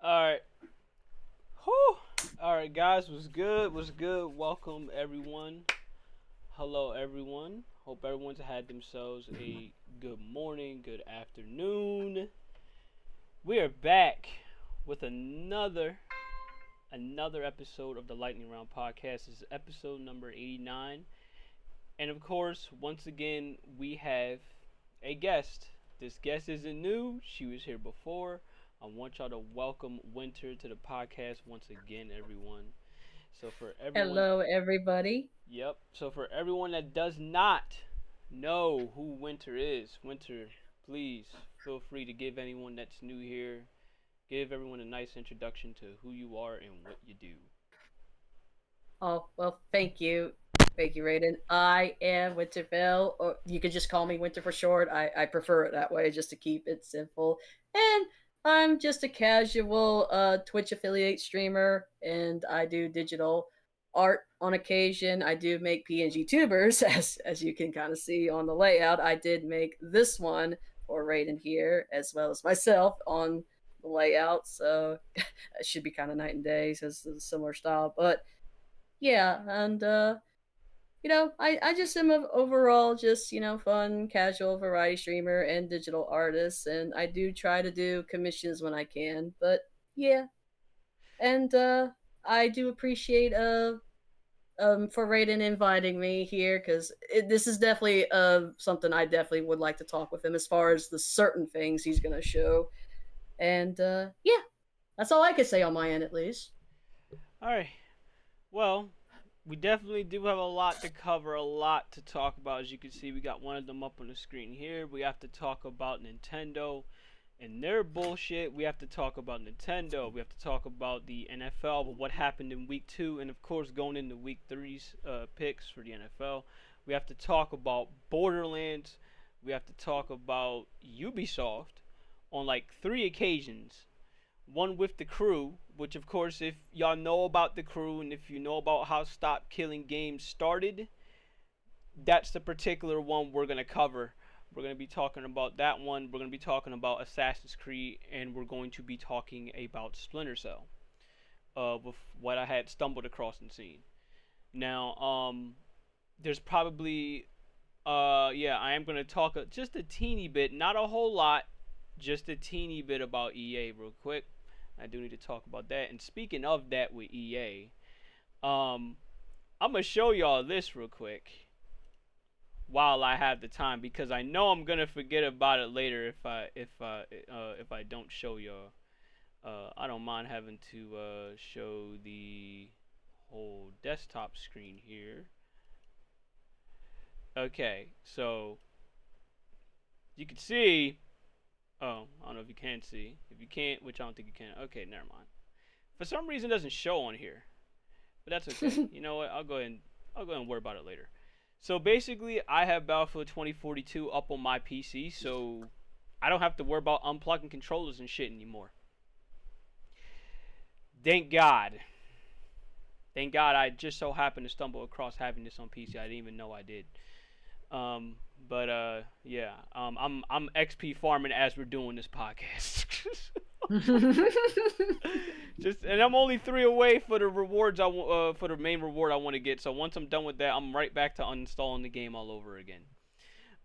All right. Whew. All right, guys. What's good? What's good? Welcome, everyone. Hello, everyone. Hope everyone's had themselves a good morning, good afternoon. We are back with another episode of the Lightning Round podcast. This is episode number 89. And of course, once again, we have a guest. This guest isn't new. She was here before. I want y'all to welcome Winter to the podcast once again, everyone. So for everyone, Hello, everybody. yep. So for everyone that does not know who Winter is, Winter, please feel free to give anyone that's new here, give everyone a nice introduction to who you are and what you do. Oh, well, thank you. Thank you, Raiden. I am Winterfell, or you could just call me Winter for short. I prefer it that way just to keep it simple. And I'm just a casual Twitch affiliate streamer, and I do digital art on occasion. I do make PNG tubers, as you can kind of see on the layout. I did make this one for Raiden here, as well as myself on the layout, so it should be kind of night and day, so it's a similar style. But yeah, and I just am a overall just fun, casual variety streamer and digital artist, and I do try to do commissions when I can. But yeah, and I do appreciate for Raiden inviting me here because this is definitely something I definitely would like to talk with him as far as the certain things he's gonna show, and yeah, that's all I could say on my end at least. All right. Well, we definitely do have a lot to cover, a lot to talk about. As you can see, we got one of them up on the screen here. We have to talk about Nintendo and their bullshit. We have to talk about Nintendo. We have to talk about the NFL, but what happened in week 2, and of course going into week three's picks for the NFL. We have to talk about Borderlands. We have to talk about Ubisoft on like 3 occasions. One with the crew, which of course, if y'all know about the crew and if you know about how Stop Killing Games started, that's the particular one we're gonna cover. We're gonna be talking about that one. We're gonna be talking about Assassin's Creed, and we're going to be talking about Splinter Cell. With what I had stumbled across and seen. Now, there's probably yeah, I am gonna talk just a teeny bit, not a whole lot, just a teeny bit about EA real quick. I do need to talk about that. And speaking of that with EA, I'm gonna show y'all this real quick while I have the time because I know I'm gonna forget about it later if I don't show y'all. I don't mind having to show the whole desktop screen here. Okay, so you can see. Oh, I don't know if you can see. If you can't, which I don't think you can. Okay, never mind. For some reason, it doesn't show on here, but that's okay. You know what? I'll go ahead and worry about it later. So basically, I have Battlefield 2042 up on my PC, so I don't have to worry about unplugging controllers and shit anymore. Thank God. Thank God I just so happened to stumble across having this on PC. I didn't even know I did. Um, but yeah. I'm XP farming as we're doing this podcast. Just and I'm only 3 away for the rewards for the main reward I want to get. So once I'm done with that, I'm right back to uninstalling the game all over again.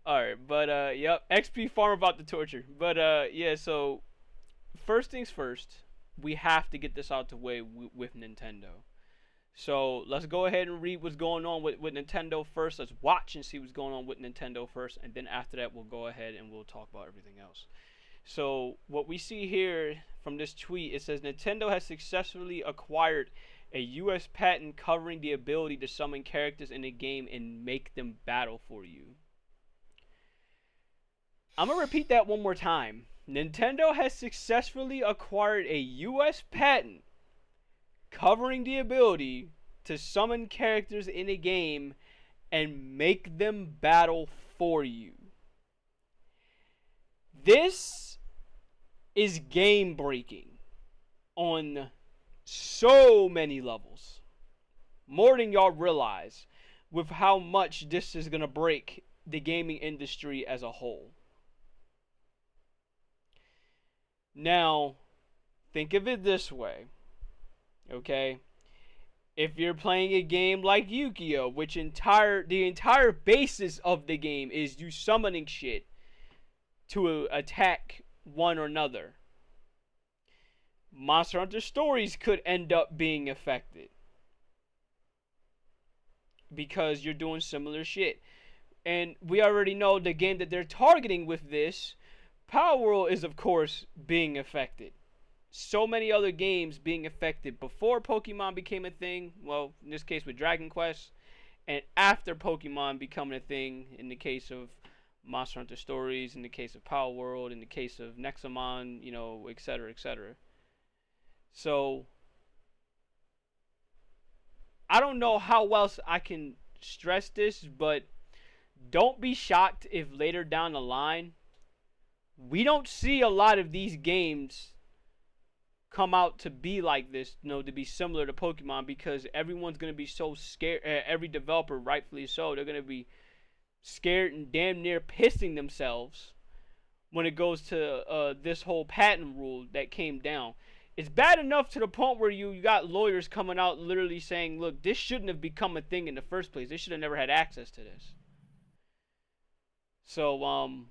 All right, but yep, XP farm about the torture. But yeah, so first things first, we have to get this out the way with Nintendo. So let's go ahead and read what's going on with Nintendo first. Let's watch and see what's going on with Nintendo first, and then after that, we'll go ahead and we'll talk about everything else. So what we see here from this tweet, it says Nintendo has successfully acquired a U.S. patent covering the ability to summon characters in a game and make them battle for you. I'm gonna repeat that one more time. Nintendo has successfully acquired a U.S. patent covering the ability to summon characters in a game and make them battle for you. This is game breaking on so many levels. More than y'all realize with how much this is going to break the gaming industry as a whole. Now, think of it this way, okay? If you're playing a game like Yu-Gi-Oh, which the entire basis of the game is you summoning shit to attack one or another, Monster Hunter Stories could end up being affected because you're doing similar shit. And we already know the game that they're targeting with this, Power World, is of course being affected. So many other games being affected before Pokemon became a thing. Well, in this case with Dragon Quest, and after Pokemon becoming a thing. In the case of Monster Hunter Stories, in the case of Power World, in the case of Nexamon, you know, etc., etc. So I don't know how else I can stress this, but don't be shocked if later down the line we don't see a lot of these games come out to be like this, you know, to be similar to Pokemon, because everyone's going to be so scared. Every developer, rightfully so, they're going to be scared and damn near pissing themselves when it goes to this whole patent rule that came down. It's bad enough to the point where you got lawyers coming out literally saying, look, this shouldn't have become a thing in the first place. They should have never had access to this. So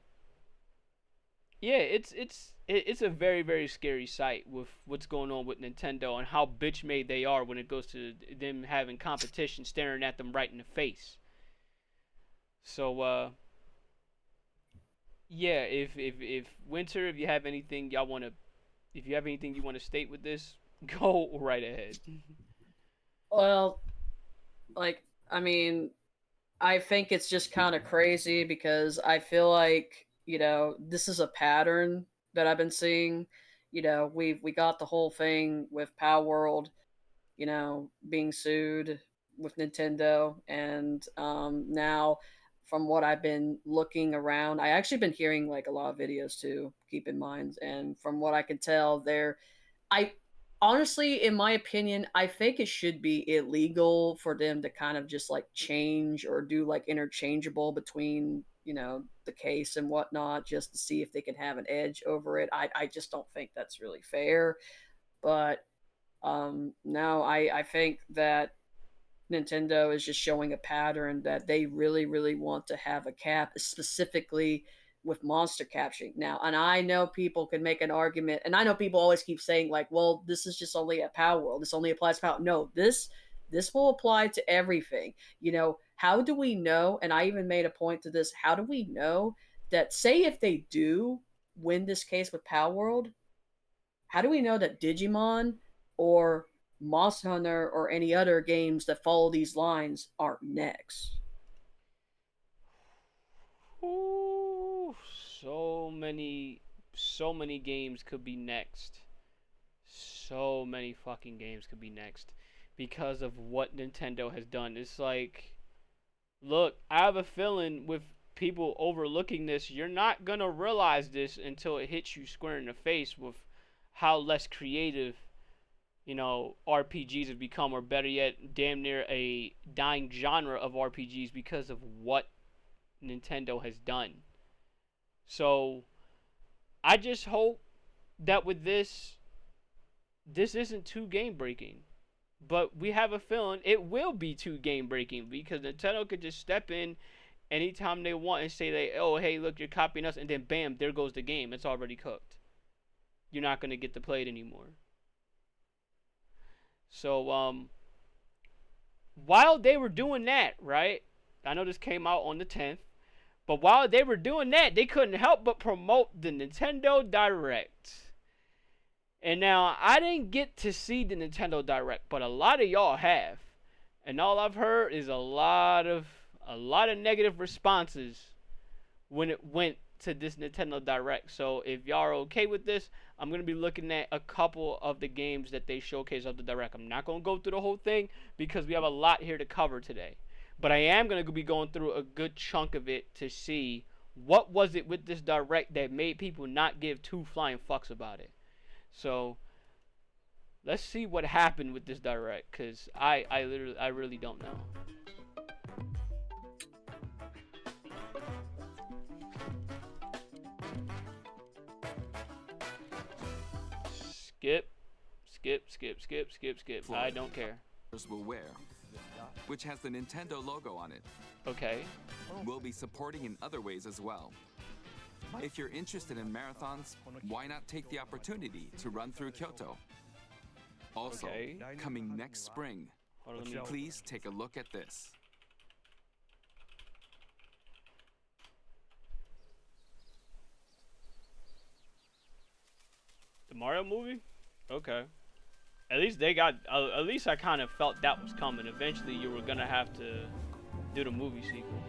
yeah, it's a very very scary sight with what's going on with Nintendo and how bitch made they are when it goes to them having competition staring at them right in the face. So yeah, if Winter, if you have anything y'all want to, if you have anything you want to state with this, go right ahead. Well, like, I mean, I think it's just kind of crazy because I feel like, this is a pattern that I've been seeing. We got the whole thing with Power World, being sued with Nintendo, and now from what I've been looking around, I actually been hearing like a lot of videos too. Keep in mind, and from what I can tell, I Honestly, in my opinion, I think it should be illegal for them to kind of just like change or do like interchangeable between, the case and whatnot, just to see if they can have an edge over it. I just don't think that's really fair. But no, I think that Nintendo is just showing a pattern that they really, really want to have a cap, specifically with monster capturing. Now, and I know people can make an argument, and I know people always keep saying, like, well, this is just only at Power World. This only applies to Power. No, this will apply to everything. How do we know? And I even made a point to this. How do we know that, say, if they do win this case with Power World, how do we know that Digimon or Monster Hunter or any other games that follow these lines aren't next? Ooh, so many games could be next. So many fucking games could be next because of what Nintendo has done. It's like, look, I have a feeling with people overlooking this, you're not gonna realize this until it hits you square in the face with how less creative, RPGs have become, or better yet, damn near a dying genre of RPGs because of what Nintendo has done. So I just hope that with this isn't too game breaking. But we have a feeling it will be too game breaking because Nintendo could just step in anytime they want and say, oh, hey, look, you're copying us, and then bam, there goes the game. It's already cooked. You're not going to get to play it anymore. So while they were doing that, right? I know this came out on the 10th. But while they were doing that, they couldn't help but promote the Nintendo Direct. And now, I didn't get to see the Nintendo Direct, but a lot of y'all have. And all I've heard is a lot of negative responses when it went to this Nintendo Direct. So if y'all are okay with this, I'm going to be looking at a couple of the games that they showcase of the Direct. I'm not going to go through the whole thing because we have a lot here to cover today. But I am going to be going through a good chunk of it to see what was it with this Direct that made people not give two flying fucks about it. So let's see what happened with this Direct, because I really don't know. Skip. I don't care. Will wear, which has the Nintendo logo on it. Okay. We'll be supporting in other ways as well. If you're interested in marathons, why not take the opportunity to run through Kyoto? Also, coming next spring, please take a look at this. The Mario movie? Okay. At least they got. At least I kind of felt that was coming. Eventually, you were gonna have to do the movie sequel.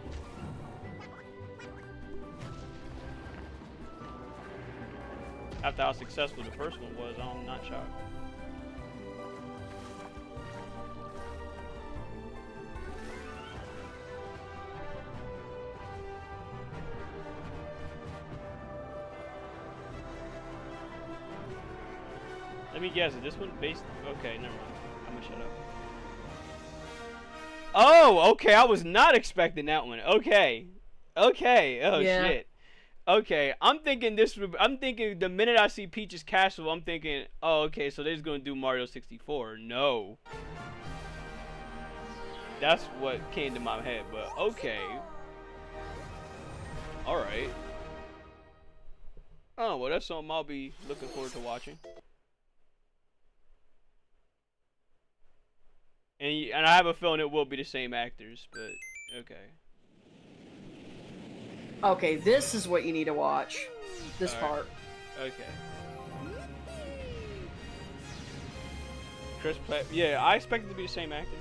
After how successful the first one was, I'm not shocked. Let me guess, is this one based? Okay, never mind. I'm gonna shut up. Oh, okay. I was not expecting that one. Okay. Oh yeah. Shit. Okay, I'm thinking the minute I see Peach's Castle, I'm thinking, oh, okay, so they're just gonna do Mario 64. No. That's what came to my head, but okay. Alright. Oh, well, that's something I'll be looking forward to watching. And I have a feeling it will be the same actors, but okay. Okay, this is what you need to watch. This part. Okay. Chris Pratt. Yeah, I expect it to be the same actors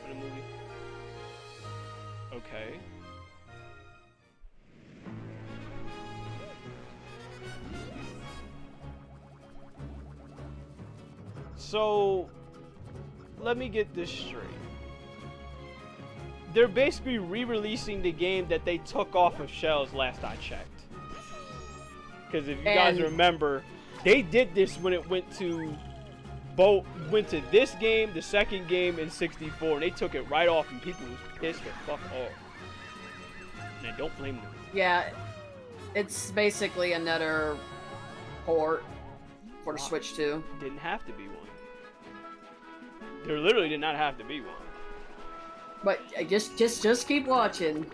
in the movie. Okay. So, let me get this straight. They're basically re-releasing the game that they took off of shelves last I checked. Because if you guys remember, they did this when it went to both went to this game, the second game, and 64, and they took it right off, and people was pissed the fuck off. And I don't blame them. Yeah, it's basically another port for the Switch 2. Didn't have to be one. There literally did not have to be one. But just keep watching.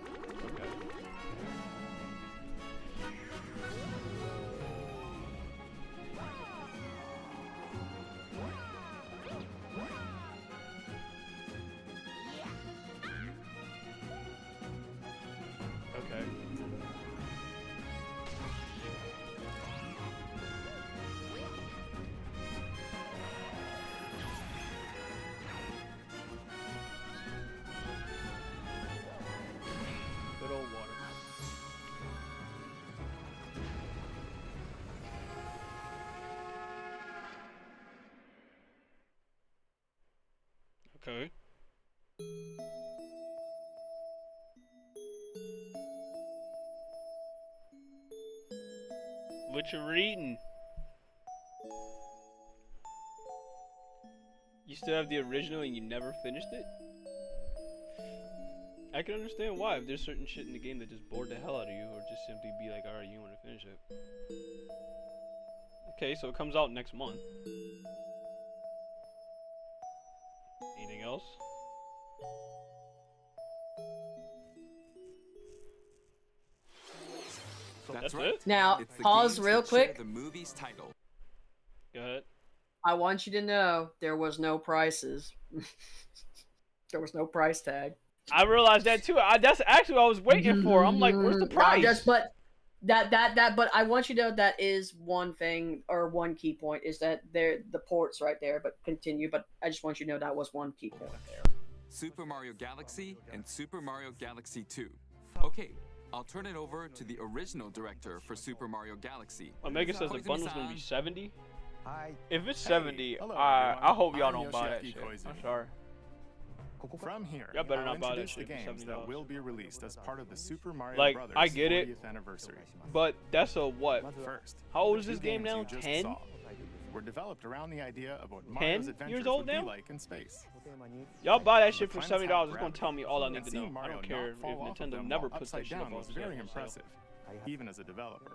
Okay. Okay. Good old water. Okay. What you reading? You still have the original and you never finished it? I can understand why, if there's certain shit in the game that just bored the hell out of you, or just simply be like, alright, you want to finish it. Okay, so it comes out next month. Anything else? That's right. it? Now, It's the pause games real that share quick. the movie's title. Go ahead. I want you to know there was no prices. There was no price tag. I realized that too. That's actually what I was waiting for. I'm like, where's the price? But but I want you to know that is one thing, or one key point, is that the ports right there. But continue. But I just want you to know that was one key point there. Super Mario Galaxy and Super Mario Galaxy 2. Okay, I'll turn it over to the original director for Super Mario Galaxy. Omega says the bundle's gonna be 70. Hi. If it's Hey, 70, hello, I everyone. hope y'all I'm don't buy that Yoshiaki shit. Koizumi. I'm sorry. From here, Y'all better I'll not buy that introduce the shit for games $70. that will be released as part of the Super Mario Like, Brothers I get it. 40th anniversary. But that's a what? First, How old the is this two game games now? you just 10? saw were developed around the idea of what 10 Mario's years adventures old would now? be like in space. Y'all buy that shit The for planets $70. have It's gonna gravity, tell me all I need and to seeing know. I Mario don't care not if fall off of Nintendo them never while puts that upside shit up down on was the very sale. impressive, even as a developer.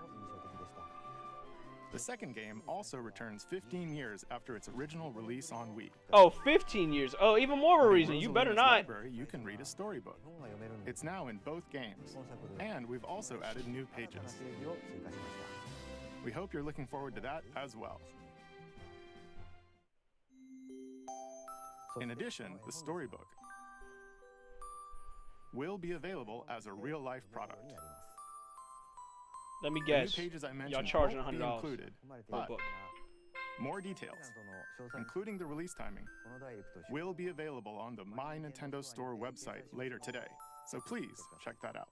The second game also returns 15 years after its original release on Wii. Oh, 15 years. Oh, even more of a reason. You better Rosalina's not. Library, you can read a storybook. It's now in both games, and we've also added new pages. We hope you're looking forward to that as well. In addition, the storybook will be available as a real-life product. Let me The guess. new pages I Y'all mentioned charging won't be $100 included, for a but book. more details, including the release timing, will be available on the My Nintendo Store website later today. So please check that out.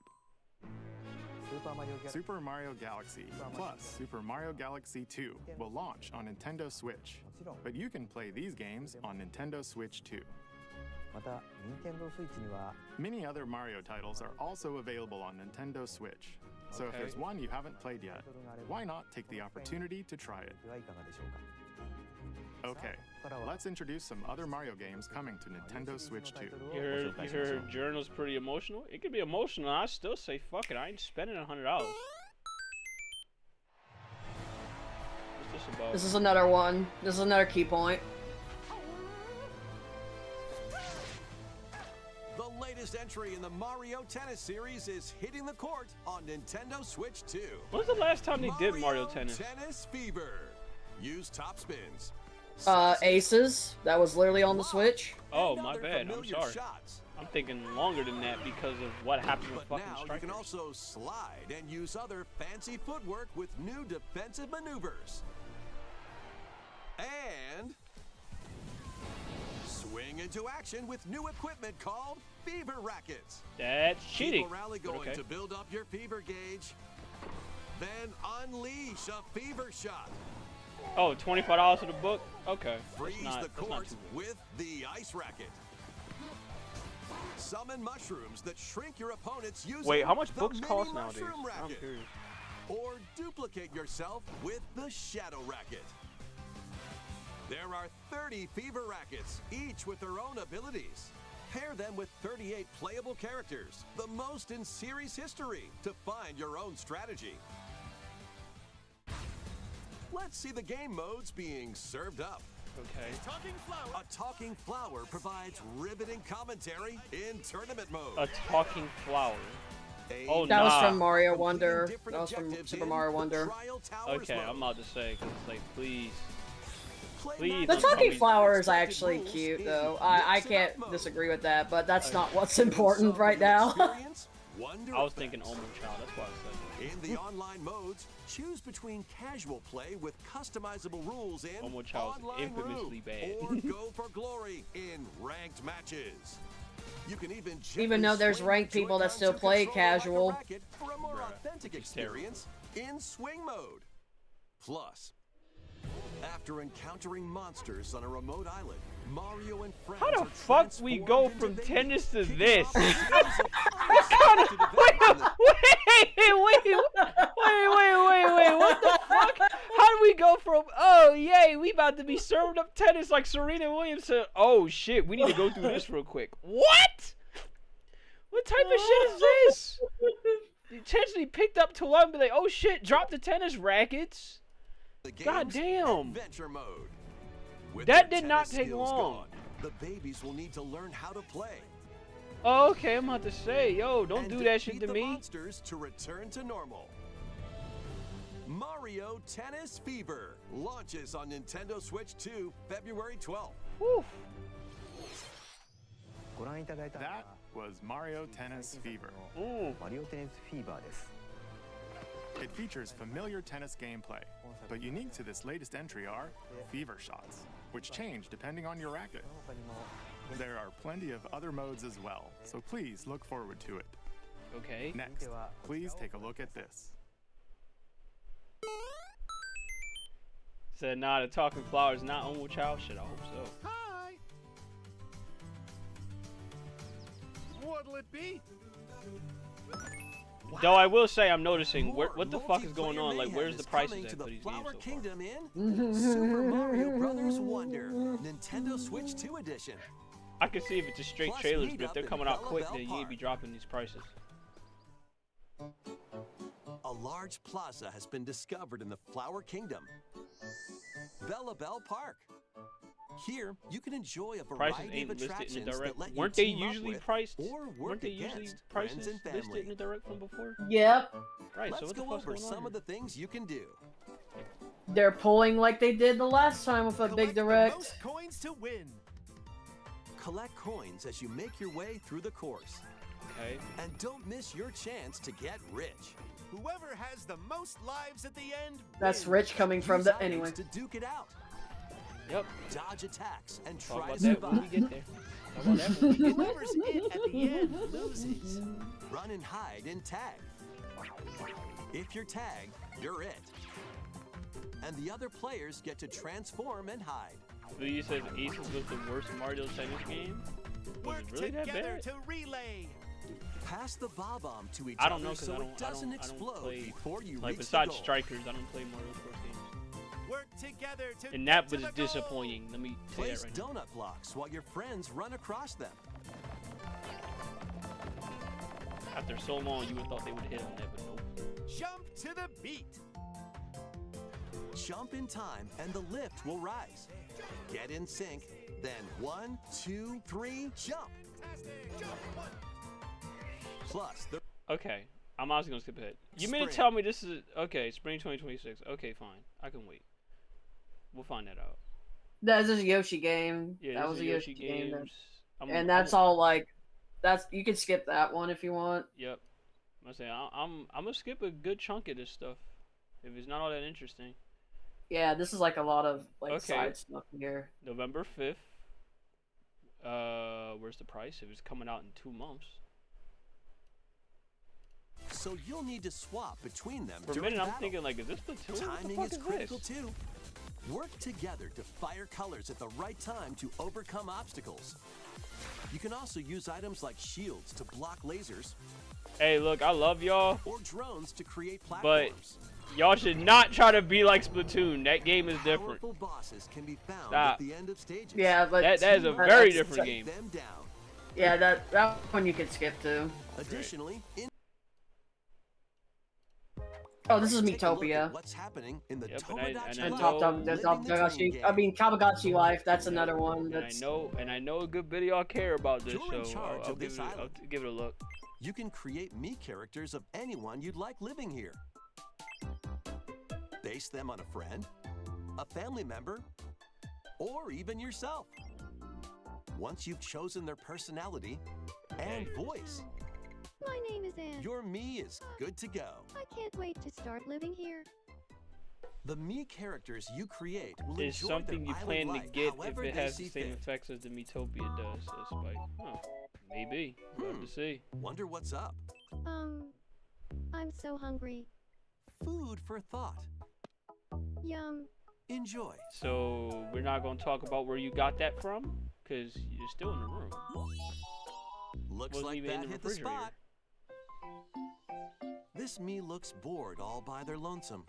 Super Mario Galaxy plus Super Mario Galaxy 2 will launch on Nintendo Switch, but you can play these games on Nintendo Switch 2. Many other Mario titles are also available on Nintendo Switch, so if there's one you haven't played yet, why not take the opportunity to try it? Okay, let's introduce some other Mario games coming to Nintendo Switch 2. You heard Journal's pretty emotional? It could be emotional. I still say fuck it. I ain't spending $100. What's this about? This is another one. This is another key point. The latest entry in the Mario Tennis series is hitting the court on Nintendo Switch 2. When's the last time they did Mario Tennis? Tennis Fever. Use top spins. Aces. That was literally on the Switch. Oh, and my other bad. I'm familiar sorry. shots. I'm thinking longer than that because of what happened with But fucking now you strikers. can also slide and use other fancy footwork with new defensive maneuvers. And swing into action with new equipment called Fever Rackets. That's cheating. Keep a rally but going okay. to build up your fever gauge. Then unleash a fever shot. Oh, $25 for the book? Okay. Freeze That's not, the that's not court too bad. with the ice racket. Summon mushrooms that shrink your opponents using Wait, how much the books mini cost nowadays? mushroom I'm racket. curious. Or duplicate yourself with the shadow racket. There are 30 fever rackets, each with their own abilities. Pair them with 38 playable characters, the most in series history, to find your own strategy. Let's see the game modes being served up. Okay. A talking flower provides riveting commentary in tournament mode. A talking flower. Oh, that was nah. from Mario Completing Wonder. different That was from objectives Super in Mario the Wonder. Trial Towers Okay, mode. I'm about to say, cause it's like, please. Play Please, The I'm talking coming. flower is Expected actually rules cute, in though. I mix it up can't mode. disagree with that, but that's not what's Getting important some right from the now. experience? Wonder I was thinking effects. Omo Child. That's why I said In the online modes, choose between casual play with customizable rules in Omo Child's online infamously room, bad. or go for glory in ranked matches. You can even Even though there's swing ranked the people that Joy-Cons still to play control like a casual. racket for a more Bruh, authentic which is terrible. experience in swing mode. Plus, after encountering monsters on a remote island, Mario and friends How the are fuck we go transformed from into tennis to kicking this? off a series of unexpected events in the Wait, what the fuck? How do we go from, oh yay, we about to be serving up tennis like Serena Williams to, oh shit, we need to go through this real quick. What? What type of shit is this? You intentionally picked up to one and be like, oh shit, drop the tennis rackets. the game's God damn. adventure mode. With That their did not tennis take skills long. gone, the babies will need to learn how to play. Oh, okay, I'm about to say, yo, don't and do that shit defeat to the me. monsters to return to normal. Mario Tennis Fever launches on Nintendo Switch 2 February 12th. Whew. That was Mario Tennis Fever. Mm. マリオテニスフィーバーです It features familiar tennis gameplay, but unique to this latest entry are fever shots, which change depending on your racket. There are plenty of other modes as well, so please look forward to it. Okay. Next, please take a look at this. Said, nah, the talking flowers not Omo Child. Shit, I hope so. Hi. What'll it be? Though I will say, I'm noticing what the fuck is Multiplayer going on. Like, mayhem where's the is prices coming at to for the these Flower games so far? Kingdom in Super Mario Brothers Wonder Nintendo Switch 2 Edition. I can see if it's just straight Plus, trailers, meet but if up they're in coming out Bella quick, Belle then you ain't be Park. dropping these prices. A large plaza has been discovered in the Flower Kingdom, Bella Belle Park. Here, you can enjoy a Prices variety ain't of listed in attractions the direct. that let you Weren't they team up usually with priced? or work Weren't they usually against prices friends and listed family. in the direct from before? Yep. Right. so Let's what the go fuck's over going on some of here? the things you can do. They're pulling like they did the last time with a big Collect the direct. most coins to win. Collect coins as you make your way through the course. Okay. And don't miss your chance to get rich. Whoever has the most lives at the end. That's wins. Rich coming from Use the items anyway. to duke it out. Yep. Dodge attacks and Talk try about to that when we survive. get there. Talk about that when we get there. Whoever's in at the end loses. Run and hide and tag. If you're tagged, you're it. And the other players get to transform and hide. So you said Aces was the worst Mario Tennis game? Was Work it really that together bad? to relay. Pass the bob-omb to each I don't other know because so I it don't doesn't I don't explode play before you like reach besides the goal. strikers. I don't play Mario Sports games, Work together to and that get to was the goal. disappointing. Let me say Place that right now. donut blocks while your friends run across them. After so long, you would have thought they would hit on that, but nope. Jump to the beat. Jump in time and the lift will rise. Get in sync, then 1, 2, 3, jump. Plus, the Okay, I'm honestly gonna skip ahead. You mean to Spring. tell me this is okay? Spring 2026. Okay, fine. I can wait. We'll find that out. That's a Yoshi game. Yeah, that this was is a Yoshi game. games. And that's all like, that's you can skip that one if you want. Yep. I'm saying I'm gonna skip a good chunk of this stuff if it's not all that interesting. Yeah, this is like a lot of like Okay. side stuff here. November 5th. Where's the price? If it's coming out in 2 months. so you'll need to swap between them For a during minute, I'm battle. thinking like, is this Platoon? What the Timing fuck is is critical this? too. Work together to fire colors at the right time to overcome obstacles. You can also use items like shields to block lasers Hey, look, I love y'all, or drones to create but platforms. y'all should not try to be like Splatoon. That game is different. Powerful bosses can be found Stop. at the end of stages. Yeah, but That is a very that's- different Take game. them down. Yeah, that one you can skip to. Additionally, Oh, this is take a look at Metopia. what's happening in the Yep, Tomodachi and I Life know- living dream I game. mean, Tamagotchi Life. That's another one. And That's I know a good bit of y'all care about this, You're in so charge I'll of give this it. island. I'll give it a look. You can create me characters of anyone you'd like living here. Base them on a friend, a family member, or even yourself. Once you've chosen their personality and voice, My name is Anne. your me is good to go. I can't wait to start living here. The me characters you create will Is enjoy something their you plan island to life get if however it they has see the same fit. effects as the Metopia does, says Spike. Oh, maybe. We'll have to see. Wonder what's up? I'm so hungry. Food for thought. Yum. Enjoy. So we're not gonna talk about where you got that from, cause you're still in the room. Looks Wasn't like even in that the hit the refrigerator. spot. This me looks bored all by their lonesome.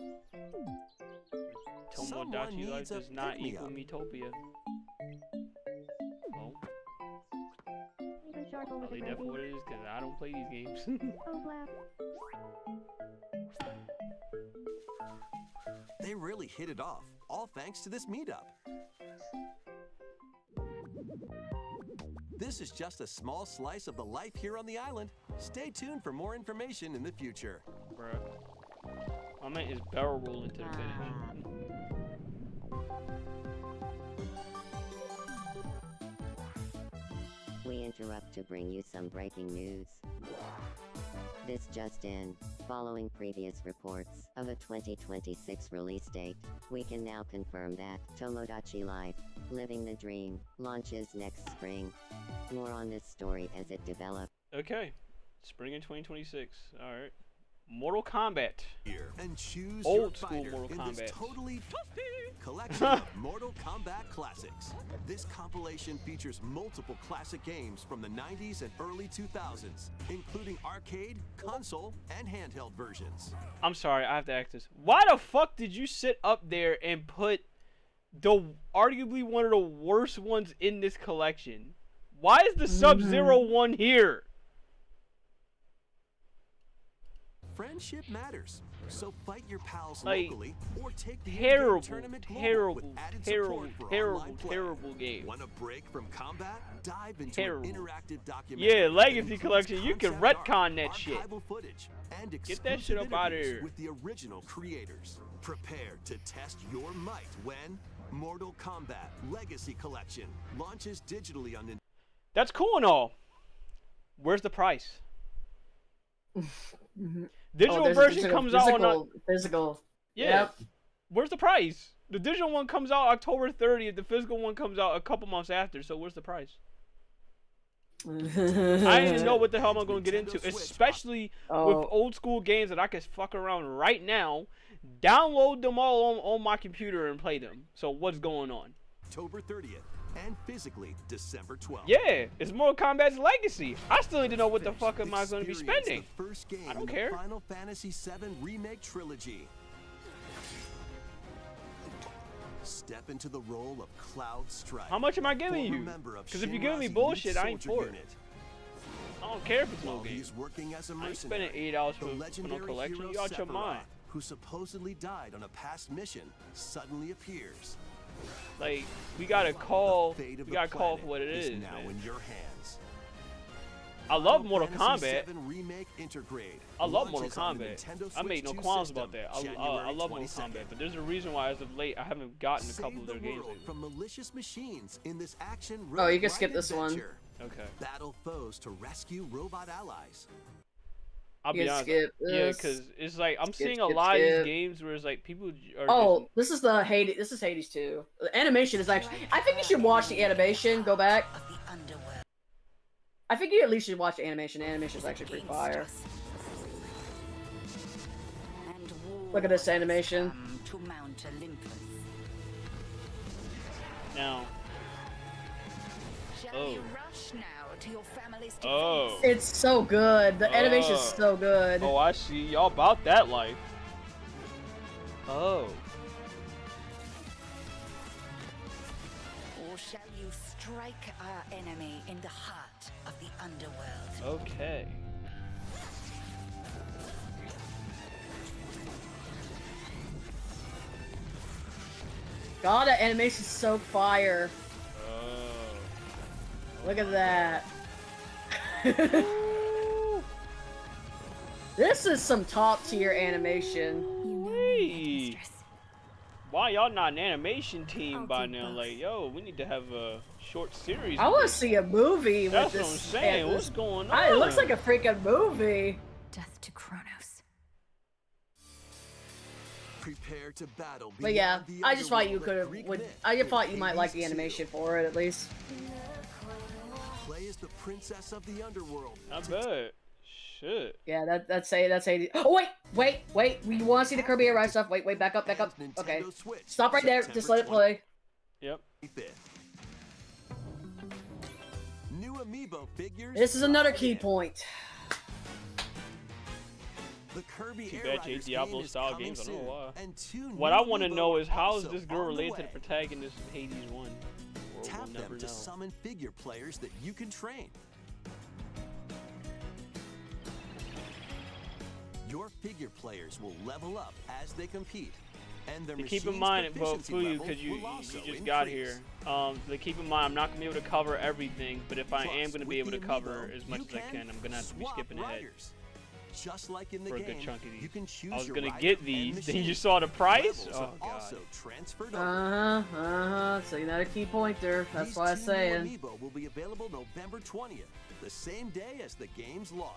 Someone Tomodachi Life needs a does not equal pick-me-up. Metopia. Well, Even charcoal with probably a that's gravy. what it is, cause I don't play these games. Oh, blast. They really hit it off, all thanks to this meetup. This is just a small slice of the life here on the island. Stay tuned for more information in the future. Bruh. I meant is barrel rolling to the finish. We interrupt to bring you some breaking news. This just in, following previous reports of a 2026 release date, we can now confirm that Tomodachi Life, Living the Dream, launches next spring. More on this story as it develops. Okay. Spring in 2026. Alright. Mortal Kombat. Here and choose Old your school fighter Mortal in this Kombat. totally collection of Mortal Kombat classics. This compilation features multiple classic games from the 90s and early 2000s, including arcade, console, and handheld versions. I'm sorry, I have to ask this. Why the fuck did you sit up there and put the arguably one of the worst ones in this collection? Why is the Sub-Zero one here? Friendship matters, so fight your pals Like, locally or take the Terrible, in-game tournament global terrible, with added terrible, support for terrible, online play. terrible game. Want a break from combat? Dive into Terrible. an interactive documentary. Yeah, that Legacy includes Collection, you can concept art, retcon that shit. archival footage, and Get that shit exclusive up outta interviews here. with the original creators. Prepare to test your might when Mortal Kombat Legacy Collection launches digitally on Nintendo. That's cool and all. Where's the price? Digital there's a version digital- comes out on physical. yeah. Yep. Where's the price? The digital one comes out October 30th. The physical one comes out a couple months after. So where's the price? I don't even know what the hell I'm going to get into, especially with old school games that I can fuck around right now, download them all on my computer and play them. So what's going on? October 30th and physically December 12th. Yeah, it's Mortal Kombat's Legacy. I still need to know what the fuck am I going to be Experience spending. The first game I don't in the care. Final Fantasy VII Remake Trilogy. Step into the role of Cloud Strike. How much am I giving former you? member of Because if you're giving me Shinra's bullshit, elite I ain't soldier for it. unit. I don't care if it's no While game. he's working as a I ain't mercenary, spending $8 the for no legendary collection. hero You out your Sephiroth, mind. who supposedly died on a past mission, suddenly appears. Like, we gotta call. The fate We of the gotta call planet for what it is. now Man. in your hands. I love Final Mortal Fantasy Kombat. VII Remake Intergrade I love Mortal launches on the Kombat. Nintendo I made no Switch 2 qualms system about that. I January love Mortal 22nd. Kombat, but there's a reason why, as of late, I haven't gotten a couple Save of the their games world lately. from malicious machines in this action. Oh, you can roguelike skip this one. adventure. Okay, Battle foes to rescue robot allies. I'll You be can honest. skip Yeah, this. because it's like I'm Skip, seeing a skip, lot of these skip. games where it's like people are. Oh, just, this is the Hades. This is Hades 2. The animation is actually. I think you should watch the animation. Go back. I think you at least should watch the animation. The animation is actually pretty fire. Look at this animation. To Mount Olympus. now, Oh. you rush now to your family's defense? Oh. It's so good. The animation is Oh. so good. Oh, I see. Y'all about that life. Oh. Or shall you strike our enemy in the heart of the underworld? Okay. God, that animation's so fire. Oh. Look at that. This is some top tier animation. Wee. Why y'all not an animation team by now? Like, yo, we need to have a short series. I want to with see a movie with That's this. what I'm saying. and What's this- going on? It looks like a freaking movie. Death to Kronos. Prepare to battle. But yeah, beyond the I just thought you underworld of could Greek would. myth I just in thought you might like Hades the 2. animation for it at least. Play as the princess of the underworld. I bet. Shit. Yeah, that's Hades. Oh wait. We want to see the Kirby Air Ride stuff. Wait, back up. And Nintendo Okay, Switch, stop right there. Just let it play. Yep. 25th. New amiibo figures. This is another fly key in. point. The Kirby Too Air bad Riders Diablo game is style coming games. I don't know soon, why. and 2 What new I want to amiibo know are is how is also this girl on the related to the way. protagonist of Hades 1? Or Tap we'll never them to know. summon figure players that you can train. Your figure players will level up as they compete, and their To keep in machine's mind, well, proficiency for you, level because you will also just got increase. here. To keep in mind, I'm not gonna be able to cover everything, but if I Plus, am gonna be able with to the cover amiibo, as much you as I can, I'm gonna have to be swap skipping ahead riders. Just like in the for a game, good chunk of these. you can choose I was your gonna rider get and these, then you machine. saw the price. Levels Oh are god. also transferred over. So another key pointer. That's These what I'm 2 saying. new amiibo will be available November 20th, the same day as the game's launch.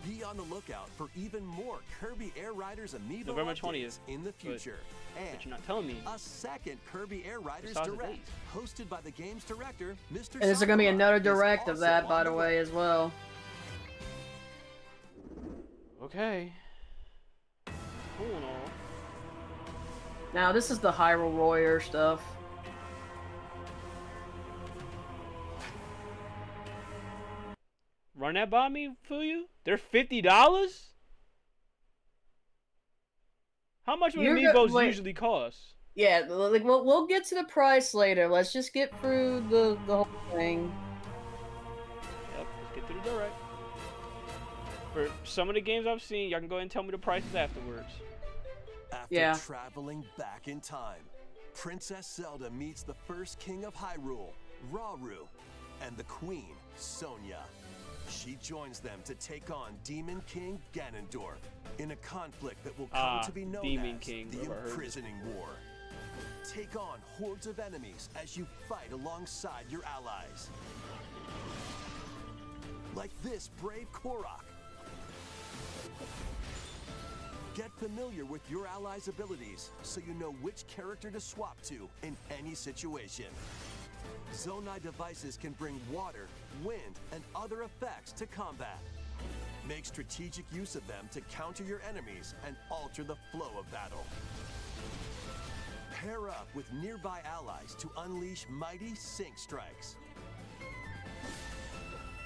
Be on the lookout for even more Kirby Air Riders amiibo November updates 20th, in the future. But And you're not telling me. a second Kirby Air Riders Besides the Direct, dates. hosted by the game's director, Mr. And there's gonna be Sakurai, another is direct of also that, by on the way, as well. Okay. Cool and all. Now this is the Hyrule Warrior stuff. Run that by me, Fuyu? They're $50? How much would amiibos usually cost? Yeah, like we'll get to the price later. Let's just get through the whole thing. Yep, let's get through the direct. For some of the games I've seen, y'all can go ahead and tell me the prices afterwards. After traveling back in time, Princess Zelda meets the first king of Hyrule, Rauru, and the queen, Sonia. She joins them to take on Demon King Ganondorf in a conflict that will come to be known Demon as King, the never heard of Imprisoning War. Take on hordes of enemies as you fight alongside your allies. Like this brave Korok. Get familiar with your allies' abilities so you know which character to swap to in any situation. Zonai devices can bring water, wind, and other effects to combat. Make strategic use of them to counter your enemies and alter the flow of battle. Pair up with nearby allies to unleash mighty sync strikes.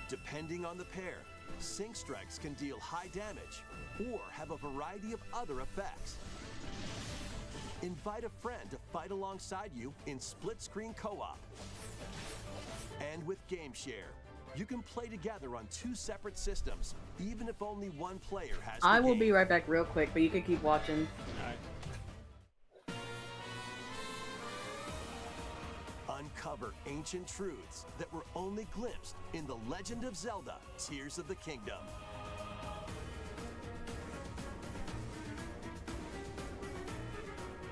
Depending on the pair, sync strikes can deal high damage or have a variety of other effects. Invite a friend to fight alongside you in split-screen co-op. And with Game Share, you can play together on 2 separate systems, even if only one player has the I will game. be right back real quick, but you can keep watching. Alright. Uncover ancient truths that were only glimpsed in The Legend of Zelda: Tears of the Kingdom.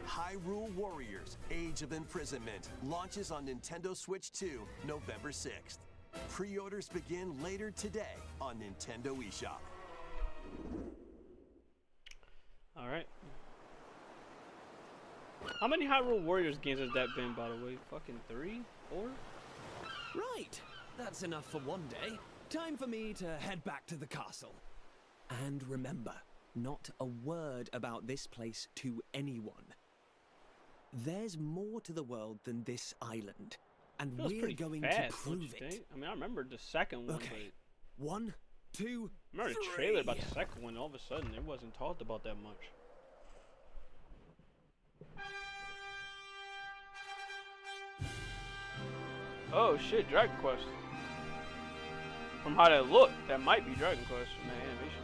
Hyrule Warriors: Age of Imprisonment launches on Nintendo Switch 2 November 6th. Pre-orders begin later today on Nintendo eShop. Alright. How many Hyrule Warriors games has that been, by the way? Fucking 3? 4? Right. That's enough for one day. Time for me to head back to the castle. And remember, not a word about this place to anyone. There's more to the world than this island, and Feels we're pretty going fast, to don't prove you it. think? I mean, I remember the second one, Okay. 1, 2, but I remember the trailer about the second one. All of a sudden, it wasn't talked about that much. Oh shit, Dragon Quest. From how that looked, that might be Dragon Quest from that animation.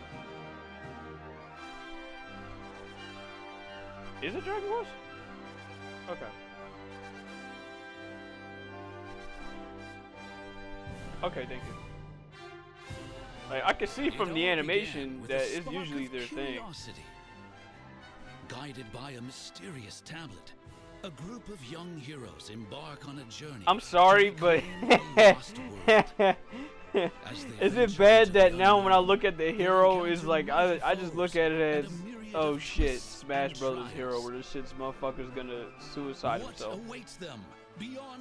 Is it Dragon Quest? Okay. Okay, thank you. Like, I can see from the animation that it's usually their thing. Guided by a mysterious tablet, a group of young heroes embark on a journey. I'm sorry, but is it bad that now when I look at the hero, is like I just look at it as, oh shit, Smash Brothers hero, where this shit's motherfucker's gonna suicide himself.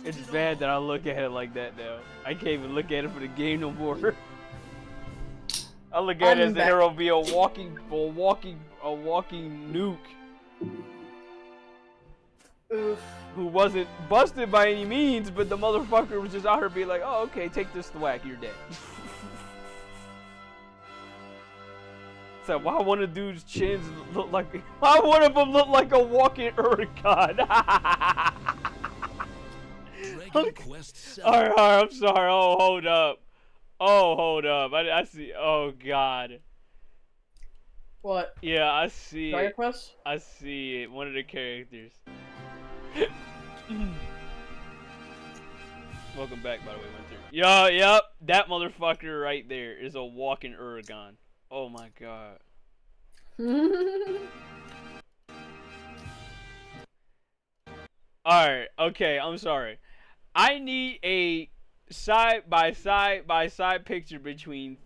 It's bad that I look at it like that now. I can't even look at it for the game no more. I look at it as the hero be a walking nuke. Oof. Who wasn't busted by any means, but the motherfucker was just out here being like, oh, okay, take this thwack, you're dead. So why one of the dude's chins look like, why one of them look like a walking Uricon? Alright, I'm sorry. Oh, hold up. I see. Oh, God. What? Yeah, I see Dragon it. Quest? I see it. One of the characters. Welcome back, by the way, Winter. Yep. That motherfucker right there is a walking Uragon. Oh, my God. Alright, okay, I'm sorry. I need a side-by-side picture between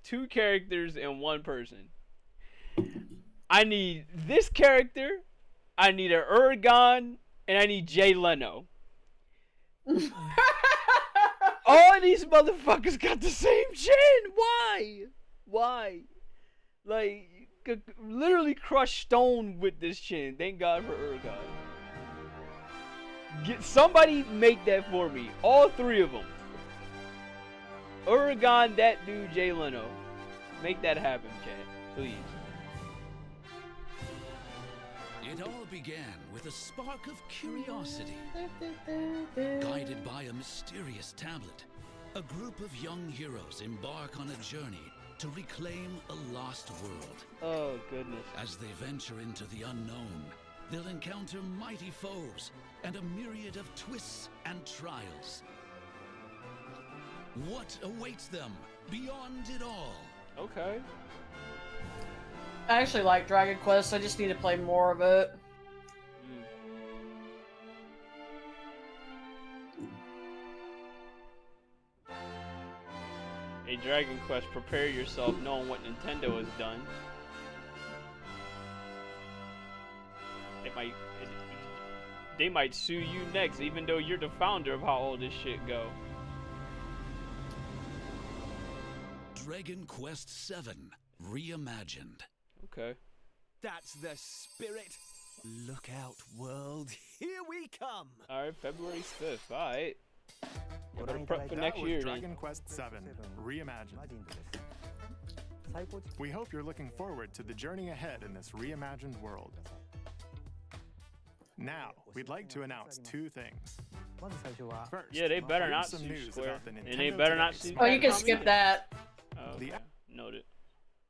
two characters and one person. I need this character, I need an Uragon, and I need Jay Leno. All of these motherfuckers got the same chin. Why? Like, you could literally crush stone with this chin. Thank God for Uragon. Somebody make that for me. All three of them. Uragon, that dude, Jay Leno. Make that happen, chat. Please. It all began with a spark of curiosity. Guided by a mysterious tablet, a group of young heroes embark on a journey to reclaim a lost world. Oh, goodness. As they venture into the unknown, they'll encounter mighty foes and a myriad of twists and trials. What awaits them beyond it all? Okay. I actually like Dragon Quest, I just need to play more of it. A Dragon Quest, prepare yourself knowing what Nintendo has done. They might sue you next, even though you're the founder of how all this shit go. Dragon Quest VII Reimagined. Okay. That's the spirit. Look out, world. Here we come. Alright, February 5th. Alright. Better prep for That next was year, Dragon Quest VII Reimagined. We hope you're looking forward to the journey ahead in this reimagined world. Now, we'd like to announce two things. First, yeah, they better not some sue news Square. about the And they Nintendo better not Today sue. Oh, you can Capcom skip either. that. Oh, okay. The- Noted.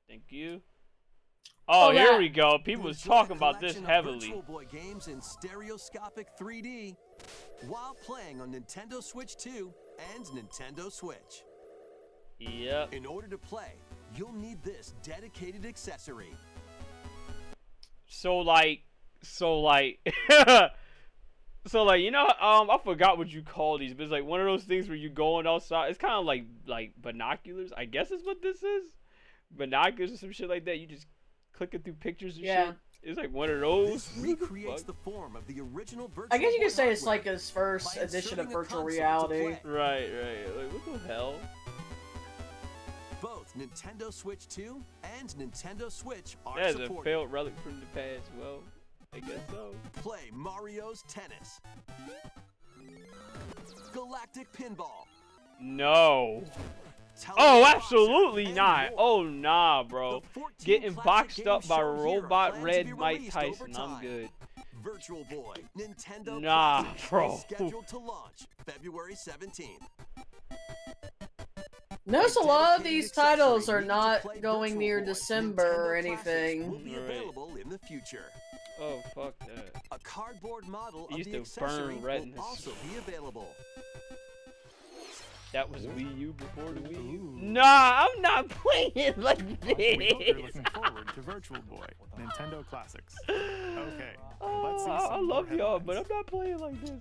Thank you. Oh, here yeah. we go. People was Enjoy talking a about this collection of heavily. Virtual Boy games in stereoscopic 3D while playing on Nintendo Switch 2 and Nintendo Switch. Yep. In order to play, you'll need this dedicated accessory. So like, you know, I forgot what you call these, but it's like one of those things where you're going outside. It's kind of like binoculars, I guess is what this is. Binoculars or some shit like that. You just clicking through pictures and shit. It's like one of those. This recreates the form of the original Virtual I guess you Boy could say it's hardware like his first by edition of inserting a virtual console to reality. play. Right. Like, what the hell? Both Nintendo Switch 2 and Nintendo Switch are That is a supported. failed relic from the past. Well, I guess so. Play Mario's Tennis. Galactic Pinball. No. Television Oh, Boxer, absolutely and not. more. Oh, nah, bro. The 14 Getting classic boxed games up by shown here are Robot planned to Red be Mike released over Tyson. I'm time. good. Virtual Boy, Nintendo Nah, Classics bro. is scheduled to launch February 17th. Notice a A lot of dedicated these titles accessory are needed to not play going Virtual near Boy. December or Nintendo Classics will anything. be Right. available in the future. Oh, fuck that. A cardboard model He of used the to burn accessory will retinas. also be available. That was Wii U before the Wii U. Ooh. Nah, I'm not playing it like We hope you're this. looking forward to Virtual Boy, Nintendo Classics. Okay, Oh, let's see I some more love y'all, but I'm headlines. not playing like this.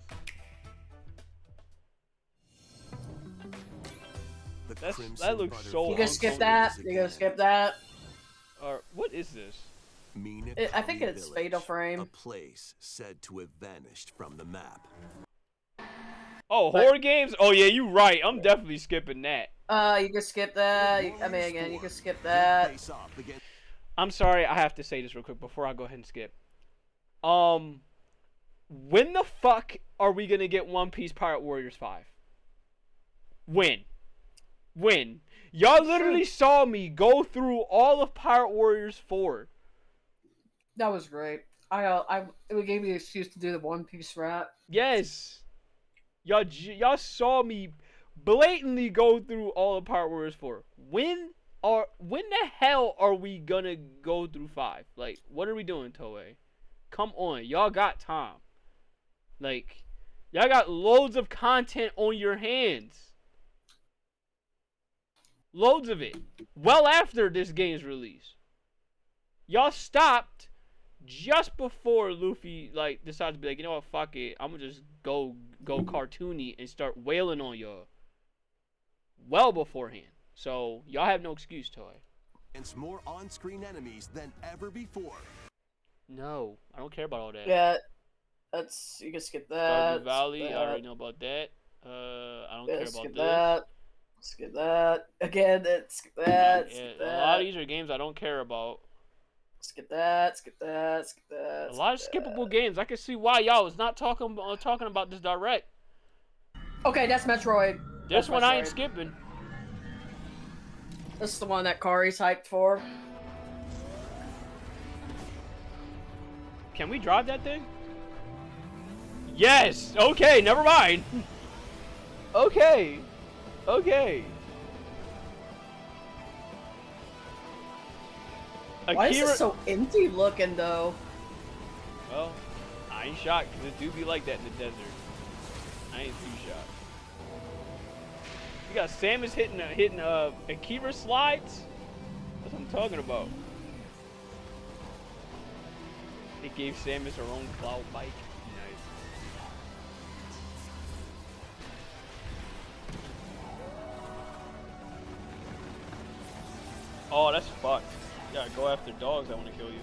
The That Crimson looks Brotherhood so You can skip uncomfortable. that. is You can again. skip that. What is this? I think it's Village, Fatal Frame. a place said to have vanished from the map. Oh, But- horror games? Oh, yeah, you right. I'm definitely skipping that. You can skip that. I mean, again, you can skip that. Face off against I'm sorry, I have to say this real quick before I go ahead and skip. When the fuck are we gonna get One Piece Pirate Warriors 5? When? When? Y'all literally saw me go through all of Pirate Warriors 4. That was great. It gave me an excuse to do the One Piece rap. Yes. Y'all saw me blatantly go through all of Pirate Warriors 4. When the hell are we gonna go through 5? Like, what are we doing, Toei? Come on, y'all got time. Like, y'all got loads of content on your hands. Loads of it. Well after this game's release. Y'all stopped just before Luffy decided to be like, you know what, fuck it. I'm gonna just go cartoony and start wailing on y'all. Well beforehand. So y'all have no excuse, Toei. against more on-screen enemies than ever before. No, I don't care about all that. Yeah, you can skip that. Stardew Valley, skip I that. already know about that. I don't Yeah, care skip about that. Skip that. Again, skip that. this. Yeah, Skip a that. lot of these are games I don't care about. Skip that. Skip that. Skip that. A lot of skippable games. I can see why y'all was not talking about this direct. Okay, that's Metroid. This That's one I ain't Metroid. skipping. This is the one that Kari's hyped for. Can we drive that thing? Yes! Okay, never mind. Okay. Why is Akira... this so empty looking though? Well, I ain't shocked because it do be like that in the desert. I ain't too shocked. You got Samus hitting Akira slides? That's what I'm talking about. They gave Samus her own cloud bike. Nice. Oh, that's fucked. You gotta go after dogs that want to kill you.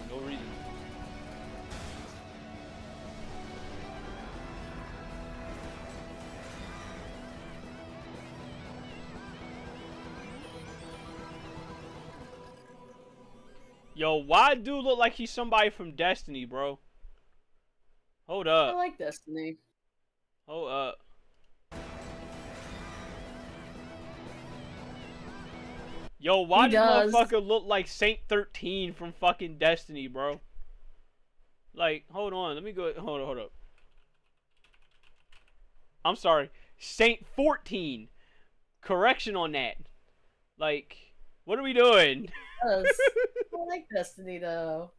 For no reason. Yo, why dude look like he's somebody from Destiny, bro? Hold I up. like Destiny. Hold up. Yo, why He does does. motherfucker look like Saint 13 from fucking Destiny, bro? Like, hold on. Let me go. Hold up. I'm sorry. Saint 14. Correction on that. Like, what are we doing? Does. I like Destiny though.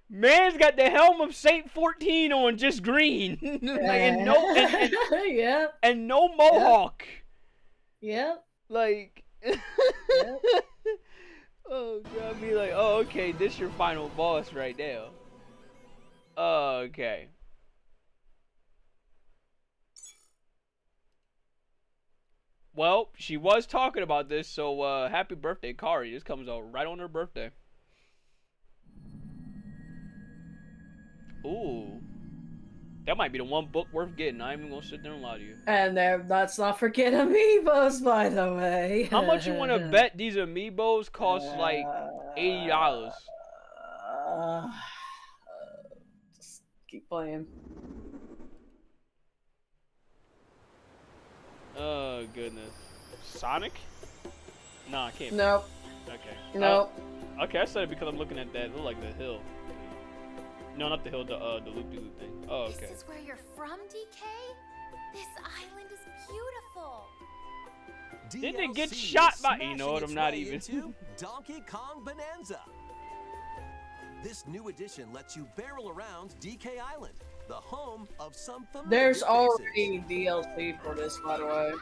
Man's got the helm of Saint 14 on, just green. Like, and no yeah. and no mohawk. Yep. Like Yep. oh god, be like, oh okay, this your final boss right now. Oh, okay. Well, she was talking about this, so happy birthday, Kari. This comes out right on her birthday. Ooh. That might be the one book worth getting. I ain't even gonna sit there and lie to you. And let's not forget amiibos, by the way. How much you wanna bet these amiibos cost like $80? Just keep playing. Oh goodness. Sonic? No, I can't. Nope. Okay. Nope. Okay, I said it because I'm looking at that. It look like the hill. No, not the hill. The loop-de-loop thing. Oh, okay. This is where you're from, DK? This island is beautiful. Didn't it get DLC shot is by? You know what? smashing I'm not its way even. into Donkey Kong Bonanza. This new edition lets you barrel around DK Island, the home of some familiar There's faces. already DLC for this, by the way.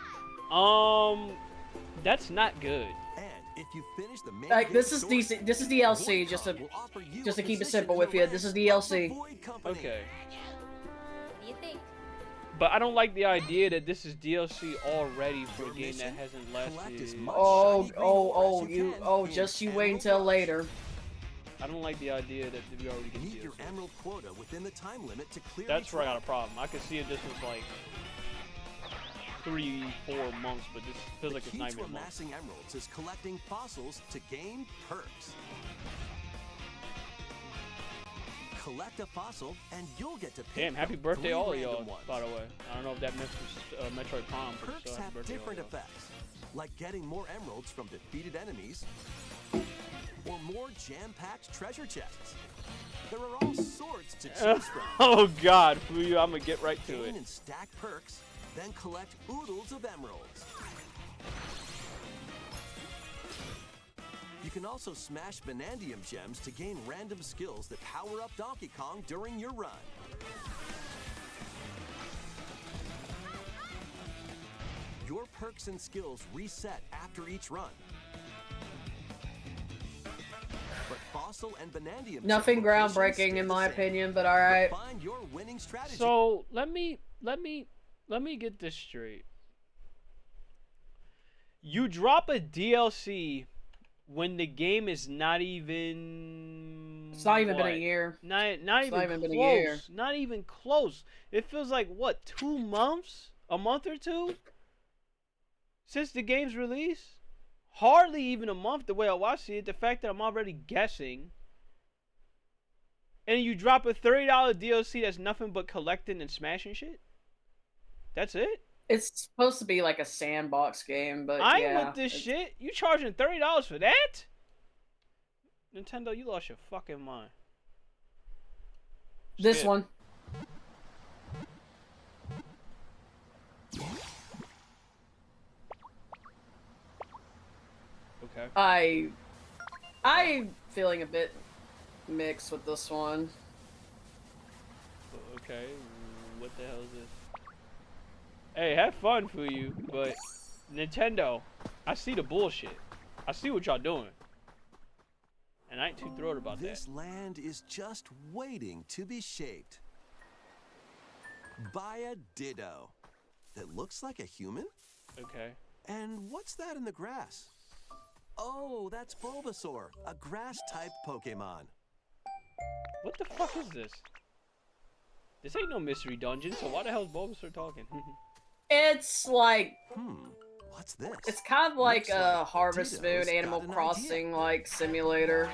That's not good. And if you finish the main Like game this is story, decent. This is DLC. Just Void-Con will offer you to a keep it position simple in with the you. This is ranks of the DLC. Void Company. Okay. What do you think? But I don't like the idea that this is DLC already for a Your game that mission? hasn't Collect as lasted. much Oh, shiny green ore as you can in just you wait Emerald until Rush. later. I don't like the idea that we already get Meet your DLC. emerald quota within the time limit to clear That's each where I got run. a problem. I could see if this was like 3-4 months, but this feels The like it's key not to even a month. amassing emeralds is collecting fossils to gain perks. Collect a fossil, and you'll get to pick Damn, happy from birthday 3 all of y'all, random ones. by the way. I don't know if that meant for Metroid Prime, but Perks still happy have birthday different all y'all. effects, like getting more emeralds from defeated enemies, or more jam-packed treasure chests. There are all sorts to choose from. Oh god, Fuyu, I'm gonna get right to Gain it. and stack perks, then collect oodles of emeralds. You can also smash Vanadium gems to gain random skills that power up Donkey Kong during your run. Your perks and skills reset after each run. But Fossil and Vanadium Nothing gem locations groundbreaking stay in the my same. opinion, but all right. Find your winning strategy. So let me get this straight. You drop a DLC when the game is not even. It's not even been a what? year. Not It's even not close. even been a year. Not even close. It feels like what, 2 months? A month or two? Since the game's release? Hardly even a month the way I see it. The fact that I'm already guessing. And you drop a $30 DLC that's nothing but collecting and smashing shit? That's it? It's supposed to be like a sandbox game, but I ain't yeah. with this shit. You charging $30 for that? Nintendo, you lost your fucking mind. This Skip. one. Okay. I'm feeling a bit mixed with this one. Okay. What the hell is this? Hey, have fun for you, but Nintendo, I see the bullshit. I see what y'all doing. And I ain't too thrilled about that. This land is just waiting to be shaped by a Ditto that looks like a human. Okay. And what's that in the grass? Oh, that's Bulbasaur, a grass-type Pokemon. What the fuck is this? This ain't no mystery dungeon, so why the hell is Bulbasaur talking? It's like What's this? it's kind of like Looks a like Harvest Ditto's Moon, Animal got an Crossing like simulator.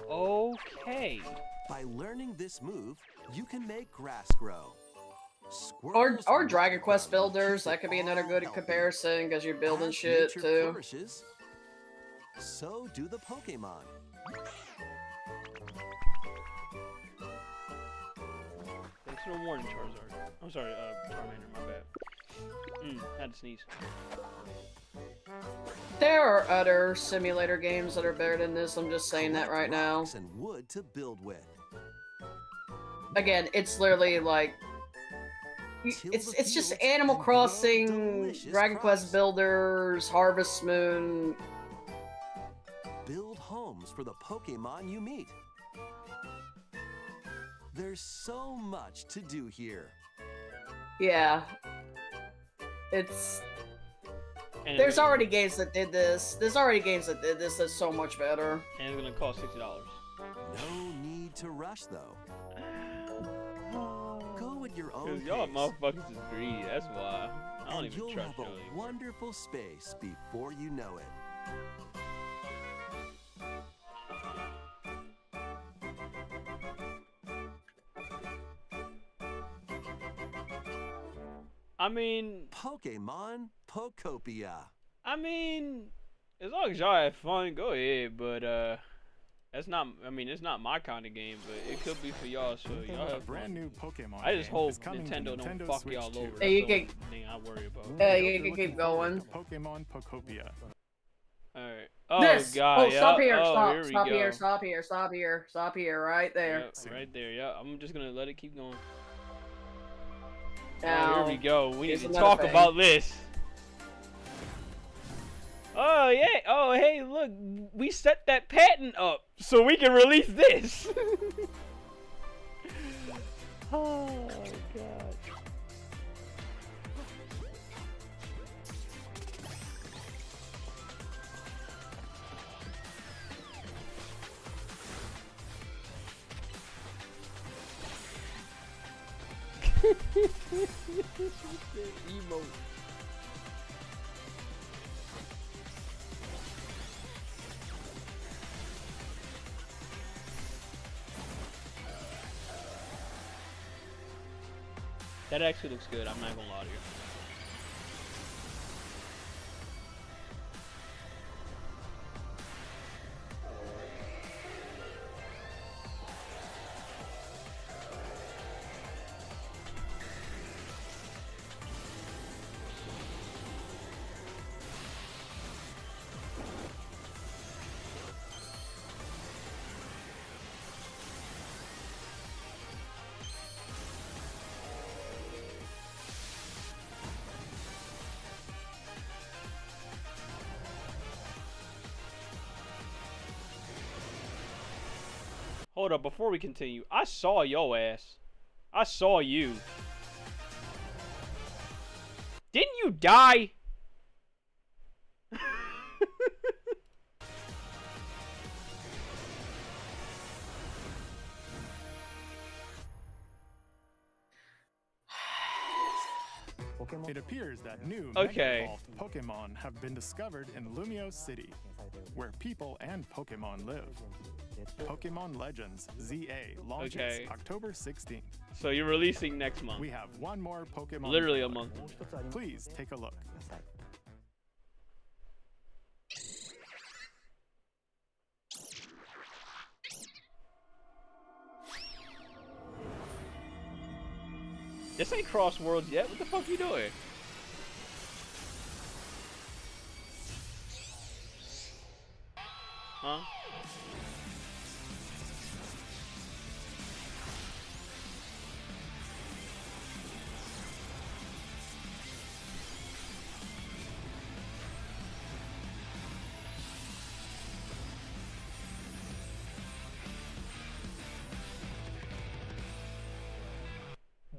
Okay. By learning this move, you can make grass grow. Or Squirrels Dragon walk Quest around builders, and that could be keep it another all good healthy. comparison because you're building As shit nature too. flourishes, so do the Pokemon. Thanks for the warning, Charizard. I'm sorry, Charmander, my bad. Had to sneeze. There are other simulator games that are better than this. I'm just saying that right now. Rocks and wood to build with. Again, it's literally like Till it's the just fields Animal and grow Crossing, delicious Dragon crops. Quest Builders, Harvest Moon. Build homes for the Pokemon you meet. There's so much to do here. Yeah. It's And there's it's already games that did this. There's already games that did this that's so much better. and it's gonna cost $60. No need to rush though. Go at your own Cause pace. y'all motherfuckers is greedy. That's why. I don't And even you'll trust have y'all a anymore. wonderful space before you know it. I mean, Pokemon Pokopia. I mean, as long as y'all have fun, go ahead. But that's not. I mean, it's not my kind of game, but it could be for y'all. So y'all have A brand new Pokemon I just game hope is coming to Nintendo don't Nintendo fuck Switch y'all 2. over. Hey, you That's the can- only thing I worry about. Yeah, Hope you you're can looking keep forward going. to Pokemon Pokopia. All right. Oh This. God. Oh, stop yeah. here. Oh, Stop. here we Stop go. here. Stop here. Stop here. Stop here. Right there. Yep, right there. Yeah. I'm just gonna let it keep going. Now, Oh, here we go. We need here's to another talk thing. about this. Oh yeah. Oh hey, look, we set that patent up so we can release this. Oh God. Emote. That actually looks good, I'm not gonna lie to you. Hold up, before we continue, I saw yo ass. I saw you. Didn't you die? It appears that new Okay. Mega Evolved Pokemon have been discovered in Lumio City, where people and Pokemon live. Pokemon Legends ZA launches Okay. October 16th. So you're releasing next month. We have one more Pokemon. Literally a trailer. month. Please take a look. This ain't Cross Worlds yet. What the fuck you doing? Huh?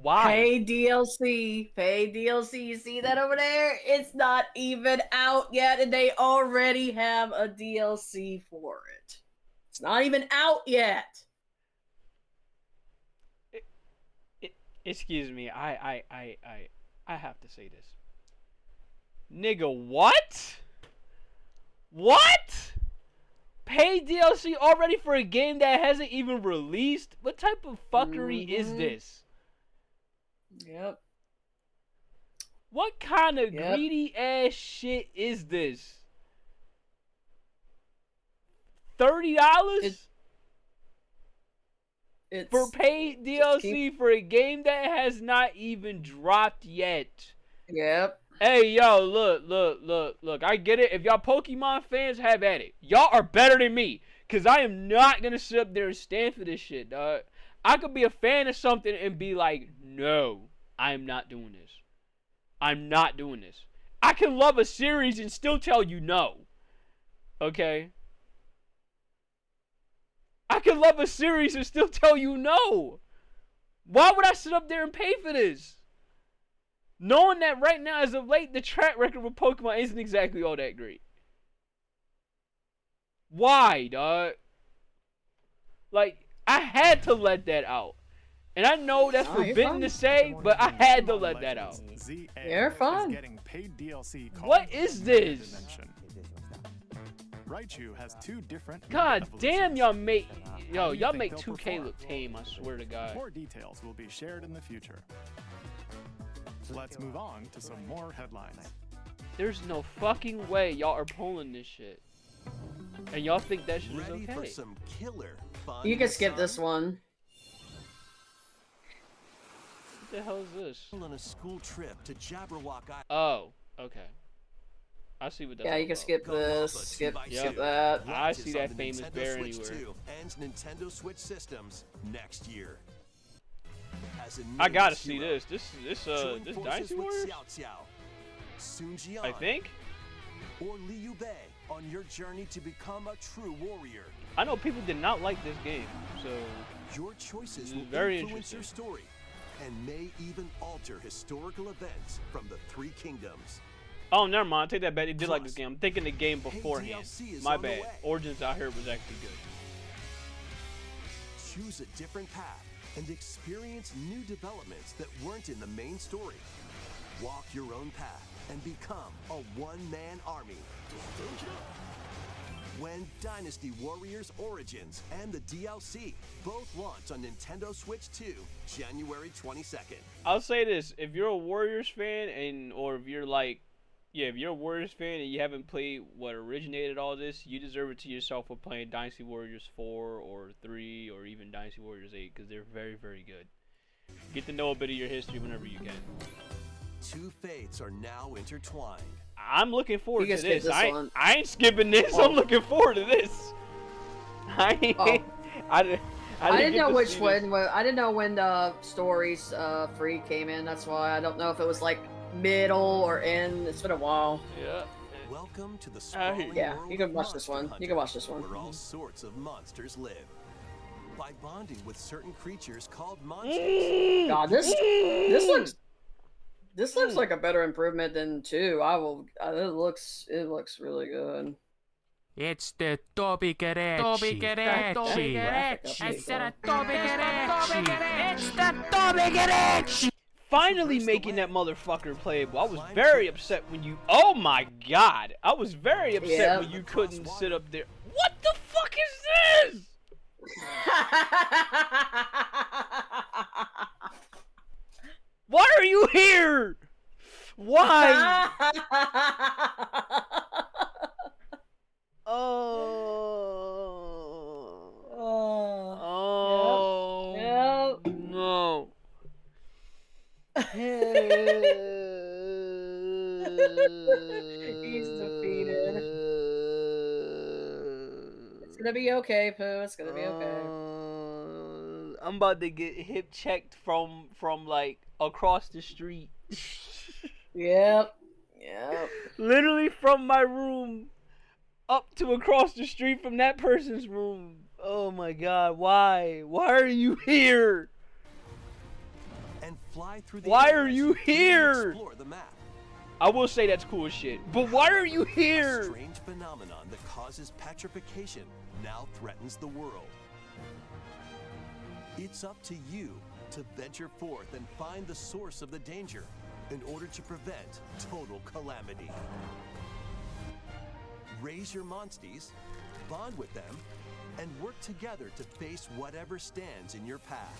Why? Pay DLC. Pay DLC. You see that over there? It's not even out yet, and they already have a DLC for it. It's not even out yet. Excuse me. I have to say this. Nigga, what? What? Pay DLC already for a game that hasn't even released? What type of fuckery is this? Yep. What kind of greedy ass shit is this? $30? It's for paid DLC for a game that has not even dropped yet. Yep. Hey, yo, look. I get it. If y'all Pokemon fans, have at it. Y'all are better than me. Because I am not going to sit up there and stand for this shit, dog. I could be a fan of something and be like, no, I am not doing this. I'm not doing this. I can love a series and still tell you no. Okay? I can love a series and still tell you no. Why would I sit up there and pay for this? Knowing that right now, as of late, the track record with Pokemon isn't exactly all that great. Why, dog? Like, I had to let that out. And I know that's forbidden to say, but I had to let that out. You're fine. Paid DLC What is this? Raichu has two different. God damn, y'all make 2K look tame. I swear to God. More details will be shared in the future. Let's move on to some more headlines. There's no fucking way y'all are pulling this shit. And y'all think that shit is Ready okay. for some killer fun? You can skip this one. What the hell is this? On a school trip to Jabberwock Island. Oh, okay. I see what that's Yeah, you can about. skip this, skip that. I see that famous bear Switch anywhere. 2 and Nintendo Switch systems next year. As a I gotta nameless see hero, this. This join this forces Dynasty with Warriors? Xiao Xiao, Sun Jian, I think. or Liu Bei on your journey to become a true warrior. I know people did not like this game, so Your choices this will is very influence your interesting. story and may even alter historical events from the Three Kingdoms. Oh, never mind. Take that back. They did like this Plus, game. I'm thinking the game beforehand. DLC is My on the bad. way. Origins I heard was actually good. Choose a different path and experience new developments that weren't in the main story. Walk your own path and become a one-man army. When Dynasty Warriors Origins and the DLC both launch on Nintendo Switch 2, January 22nd. I'll say this: if you're a Warriors fan, or if you're like, yeah, if you're a Warriors fan and you haven't played what originated all this, you deserve it to yourself for playing Dynasty Warriors 4 or 3 or even Dynasty Warriors 8 because they're very, very good. Get to know a bit of your history whenever you can. Two fates are now intertwined. I'm looking forward You to can skip this. this I one. ain't skipping this. Oh. I'm looking forward to this. I ain't. Oh. I I didn't get know to which see one. this. I didn't know when the stories free came in. That's why I don't know if it was like middle or end. It's been a while. Yeah. Welcome to the I hear sprawling Yeah, world you can of watch this Monster one. You can watch this one. Where all sorts of monsters live. By bonding with certain creatures called monsters. God, this looks like a better improvement than 2. I will. It looks really good. It's the Toby Garechi. Toby Garechi. It's the Toby Garechi. It's the Toby Garechi. Finally making that motherfucker playable. I was very upset when you. Oh my god! I was very upset Yeah. when you couldn't sit up there. What the fuck is this? Why are you here? Why? Oh. Yep. No. He's defeated. It's gonna be okay, Pooh. It's gonna be okay. I'm about to get hip checked from like across the street. Yep. Literally from my room up to across the street from that person's room. Oh my god, why? Why are you here? And fly through the Why air are as you freely here? Explore the map. I will say that's cool as shit. But why are you A here? strange phenomenon that causes petrification now threatens the world. It's up to you to venture forth and find the source of the danger in order to prevent total calamity. Raise your monsties, bond with them, and work together to face whatever stands in your path.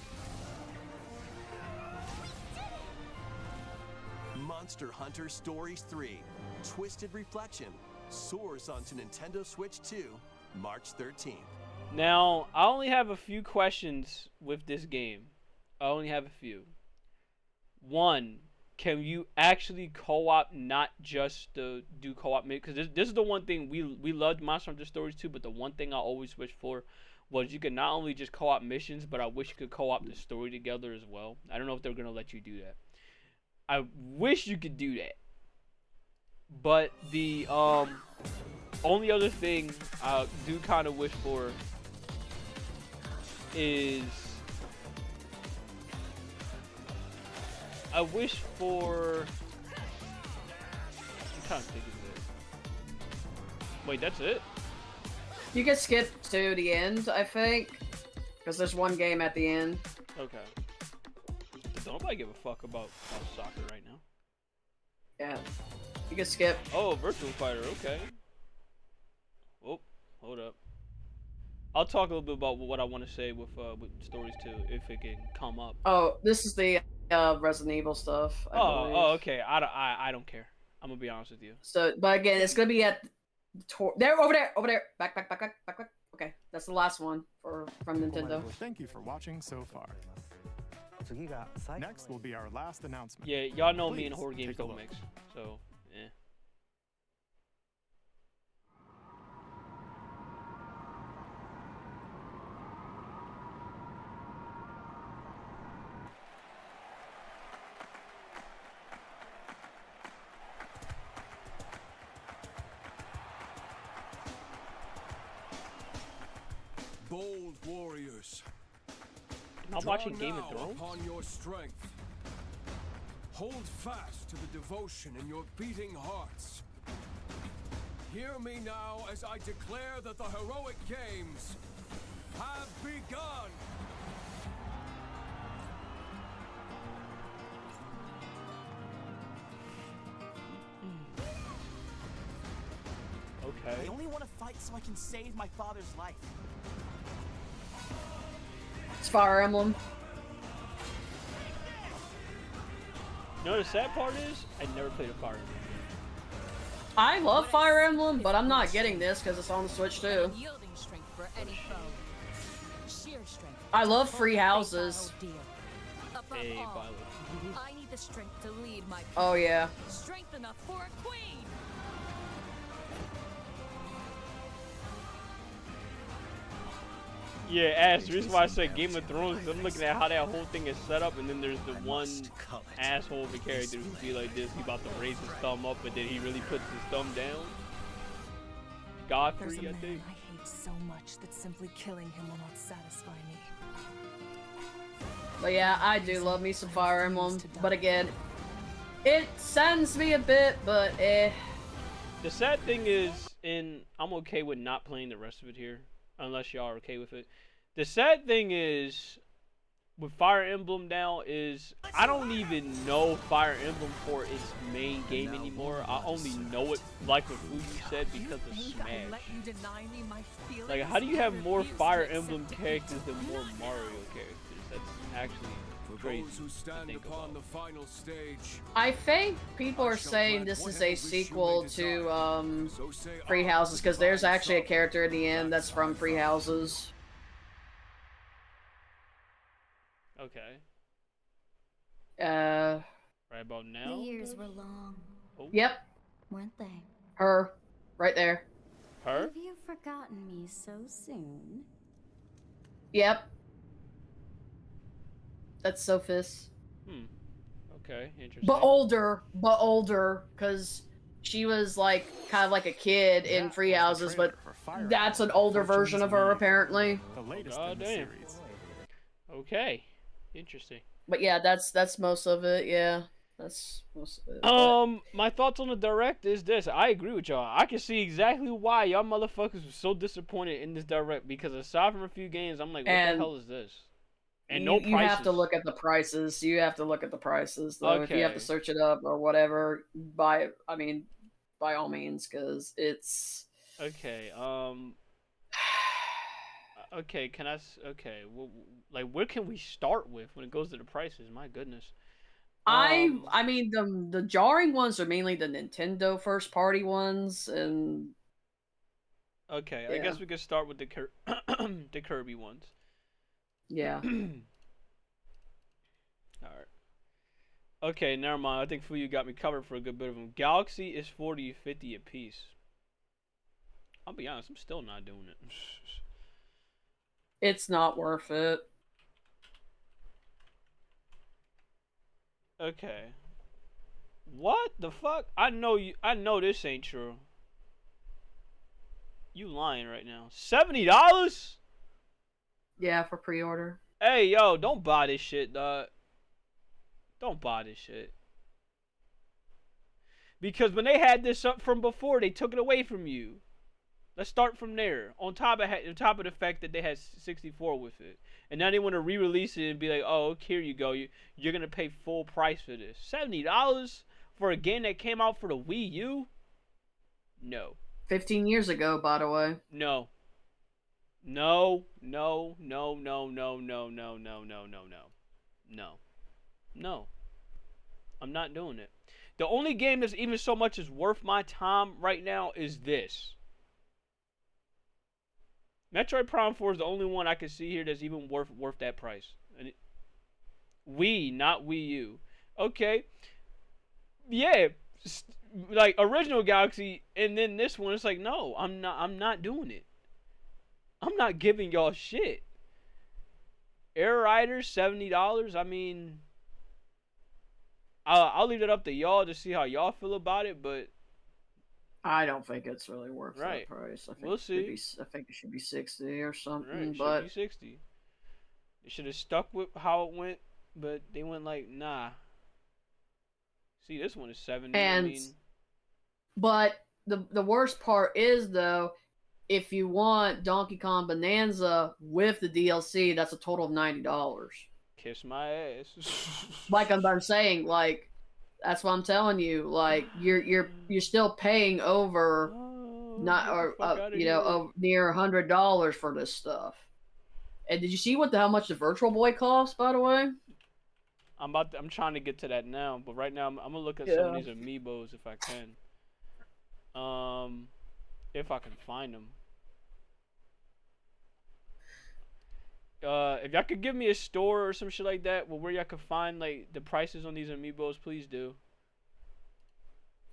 Monster Hunter Stories 3 Twisted Reflection soars onto Nintendo Switch 2 March 13th. Now, I only have a few questions with this game. I only have a few. One, can you actually co-op, not just do co-op? Because this is the one thing we loved Monster Hunter Stories 2, but the one thing I always wished for was you could not only just co-op missions, but I wish you could co-op the story together as well. I don't know if they're going to let you do that. I wish you could do that. But the only other thing I do kind of wish for is I wish for I'm trying to think of it. Wait, that's it? You can skip to the end, I think, because there's one game at the end. Okay. Don't nobody give a fuck about soccer right now. Yeah. You can skip. Oh, Virtual Fighter, okay. Oh, hold up. I'll talk a little bit about what I want to say with Stories 2, if it can come up. Oh, this is the Resident Evil stuff, I believe. Oh, okay. I don't care. I'm gonna be honest with you. So, but again, it's gonna be at there, over there. Back. Okay, that's the last one from Nintendo. Thank you for watching so far. Next will be our last announcement. Yeah, y'all know me Please and horror games take a don't look. mix. So, yeah. Bold warriors. I'm watching Game of Thrones. Upon your strength. Hold fast to the devotion in your beating hearts. Hear me now as I declare that the heroic games have begun. Okay. I only want to fight so I can save my father's life. It's Fire Emblem. You know what the sad part is? I never played a Fire Emblem game. I love Fire Emblem, but I'm not getting this because it's on the Switch too. Yielding strength for any foe. Sheer strength. I love free houses. Above Hey, all, Violet. I need the strength to lead my people. Oh yeah. Strength enough for a queen. Yeah, Ash, the reason why I said Game of Thrones is I'm looking at how that whole thing is set up, and then there's the one asshole of a character who be like this, he about to raise his thumb up, but then he really puts his thumb down. Godfrey, I think. I hate so much that simply killing him will not satisfy me. But yeah, I do love me some Fire Emblem. But again, it saddens me a bit, but eh. The sad thing is, and I'm okay with not playing the rest of it here, unless y'all are okay with it. The sad thing is, with Fire Emblem now, is I don't even know Fire Emblem for its main game anymore. I only know it, like what Fuji said, because of Smash. Like, how do you have more Fire Emblem characters than more Mario characters? That's actually crazy Those who to stand think upon about. the final stage. I think people are saying this is a sequel to Free Houses because there's actually a character in the end that's from Free Houses. Okay. Right about The now? years were long, Yep. weren't they? Her. Right there. Her? Have you forgotten me so soon? Yep. That's Sophis. Okay, interesting. But older, because she was like kind of like a kid in Free Houses, but that's an older version of her apparently. The latest God in the damn. series. Okay, interesting. But yeah, that's most of it. Yeah, that's most of it. My thoughts on the direct is this. I agree with y'all. I can see exactly why y'all motherfuckers were so disappointed in this direct, because aside from a few games, I'm like, what And the hell is this? And you, no you have to prices. look at the prices. You have to look at the prices, though. If you have to Okay. search it up or whatever, by all means, because it's Okay. Okay. Can I? Okay. Like, where can we start with when it goes to the prices? My goodness. I mean the jarring ones are mainly the Nintendo first party ones, and Okay. I yeah. guess we could start with the the Kirby ones. Yeah. Alright. Okay, never mind. I think Fuyu got me covered for a good bit of them. Galaxy is 40 50 a piece. I'll be honest, I'm still not doing it. It's not worth it. Okay. What the fuck? I know this ain't true. You lying right now. $70? Yeah, for pre-order. Hey, yo, don't buy this shit, dog. Don't buy this shit. Because when they had this up from before, they took it away from you. Let's start from there. On top of the fact that they had 64 with it, and now they want to re-release it and be like, "Oh, here you go. You're gonna pay full price for this. $70 for a game that came out for the Wii U? No. 15 years ago, by the way. No. No. No. No. No. No. No. No. No. No. No. No. No. No, I'm not doing it. The only game that's even so much is worth my time right now is this. Metroid Prime 4 is the only one I can see here that's even worth that price. And Wii, not Wii U. Okay. Yeah, like original Galaxy, and then this one, it's like, no, I'm not doing it. I'm not giving y'all shit. Air Riders, $70. I mean, I'll leave it up to y'all to see how y'all feel about it, but I don't think it's really worth right, that price. I think we'll see. I think it should be 60 or something. Right, it but should be 60. They should have stuck with how it went, but they went like, nah. See, this one is 70. and I mean, but the worst part is though, if you want Donkey Kong Bonanza with the DLC, that's a total of $90. kiss my ass. Like I'm saying, like that's what I'm telling you. Like you're still paying over not get the or fuck outta you know here. near $100 for this stuff. And did you see how much the Virtual Boy costs, by the way? I'm trying to get to that now, but right now I'm gonna look at some of these amiibos if I can. If I can find them. If y'all could give me a store or some shit like that, where y'all could find like the prices on these amiibos, please do.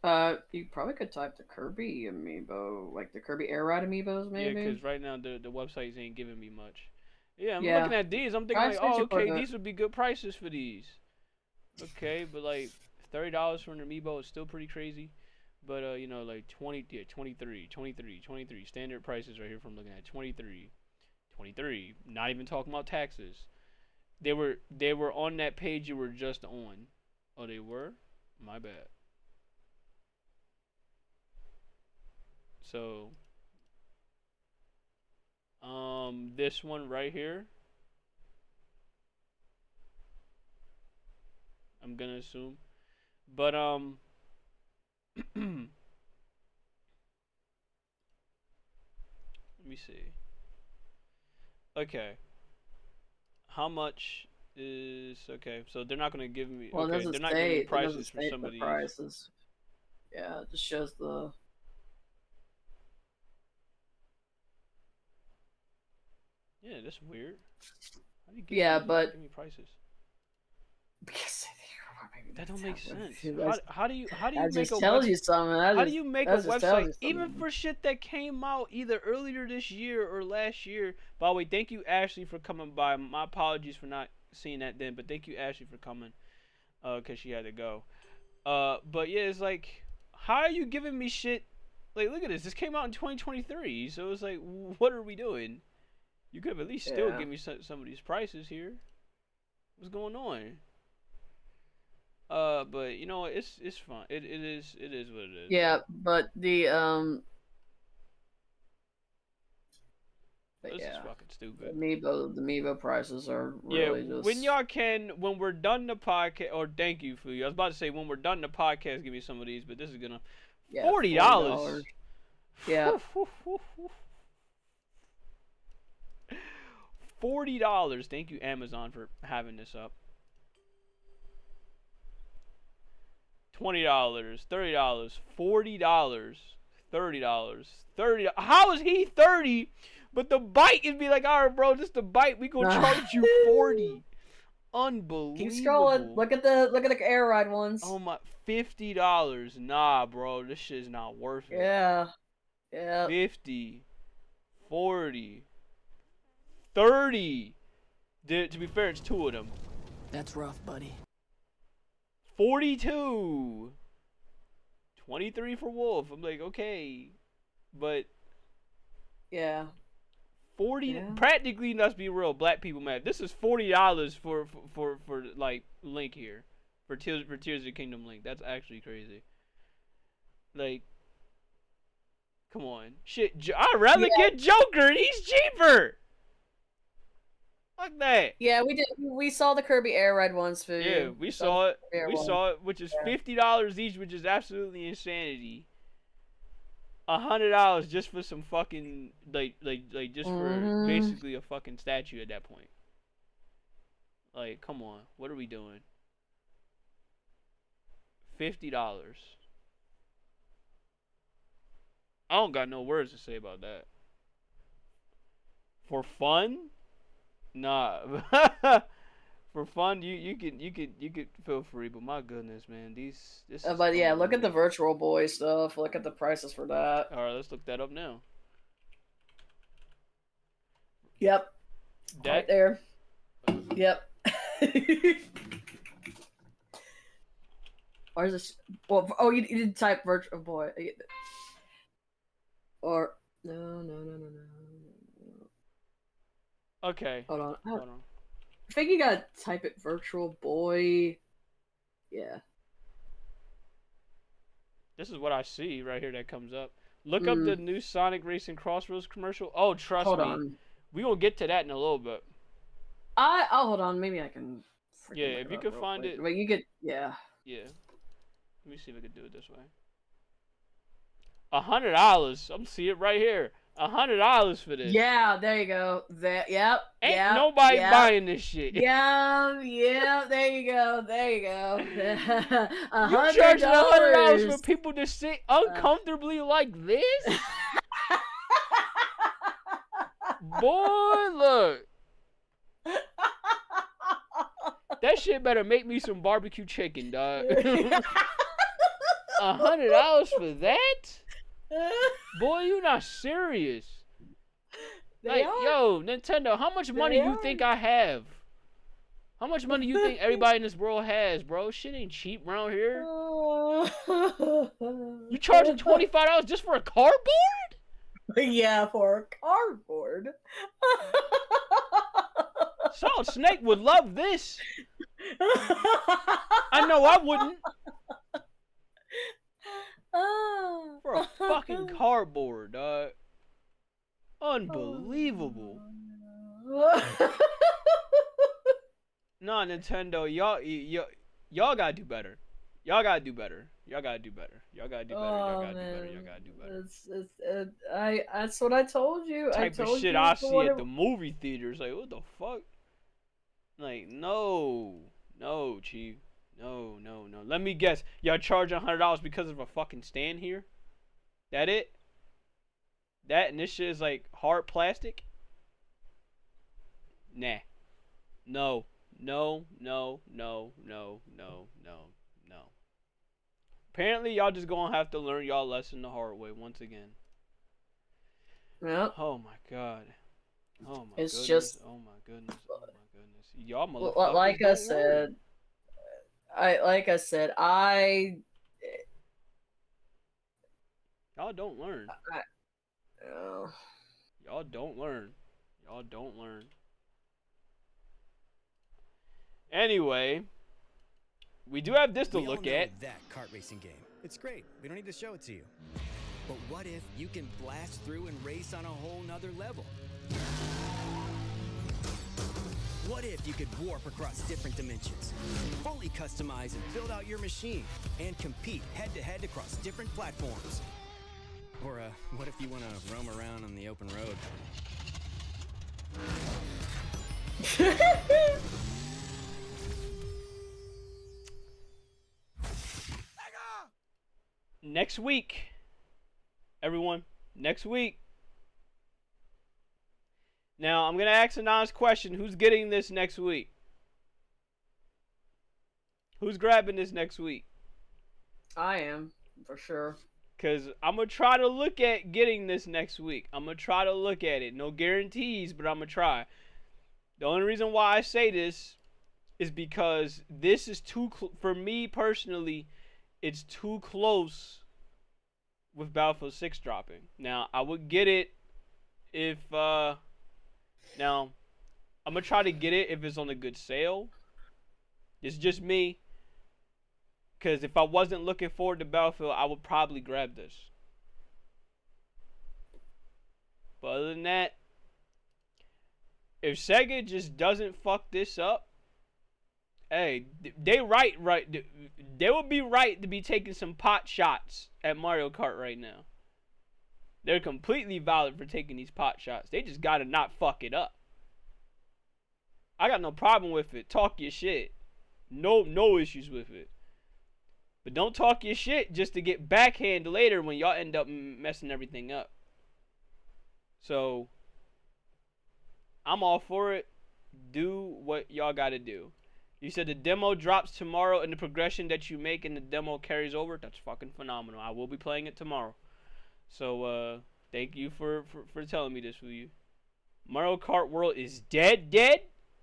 You probably could type the Kirby amiibo, like the Kirby Air Ride amiibos, maybe. Yeah, because right now the websites ain't giving me much. Yeah, I'm Yeah. looking at these. I'm thinking like, oh, okay, these would be good prices for these. Okay, but like $30 for an amiibo is still pretty crazy. But you know, like 23 standard prices right here from looking at 23. Not even talking about taxes. They were on that page you were just on. Oh, they were? My bad. So this one right here, I'm gonna assume. But let me see. Okay. How much is okay? So they're not gonna give me. Well, okay, they're not giving me prices for some of these. Prices. Yeah, it just shows the. Yeah, that's weird. How do you give me prices? Because that don't make sense. That How do you that make just a tells website? you something. How do you make a website you even for shit that came out either earlier this year or last year? By the way, thank you Ashley for coming by. My apologies for not seeing that then, but thank you Ashley for coming. Cause she had to go. But yeah, it's like, how are you giving me shit? Like, look at this. This came out in 2023, so it's like, what are we doing? You could have at least still give me some of these prices here. What's going on? But you know, it's fun. It is what it is. Yeah, but the This is fucking stupid. The amiibo prices are really just. When y'all can, when we're done the podcast, or thank you for you. I was about to say when we're done the podcast, give me some of these, but this is gonna $40. Yeah. $40. Thank you Amazon for having this up. $20, $30, $40, $30. How is he 30? But the bite is be like, all right, bro, this the bite. We gonna charge you 40. Unbelievable. Keep scrolling. Look at the air ride ones. Oh my, $50. Nah, bro, this shit's not worth it. Yeah. 50, 40, 30. To be fair, it's two of them. That's rough, buddy. 42. 23 for Wolf. I'm like, okay, but yeah. 40 practically, let's be real, black people math. This is $40 for like Link here, for Tears of the Kingdom Link. That's actually crazy. Like, come on, shit. I'd rather get Joker. He's cheaper. Fuck that. Yeah, we did. We saw the Kirby Air Ride ones for you. Yeah, we saw it. We saw it, which is $50 each, which is absolutely insanity. $100 just for some fucking like just for basically a fucking statue at that point. Like, come on, what are we doing? $50. I don't got no words to say about that. For fun? Nah. For fun, you could feel free, but my goodness, man, this is But yeah, look at the Virtual Boy stuff. Look at the prices for that. All right, let's look that up now. Yep. That right there. Yep. Or is this? Well, oh, you did type Virtual Boy. Or no. Okay. Hold on. Hold on. I think you gotta type it Virtual Boy. Yeah. This is what I see right here that comes up. Look up the new Sonic Racing Crossroads commercial. Oh, trust Hold me. on. We gonna get to that in a little bit. Oh, hold on. Maybe I can. Yeah, if you can find it. But you could. Yeah. Yeah. Let me see if I can do it this way. $100. I'm see it right here. $100 for this. Yeah, there you go. Yep. Ain't nobody buying this shit. Yeah. There you go. You charging $100 for people to sit uncomfortably like this? Boy, look. That shit better make me some barbecue chicken, dog. $100 for that? Boy, you not serious. Like, yo, Nintendo, how much money you think I have? How much money you think everybody in this world has, bro? Shit ain't cheap around here. You charging $25 just for a cardboard? Yeah, for a cardboard. Solid Snake would love this. I know I wouldn't. For a fucking cardboard, dog. Unbelievable. Nah, Nintendo, y'all gotta do better. Y'all gotta do better. That's what I told you. Type of shit I see at the movie theaters. Like, what the fuck? Like, no, Chief. No. Let me guess. Y'all charge $100 because of a fucking stand here? That it? That and this shit is like hard plastic? Nah. No. Apparently, y'all just gonna have to learn y'all lesson the hard way once again. Yep. Oh my god. Oh my it's goodness. Just, oh my goodness. Y'all motherfuckers. Like I said, y'all don't learn. Y'all don't learn. Anyway, we do have this to look at. That kart racing game. It's great. We don't need to show it to you. But what if you can blast through and race on a whole nother level? What if you could warp across different dimensions, fully customize and build out your machine, and compete head-to-head across different platforms? Or, what if you want to roam around on the open road? Next week, everyone, next week. Now, I'm going to ask an honest question. Who's getting this next week? Who's grabbing this next week? I am, for sure. Because I'm going to try to look at getting this next week. I'm going to try to look at it. No guarantees, but I'm going to try. The only reason why I say this is because this is too, for me personally, it's too close with Battlefield 6 dropping. Now, I would get it if, now, I'm going to try to get it if it's on a good sale. It's just me. Because if I wasn't looking forward to Battlefield, I would probably grab this. But other than that, if Sega just doesn't fuck this up, hey, they would be right to be taking some pot shots at Mario Kart right now. They're completely valid for taking these pot shots. They just gotta not fuck it up. I got no problem with it. Talk your shit. No issues with it. But don't talk your shit just to get backhand later when y'all end up messing everything up. So, I'm all for it. Do what y'all gotta do. You said the demo drops tomorrow and the progression that you make in the demo carries over. That's fucking phenomenal. I will be playing it tomorrow. So, thank you for telling me this, will you? Mario Kart World is dead?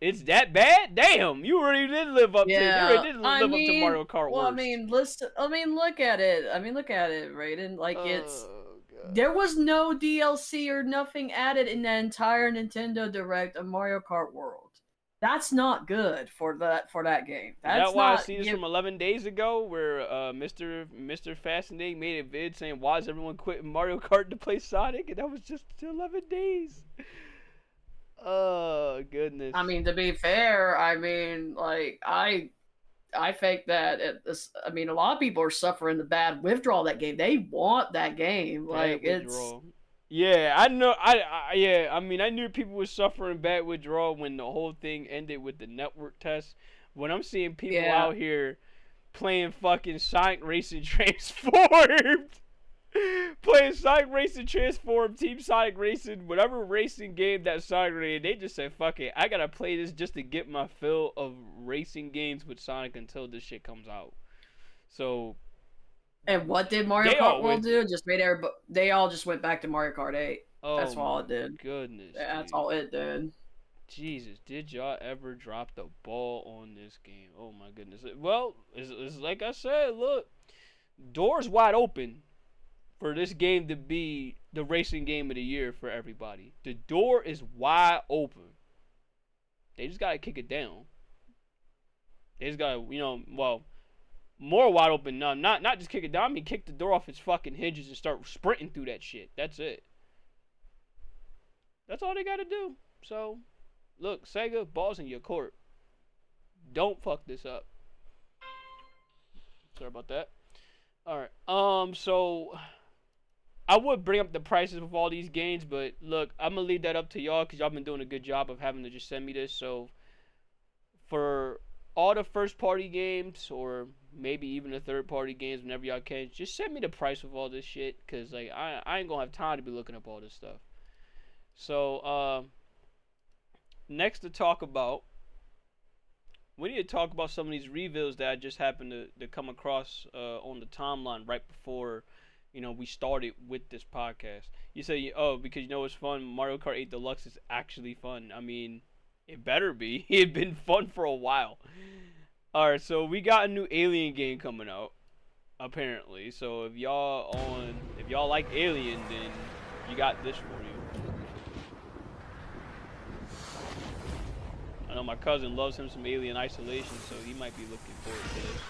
It's that bad? Damn, you already did live up to it. You already did live up to Mario Kart Well, World. I mean, listen. I mean, look at it. Raiden. Like it's. There was no DLC or nothing added in the entire Nintendo Direct of Mario Kart World. That's not good for that game. Is That's that why I not see this from 11 days ago where Mr. Fascinating made a vid saying, why is everyone quitting Mario Kart to play Sonic? And that was just 11 days. Oh, goodness. I mean, to be fair, I mean, like, I think that I mean, a lot of people are suffering the bad withdrawal of that game. They want that game. Like, it's. Yeah, I know. Yeah, I mean, I knew people were suffering bad withdrawal when the whole thing ended with the network test. When I'm seeing people out here playing fucking Sonic Racing Transformed, playing Sonic Racing Transformed, Team Sonic Racing, whatever racing game that Sonic related, they just said, fuck it, I gotta play this just to get my fill of racing games with Sonic until this shit comes out. So. And what did Mario Kart World do? Just made everybody. They all just went back to Mario Kart 8. That's all it did. Goodness. That's all it did. Jesus, did y'all ever drop the ball on this game? Oh my goodness. Well, it's like I said, look, doors wide open for this game to be the racing game of the year for everybody. The door is wide open. They just gotta kick it down. They just gotta, more wide open. No, not just kick it down. I mean, kick the door off its fucking hinges and start sprinting through that shit. That's it. That's all they gotta do. So, look, Sega, balls in your court. Don't fuck this up. Sorry about that. Alright, so I would bring up the prices of all these games, but look, I'm gonna leave that up to y'all because y'all been doing a good job of having to just send me this. So, for all the first party games, or maybe even the third party games, whenever y'all can, just send me the price of all this shit, because like I ain't gonna have time to be looking up all this stuff. So next to talk about, we need to talk about some of these reveals that I just happened to come across on the timeline right before we started with this podcast. You say, oh, because it's fun, Mario Kart 8 Deluxe is actually fun. I mean, it better be. It's been fun for a while. Alright, so we got a new Alien game coming out, apparently. So if y'all like Alien, then you got this for you. I know my cousin loves him some Alien Isolation, so he might be looking forward to this.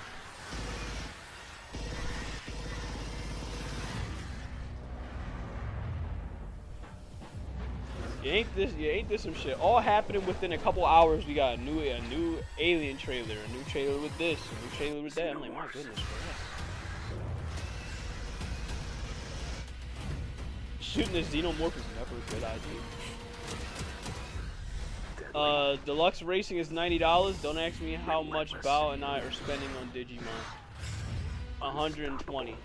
Ain't this some shit? All happening within a couple hours. We got a new Alien trailer, a new trailer with this, a new trailer with that. I'm like, my goodness, bro. Shooting this xenomorph is never a good idea. Deluxe Racing is $90. Don't ask me how much Bao and I are spending on Digimon. 120. I'm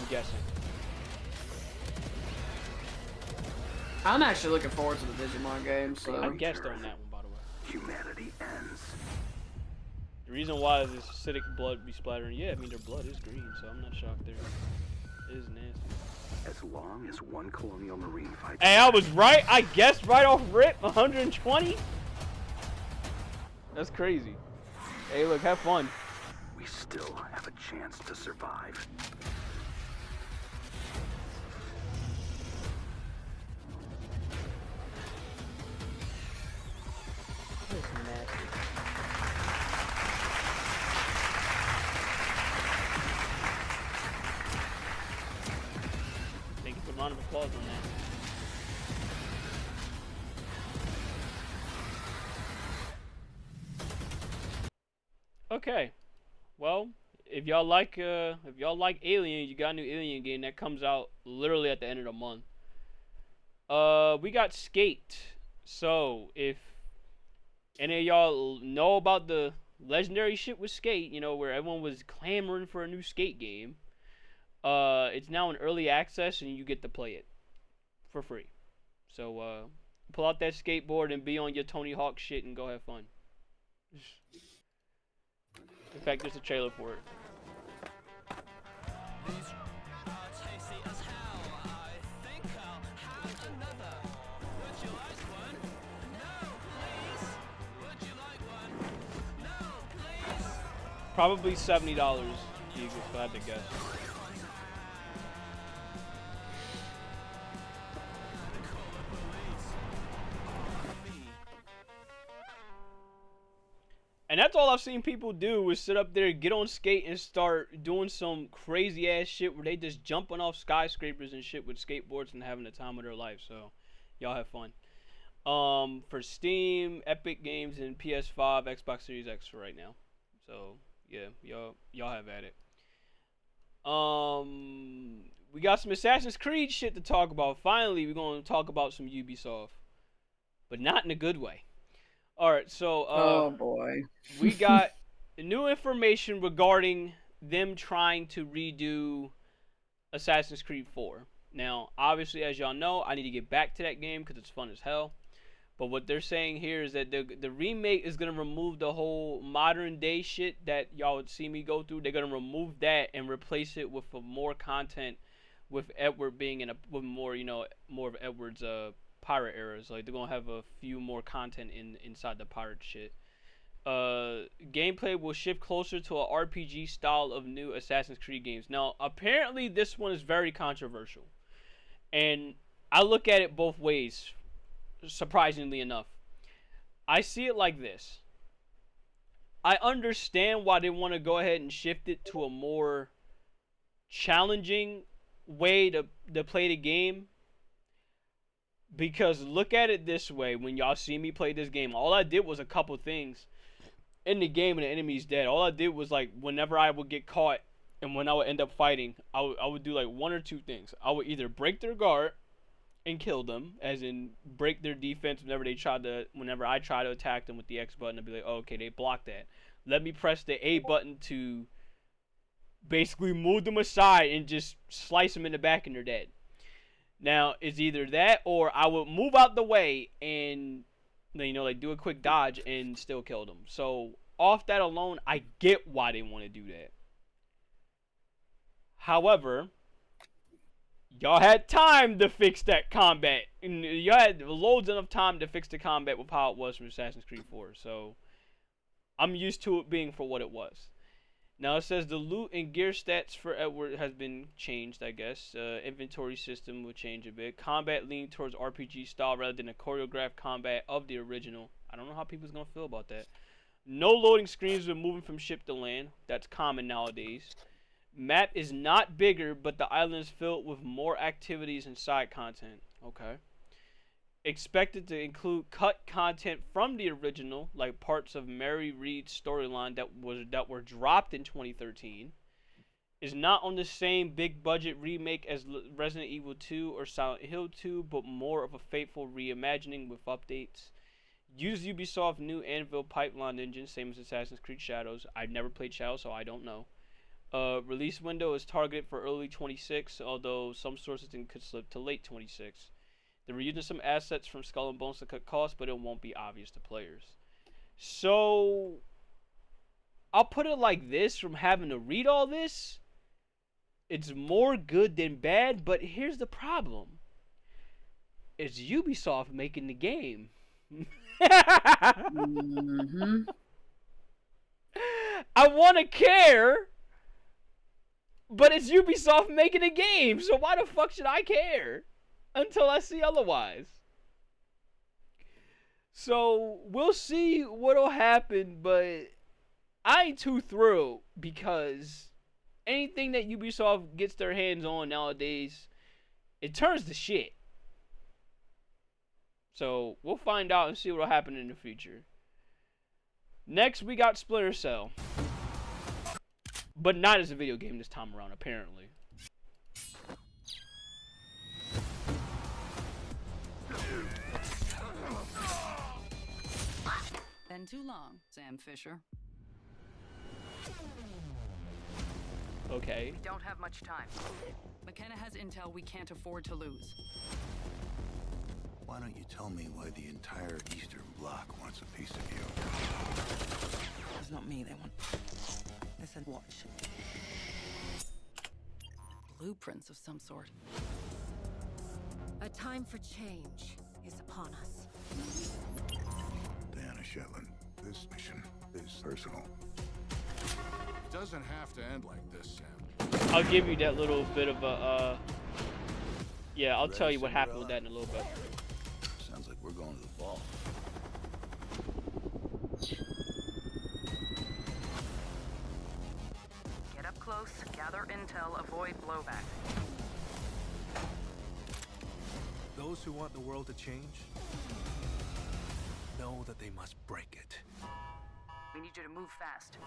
guessing. I'm actually looking forward to the Digimon game. So I guessed on that one, by the way. Humanity ends. The reason why is this acidic blood be splattering. Yeah, I mean their blood is green, so I'm not shocked there. It is nasty. As long as one colonial marine fights. Hey, I was right. I guessed right off rip. 120. That's crazy. Hey, look, have fun. We still have a chance to survive. Thank you for a round of applause on that. Okay, well, if y'all like Alien, you got a new Alien game that comes out literally at the end of the month. We got Skate. So if any of y'all know about the legendary shit with Skate, you know, where everyone was clamoring for a new Skate game. It's now in early access, and you get to play it for free. So pull out that skateboard and be on your Tony Hawk shit and go have fun. In fact, there's a trailer for it. Probably $70, if I had to guess. And that's all I've seen people do is sit up there, get on Skate, and start doing some crazy ass shit where they just jumping off skyscrapers and shit with skateboards and having the time of their life. So, y'all have fun. For Steam, Epic Games, and PS5, Xbox Series X for right now. So, yeah, y'all have at it. We got some Assassin's Creed shit to talk about. Finally, we're going to talk about some Ubisoft. But not in a good way. Alright, so oh boy. We got new information regarding them trying to redo Assassin's Creed 4. Now, obviously, as y'all know, I need to get back to that game because it's fun as hell. But what they're saying here is that the remake is going to remove the whole modern day shit that y'all would see me go through. They're going to remove that and replace it with more content, with Edward being with more, you know, more of Edward's pirate eras. Like, they're going to have a few more content inside the pirate shit. Gameplay will shift closer to a RPG style of new Assassin's Creed games. Now, apparently this one is very controversial. And I look at it both ways. Surprisingly enough, I see it like this. I understand why they want to go ahead and shift it to a more challenging way to play the game, because look at it this way. When y'all see me play this game, all I did was a couple things in the game and the enemy's dead. All I did was, like, whenever I would get caught and when I would end up fighting, I would do like one or two things. I would either break their guard and kill them, as in break their defense whenever I try to attack them with the X button. I'd be like, oh, okay, they blocked that. Let me press the A button to basically move them aside and just slice them in the back and they're dead. Now, it's either that or I would move out the way and, you know, like do a quick dodge and still kill them. So off that alone, I get why they want to do that. However, y'all had time to fix that combat. And y'all had loads enough time to fix the combat with how it was from Assassin's Creed 4. So, I'm used to it being for what it was. Now, it says the loot and gear stats for Edward has been changed, I guess. Inventory system will change a bit. Combat leaning towards RPG style rather than a choreographed combat of the original. I don't know how people's going to feel about that. No loading screens when moving from ship to land. That's common nowadays. Map is not bigger, but the island is filled with more activities and side content. Okay. Expected to include cut content from the original, like parts of Mary Reed's storyline that were dropped in 2013. Is not on the same big budget remake as Resident Evil 2 or Silent Hill 2, but more of a faithful reimagining with updates. Use Ubisoft new Anvil pipeline engine, same as Assassin's Creed Shadows. I've never played Shadows, so I don't know. Release window is targeted for early 26, although some sources think it could slip to late 26. They're reusing some assets from Skull and Bones to cut costs, but it won't be obvious to players. So, I'll put it like this, from having to read all this, it's more good than bad, but here's the problem. It's Ubisoft making the game. Mm-hmm. I want to care, but it's Ubisoft making a game, so why the fuck should I care? Until I see otherwise. So, we'll see what'll happen, but I ain't too thrilled, because anything that Ubisoft gets their hands on nowadays, it turns to shit. So, we'll find out and see what'll happen in the future. Next, we got Splinter Cell. But not as a video game this time around, apparently. Been too long, Sam Fisher. Okay. We don't have much time. McKenna has intel we can't afford to lose. Why don't you tell me why the entire Eastern Bloc wants a piece of you? It's not me they want. They said watch. Blueprints of some sort. A time for change is upon us. Diana Shetland, this mission is personal. It doesn't have to end like this, Sam. I'll give you that little bit of a, yeah, I'll tell you what happened with that in a little bit. Sounds like we're going to the ball. Get up close, gather intel, avoid blowback. Those who want the world to change know that they must break it. We need you to move fast.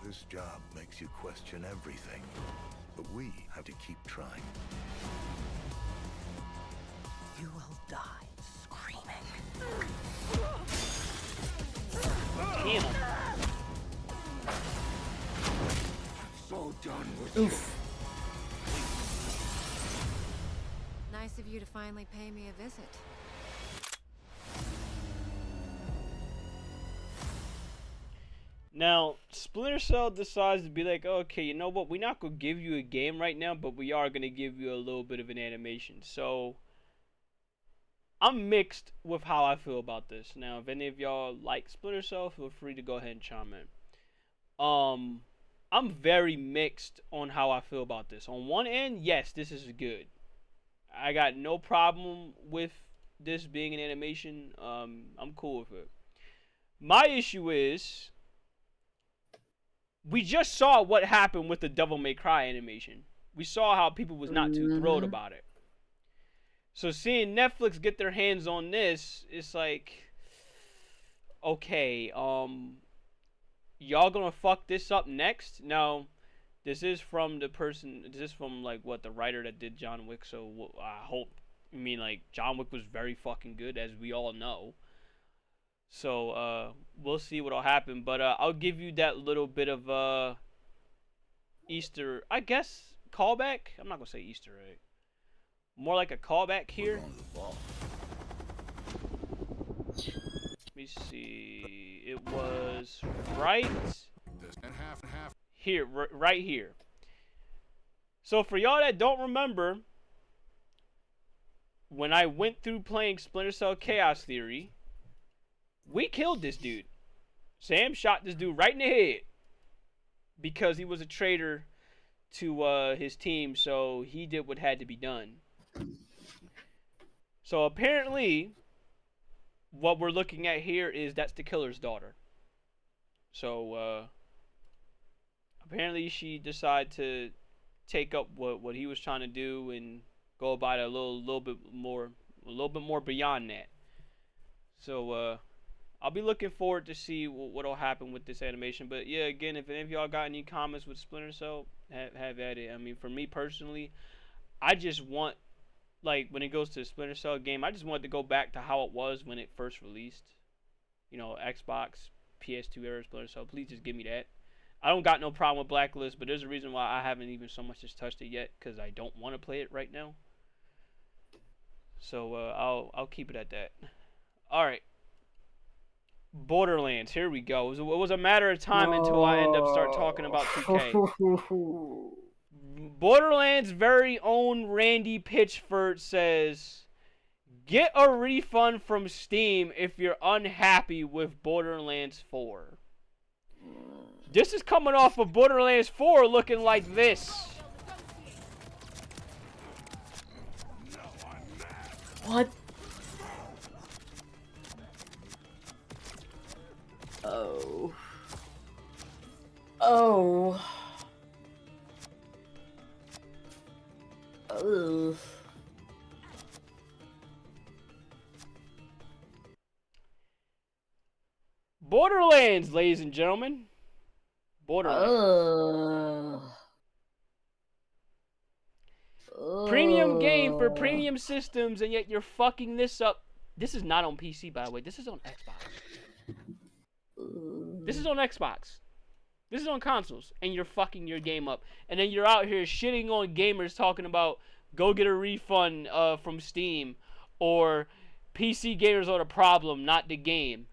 This job makes you question everything, but we have to keep trying. You will die screaming. Damn. So done with Oof. Nice of you to finally pay me a visit. Now, Splinter Cell decides to be like, okay, you know what? We're not going to give you a game right now, but we are going to give you a little bit of an animation. So, I'm mixed with how I feel about this. Now, if any of y'all like Splinter Cell, feel free to go ahead and chime in. I'm very mixed on how I feel about this. On one end, yes, this is good. I got no problem with this being an animation. I'm cool with it. My issue is, we just saw what happened with the Devil May Cry animation. We saw how people was not too thrilled about it. So seeing Netflix get their hands on this, it's like, okay, y'all gonna fuck this up next? Now, this is from the person, this is from like what, the writer that did John Wick, so I hope, I mean, like, John Wick was very fucking good, as we all know. So, we'll see what'll happen, but I'll give you that little bit of Easter, I guess, callback? I'm not gonna say Easter egg. More like a callback here. Let me see. It was right here, right here. So for y'all that don't remember, when I went through playing Splinter Cell Chaos Theory, we killed this dude. Sam shot this dude right in the head because he was a traitor to his team, so he did what had to be done. So apparently, what we're looking at here is that's the killer's daughter. So apparently she decided to take up what he was trying to do and go about it a little bit more beyond that. So I'll be looking forward to see what'll happen with this animation. But yeah, again, if any of y'all got any comments with Splinter Cell, have at it. I mean, for me personally, I just want, like, when it goes to the Splinter Cell game, I just want it to go back to how it was when it first released. You know, Xbox, PS2 era Splinter Cell. Please just give me that. I don't got no problem with Blacklist, but there's a reason why I haven't even so much as touched it yet, because I don't want to play it right now. So I'll keep it at that. All right. Borderlands, here we go. It was a matter of time until I end up start talking about 2K. Borderlands' very own Randy Pitchford says, get a refund from Steam if you're unhappy with Borderlands 4. This is coming off of Borderlands 4 looking like this. What? Oh. Oh. Ugh. Borderlands, ladies and gentlemen. Borderlands. Premium game for premium systems, and yet you're fucking this up. This is not on PC, by the way. This is on Xbox. This is on Xbox. This is on consoles, and you're fucking your game up. And then you're out here shitting on gamers talking about go get a refund from Steam, or PC gamers are the problem, not the game.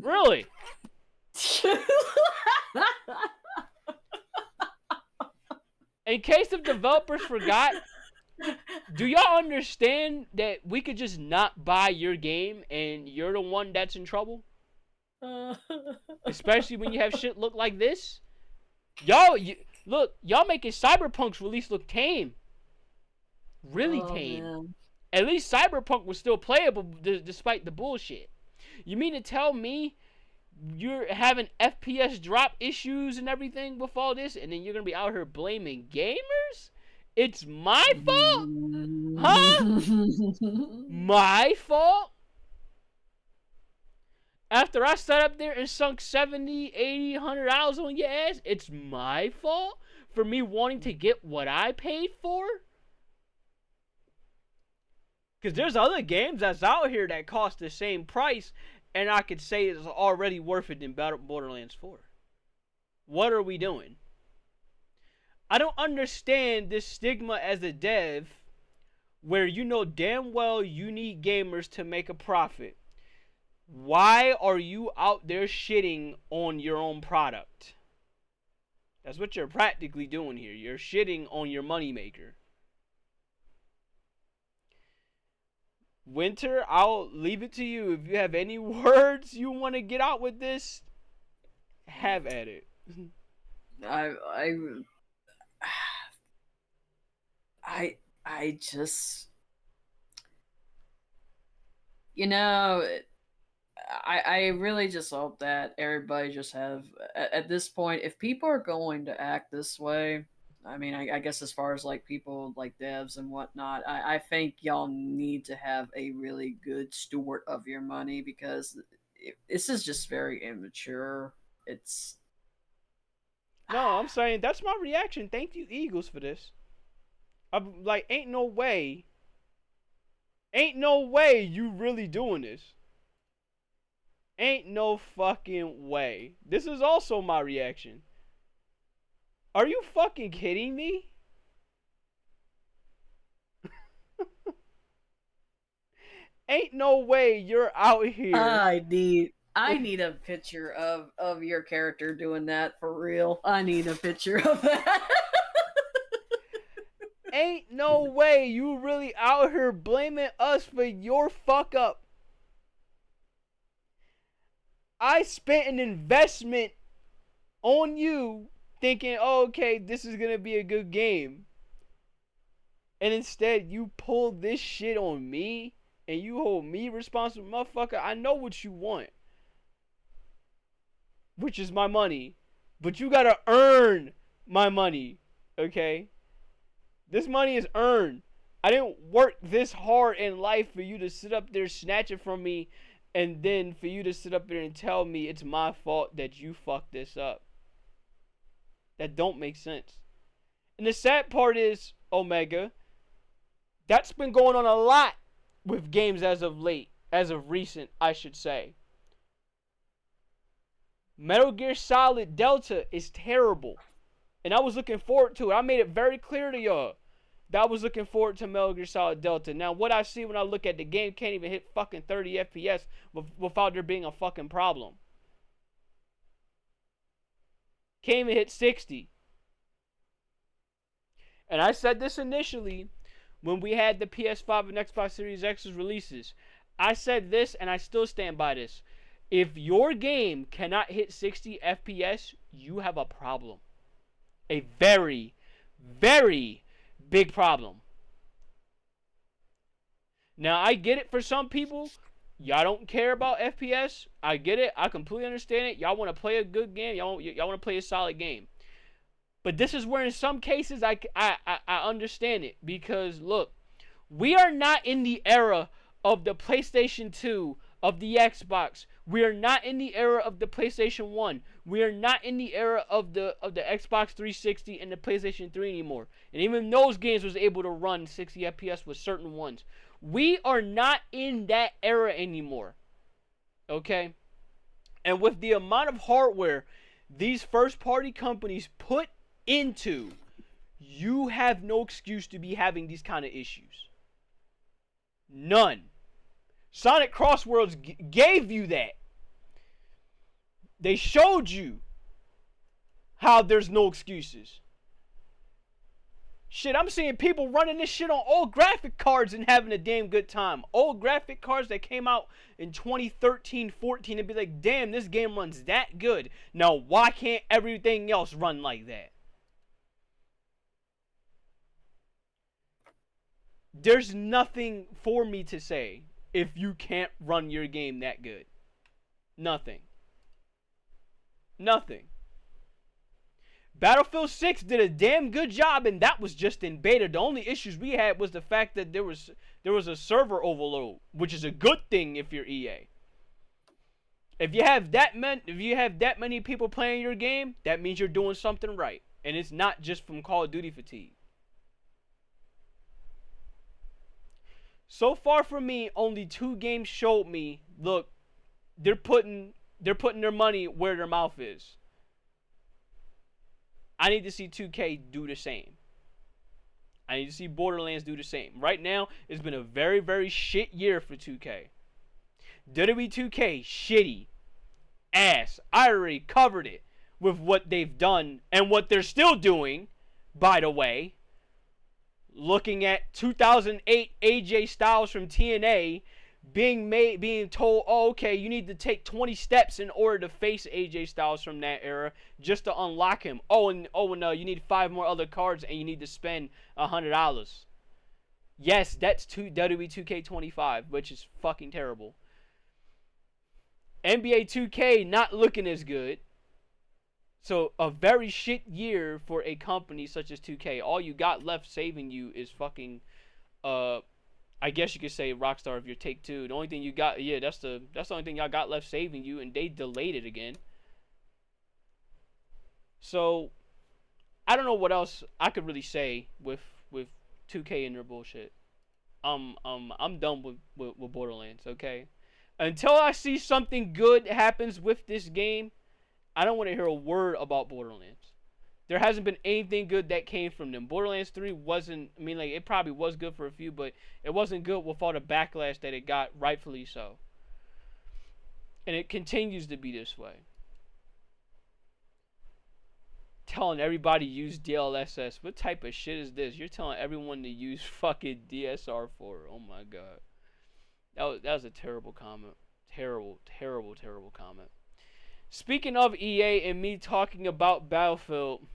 Really? In case if developers forgot, do y'all understand that we could just not buy your game and you're the one that's in trouble? Especially when you have shit look like this. Y'all making Cyberpunk's release look tame. Really tame. Man. At least Cyberpunk was still playable despite the bullshit. You mean to tell me you're having FPS drop issues and everything with all this, and then you're gonna be out here blaming gamers? It's my fault? Huh? My fault? After I sat up there and sunk 70, 80, 100 hours on your ass, it's my fault for me wanting to get what I paid for? Because there's other games that's out here that cost the same price, and I could say it's already worth it in Borderlands 4. What are we doing? I don't understand this stigma as a dev where you know damn well you need gamers to make a profit. Why are you out there shitting on your own product? That's what you're practically doing here. You're shitting on your moneymaker. Winter, I'll leave it to you. If you have any words you want to get out with this, have at it. I just, you know, I really just hope that everybody just have, at this point, if people are going to act this way, I mean, I guess as far as like people like devs and whatnot, I think y'all need to have a really good steward of your money, because this is just very immature. It's... No, I'm saying that's my reaction. Thank you, Eagles, for this. I'm like, ain't no way you really doing this. Ain't no fucking way. This is also my reaction. Are you fucking kidding me? Ain't no way you're out here. I need a picture of your character doing that for real. I need a picture of that. Ain't no way you really out here blaming us for your fuck up. I spent an investment on you thinking, oh, okay, this is going to be a good game. And instead, you pull this shit on me and you hold me responsible. Motherfucker, I know what you want, which is my money. But you got to earn my money, okay? This money is earned. I didn't work this hard in life for you to sit up there, snatch it from me, and then for you to sit up there and tell me it's my fault that you fucked this up. That don't make sense. And the sad part is, Omega, that's been going on a lot with games as of late. As of recent, I should say. Metal Gear Solid Delta is terrible. And I was looking forward to it. I made it very clear to y'all that I was looking forward to Metal Gear Solid Delta. Now, what I see when I look at the game can't even hit fucking 30 FPS without there being a fucking problem. Can't even hit 60. And I said this initially when we had the PS5 and Xbox Series X's releases. I said this, and I still stand by this. If your game cannot hit 60 FPS, you have a problem. A very, very big problem. Now, I get it for some people. Y'all don't care about FPS. I get it. I completely understand it. Y'all want to play a good game. Y'all want to play a solid game. But this is where in some cases I understand it. Because, look, we are not in the era of the PlayStation 2, of the Xbox. We are not in the era of the PlayStation 1. We are not in the era of the Xbox 360 and the PlayStation 3 anymore. And even those games was able to run 60 FPS with certain ones. We are not in that era anymore. Okay? And with the amount of hardware these first-party companies put into, you have no excuse to be having these kind of issues. None. Sonic Crossworlds gave you that. They showed you how there's no excuses. Shit, I'm seeing people running this shit on old graphic cards and having a damn good time. Old graphic cards that came out in 2013, 14 and be like, damn, this game runs that good. Now, why can't everything else run like that? There's nothing for me to say if you can't run your game that good. Nothing. Nothing. Battlefield 6 did a damn good job, and that was just in beta. The only issues we had was the fact that there was a server overload, which is a good thing if you're EA. If you have that many people playing your game, that means you're doing something right, and it's not just from Call of Duty fatigue. So far from me, only 2 games showed me, look, they're putting their money where their mouth is. I need to see 2K do the same. I need to see Borderlands do the same. Right now, it's been a very, very shit year for 2K. WWE 2K, shitty. Ass. I already covered it with what they've done and what they're still doing, by the way. Looking at 2008 AJ Styles from TNA being told, oh, okay, you need to take 20 steps in order to face AJ Styles from that era just to unlock him. You need 5 more other cards and you need to spend $100. Yes, that's WWE 2K25, which is fucking terrible. NBA 2K not looking as good. So a very shit year for a company such as 2K. All you got left saving you is fucking I guess you could say Rockstar if you're Take-Two. The only thing you got, yeah, that's the only thing y'all got left saving you, and they delayed it again. So I don't know what else I could really say with 2K and their bullshit. I'm done with Borderlands, okay? Until I see something good happens with this game, I don't want to hear a word about Borderlands. There hasn't been anything good that came from them. Borderlands 3 wasn't, I mean, like, it probably was good for a few, but it wasn't good with all the backlash that it got, rightfully so. And it continues to be this way. Telling everybody to use DLSS. What type of shit is this? You're telling everyone to use fucking DSR4. Oh my god. That was a terrible comment. Terrible, terrible, terrible comment. Speaking of EA and me talking about Battlefield,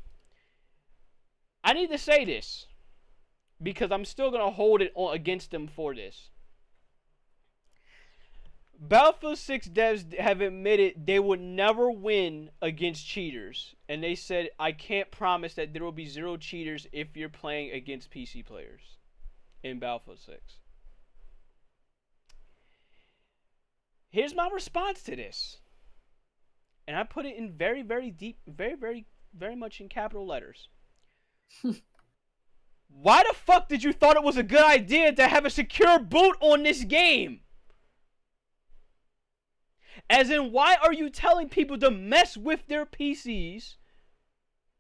I need to say this because I'm still going to hold it against them for this. Battlefield 6 devs have admitted they would never win against cheaters. And they said, I can't promise that there will be 0 cheaters if you're playing against PC players in Battlefield 6. Here's my response to this. And I put it in very, very deep, very, very, very much in capital letters. Why the fuck did you thought it was a good idea to have a secure boot on this game? As in, why are you telling people to mess with their PCs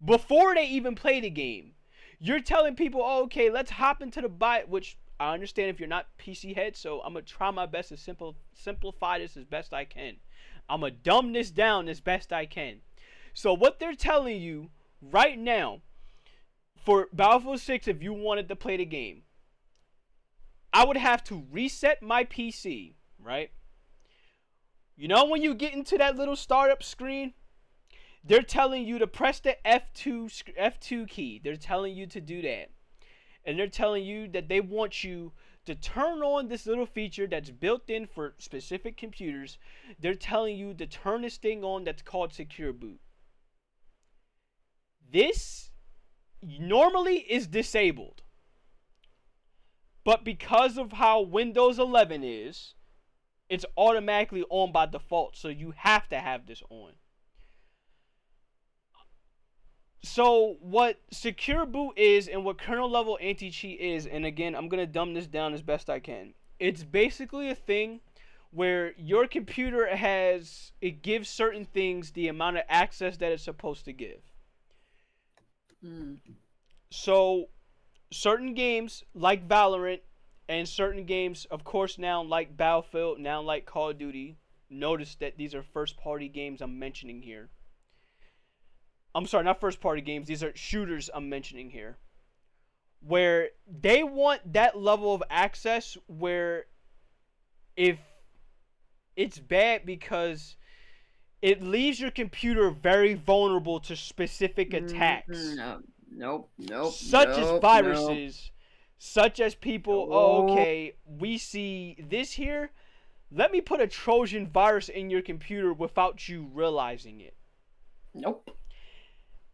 before they even play the game? You're telling people, oh, okay, let's hop into the buy, which I understand if you're not PC head, so I'm going to try my best to simplify this as best I can. I'm going to dumb this down as best I can. So what they're telling you right now, for Battlefield 6, if you wanted to play the game, I would have to reset my PC, right? You know when you get into that little startup screen, they're telling you to press the F2 key. They're telling you to do that. And they're telling you that they want you to turn on this little feature that's built in for specific computers. They're telling you to turn this thing on that's called Secure Boot. This normally is disabled. But because of how Windows 11 is, it's automatically on by default. So you have to have this on. So what Secure Boot is and what kernel level anti-cheat is, and again, I'm going to dumb this down as best I can. It's basically a thing where your computer it gives certain things the amount of access that it's supposed to give. So certain games like Valorant and certain games, of course, now like Battlefield, now like Call of Duty, notice that these are first party games I'm mentioning here. I'm sorry, not first party games, these are shooters I'm mentioning here. Where they want that level of access where if it's bad because it leaves your computer very vulnerable to specific attacks. Nope. Such as viruses, such as people, okay, we see this here. Let me put a Trojan virus in your computer without you realizing it. Nope.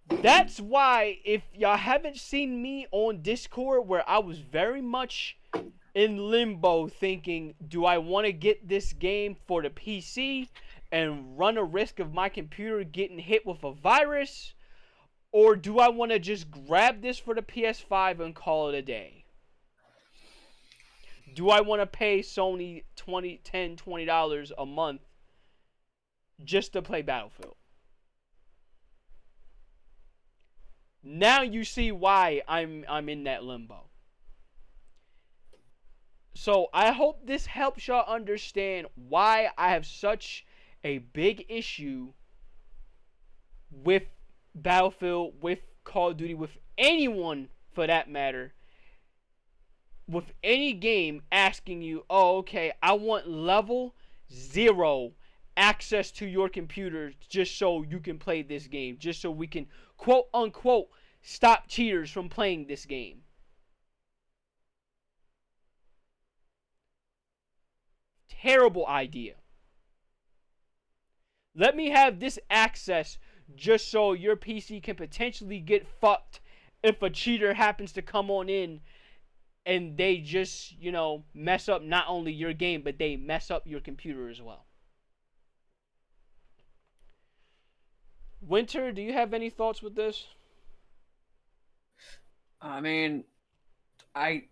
That's why if y'all haven't seen me on Discord where I was very much in limbo thinking, do I want to get this game for the PC and run a risk of my computer getting hit with a virus? Or do I want to just grab this for the PS5 and call it a day? Do I want to pay Sony $20 a month just to play Battlefield? Now you see why I'm in that limbo. So I hope this helps y'all understand why I have such a big issue with Battlefield, with Call of Duty, with anyone for that matter, with any game asking you, oh, okay, I want level 0 access to your computer just so you can play this game, just so we can, quote unquote, stop cheaters from playing this game. Terrible idea. Let me have this access just so your PC can potentially get fucked if a cheater happens to come on in and they just, mess up not only your game, but they mess up your computer as well. Winter, do you have any thoughts with this? I mean, I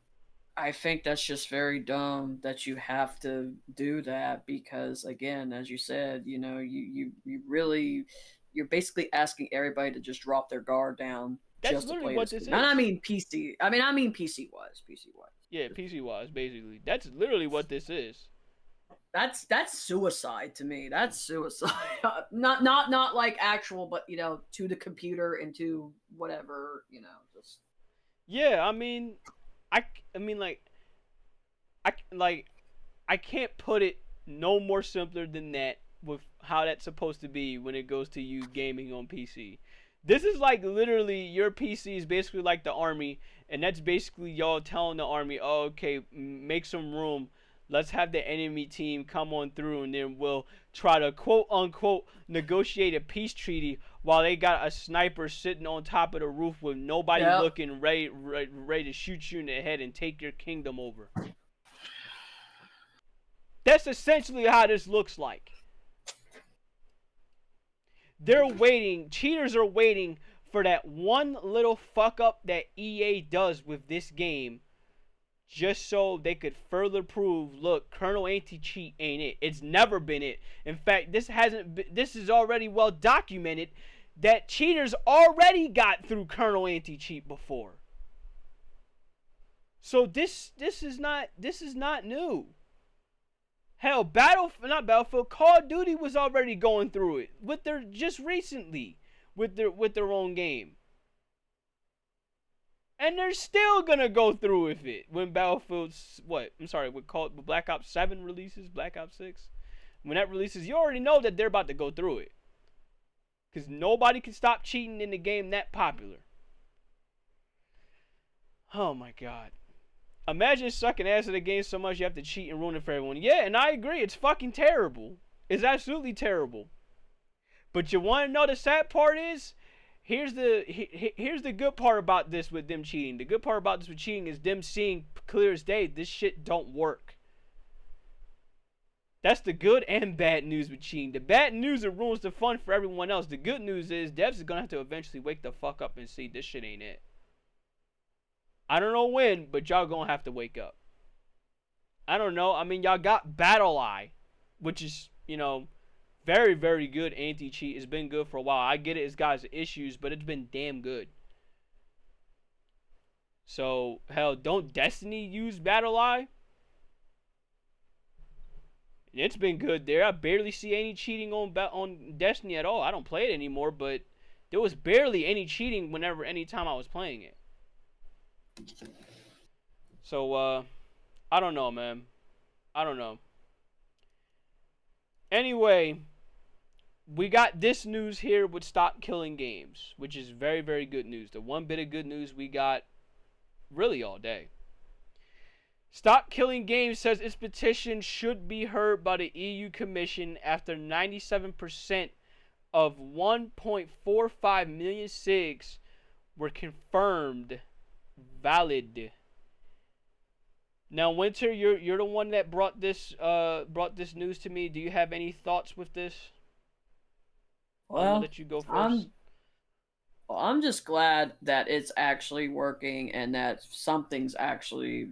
think that's just very dumb that you have to do that because, again, as you said, you really, you're basically asking everybody to just drop their guard down. That's just literally to play what this this game. is. And I mean PC. I mean PC wise. Yeah, PC wise, basically. That's literally what this is. That's suicide to me. That's suicide. not like actual, but to the computer and to whatever, just. Yeah, I mean, I can't put it no more simpler than that with how that's supposed to be when it goes to you gaming on PC. This is like literally your PC is basically like the army, and that's basically y'all telling the army, oh, okay, make some room. Let's have the enemy team come on through, and then we'll try to quote unquote negotiate a peace treaty while they got a sniper sitting on top of the roof with nobody looking, ready to shoot you in the head and take your kingdom over. That's essentially how this looks like. They're waiting, cheaters are waiting for that one little fuck up that EA does with this game just so they could further prove, look, Colonel Anti-Cheat ain't it. It's never been it. In fact, this is already well documented that cheaters already got through Colonel Anti-Cheat before. So this is not new. Hell, Call of Duty was already going through it with their own game. And they're still gonna go through with it when Black Ops 7 releases, Black Ops 6. When that releases, you already know that they're about to go through it. Because nobody can stop cheating in the game that popular. Oh my god. Imagine sucking ass at a game so much you have to cheat and ruin it for everyone. Yeah, and I agree. It's fucking terrible. It's absolutely terrible. But you want to know the sad part is? Here's the good part about this with them cheating. The good part about this with cheating is them seeing clear as day this shit don't work. That's the good and bad news with cheating. The bad news, it ruins the fun for everyone else. The good news is devs is going to have to eventually wake the fuck up and see this shit ain't it. I don't know when, but y'all gonna have to wake up. I don't know. I mean, y'all got Battle Eye. which is, very, very good anti-cheat. It's been good for a while. I get it, it's got issues, but it's been damn good. So, hell, don't Destiny use BattleEye? It's been good there. I barely see any cheating on Destiny at all. I don't play it anymore, but there was barely any cheating anytime I was playing it. So, I don't know, man. I don't know. Anyway, we got this news here with Stop Killing Games, which is very, very good news. The one bit of good news we got really all day. Stop Killing Games says its petition should be heard by the EU Commission after 97% of 1.45 million SIGs were confirmed valid. Now, Winter, you're the one that brought this news to me. Do you have any thoughts with this? Well, let you go first. I'm just glad that it's actually working and that something's actually,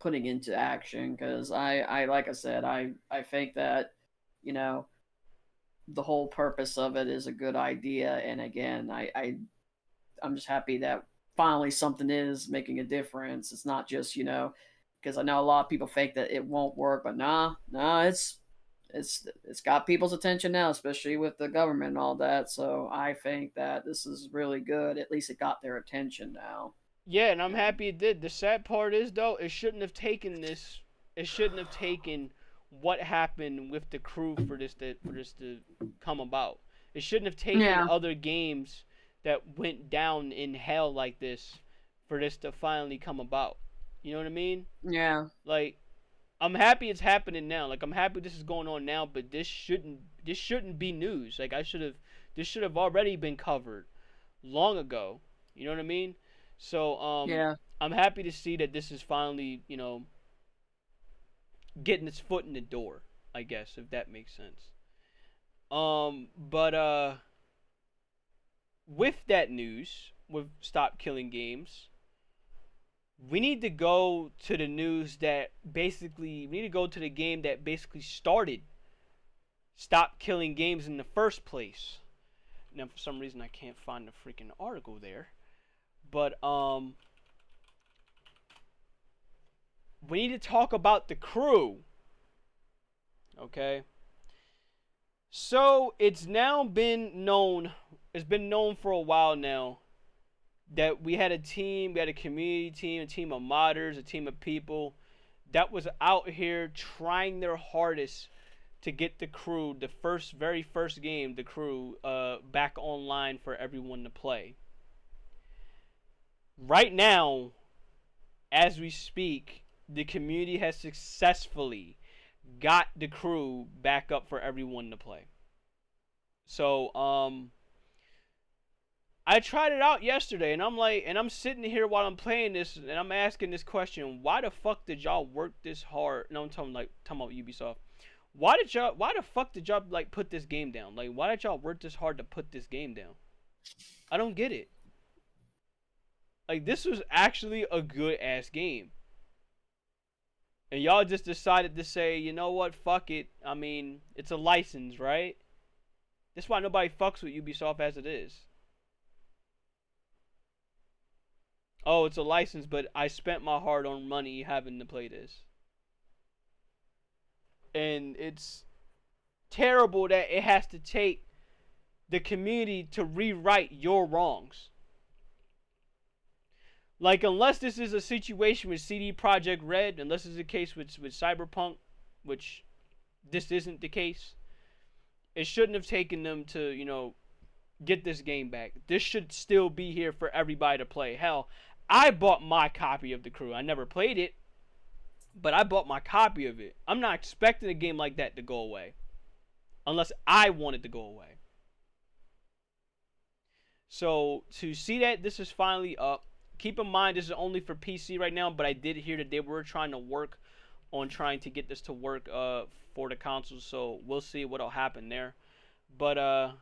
putting into action. Because I like I said, I think that, the whole purpose of it is a good idea. And again, I'm just happy that finally something is making a difference. It's not just, because I know a lot of people think that it won't work, but nah, it's got people's attention now, especially with the government and all that. So I think that this is really good. At least it got their attention now. Yeah, and I'm happy it did. The sad part is, though, it shouldn't have taken what happened with the crew for this to come about. It shouldn't have taken other games that went down in hell like this for this to finally come about. You know what I mean? Yeah. Like, I'm happy it's happening now. Like, I'm happy this is going on now, but this shouldn't be news. Like, this should have already been covered long ago. You know what I mean? So, yeah. I'm happy to see that this is finally, getting its foot in the door, I guess, if that makes sense. But with that news, with Stop Killing Games, we need to go to the news that we need to go to the game that basically started Stop Killing Games in the first place. Now, for some reason, I can't find the freaking article there. But, we need to talk about the crew. Okay? So, it's been known for a while now that we had a community team, a team of modders, a team of people that was out here trying their hardest to get the crew, the very first game, the crew, back online for everyone to play. Right now, as we speak, the community has successfully got the crew back up for everyone to play. So, I tried it out yesterday, and I'm sitting here while I'm playing this, and I'm asking this question: why the fuck did y'all work this hard? No, I'm talking about Ubisoft. Why the fuck did y'all put this game down? Like, why did y'all work this hard to put this game down? I don't get it. Like, this was actually a good ass game, and y'all just decided to say, you know what, fuck it. I mean, it's a license, right? That's why nobody fucks with Ubisoft as it is. Oh, it's a license, but I spent my hard-earned money having to play this. And it's terrible that it has to take the community to rewrite your wrongs. Like, unless this is a situation with CD Projekt Red, unless it's the case with Cyberpunk, which this isn't the case, it shouldn't have taken them to, get this game back. This should still be here for everybody to play. Hell, I bought my copy of the crew. I never played it, but I bought my copy of it. I'm not expecting a game like that to go away, unless I want it to go away. So, to see that this is finally up, keep in mind this is only for PC right now, but I did hear that they were trying to work on trying to get this to work for the consoles, so we'll see what'll happen there. But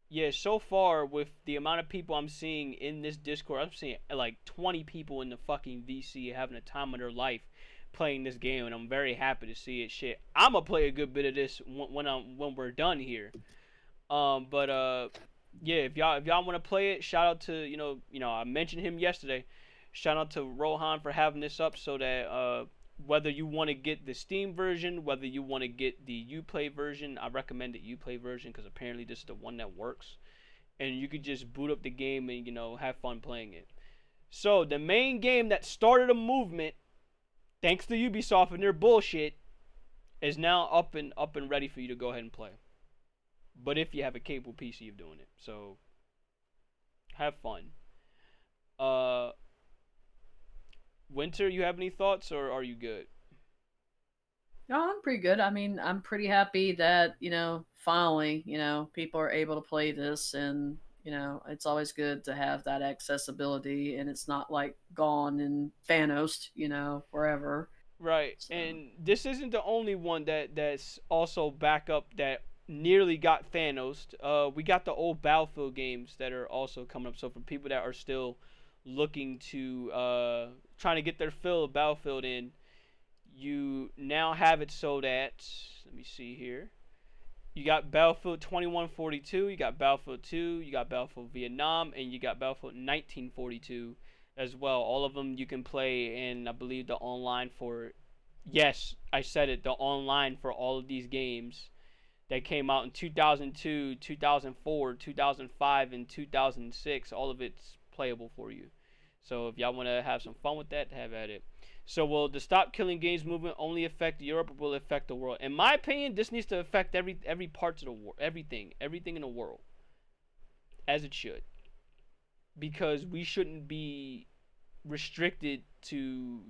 yeah, so far with the amount of people I'm seeing in this Discord, I'm seeing like 20 people in the fucking VC having a time of their life playing this game, and I'm very happy to see it. Shit, I'm gonna play a good bit of this when we're done here. Yeah, if y'all want to play it, shout out to I mentioned him yesterday. Shout out to Rohan for having this up so that whether you want to get the Steam version, whether you want to get the Uplay version, I recommend the Uplay version because apparently this is the one that works, and you could just boot up the game and have fun playing it. So the main game that started a movement, thanks to Ubisoft and their bullshit, is now up and ready for you to go ahead and play. But if you have a capable PC of doing it, so have fun. Winter, you have any thoughts, or are you good? No, I'm pretty good. I mean, I'm pretty happy that, finally, people are able to play this, and, it's always good to have that accessibility, and it's not like gone and Thanos, forever. Right, So. and this isn't the only one that's also back up that nearly got Thanos. We got the old Battlefield games that are also coming up. So for people that are still looking to trying to get their fill of Battlefield in, you now have it so that, let me see here, you got Battlefield 2142, you got Battlefield 2, you got Battlefield Vietnam, and you got Battlefield 1942 as well. All of them you can play in, I believe, the online for, yes, I said it, the online for all of these games that came out in 2002, 2004, 2005, and 2006. All of it's playable for you. So if y'all want to have some fun with that, have at it. So will the Stop Killing Games movement only affect Europe, or will it affect the world? In my opinion, this needs to affect every part of the world, everything in the world, as it should. Because we shouldn't be restricted to,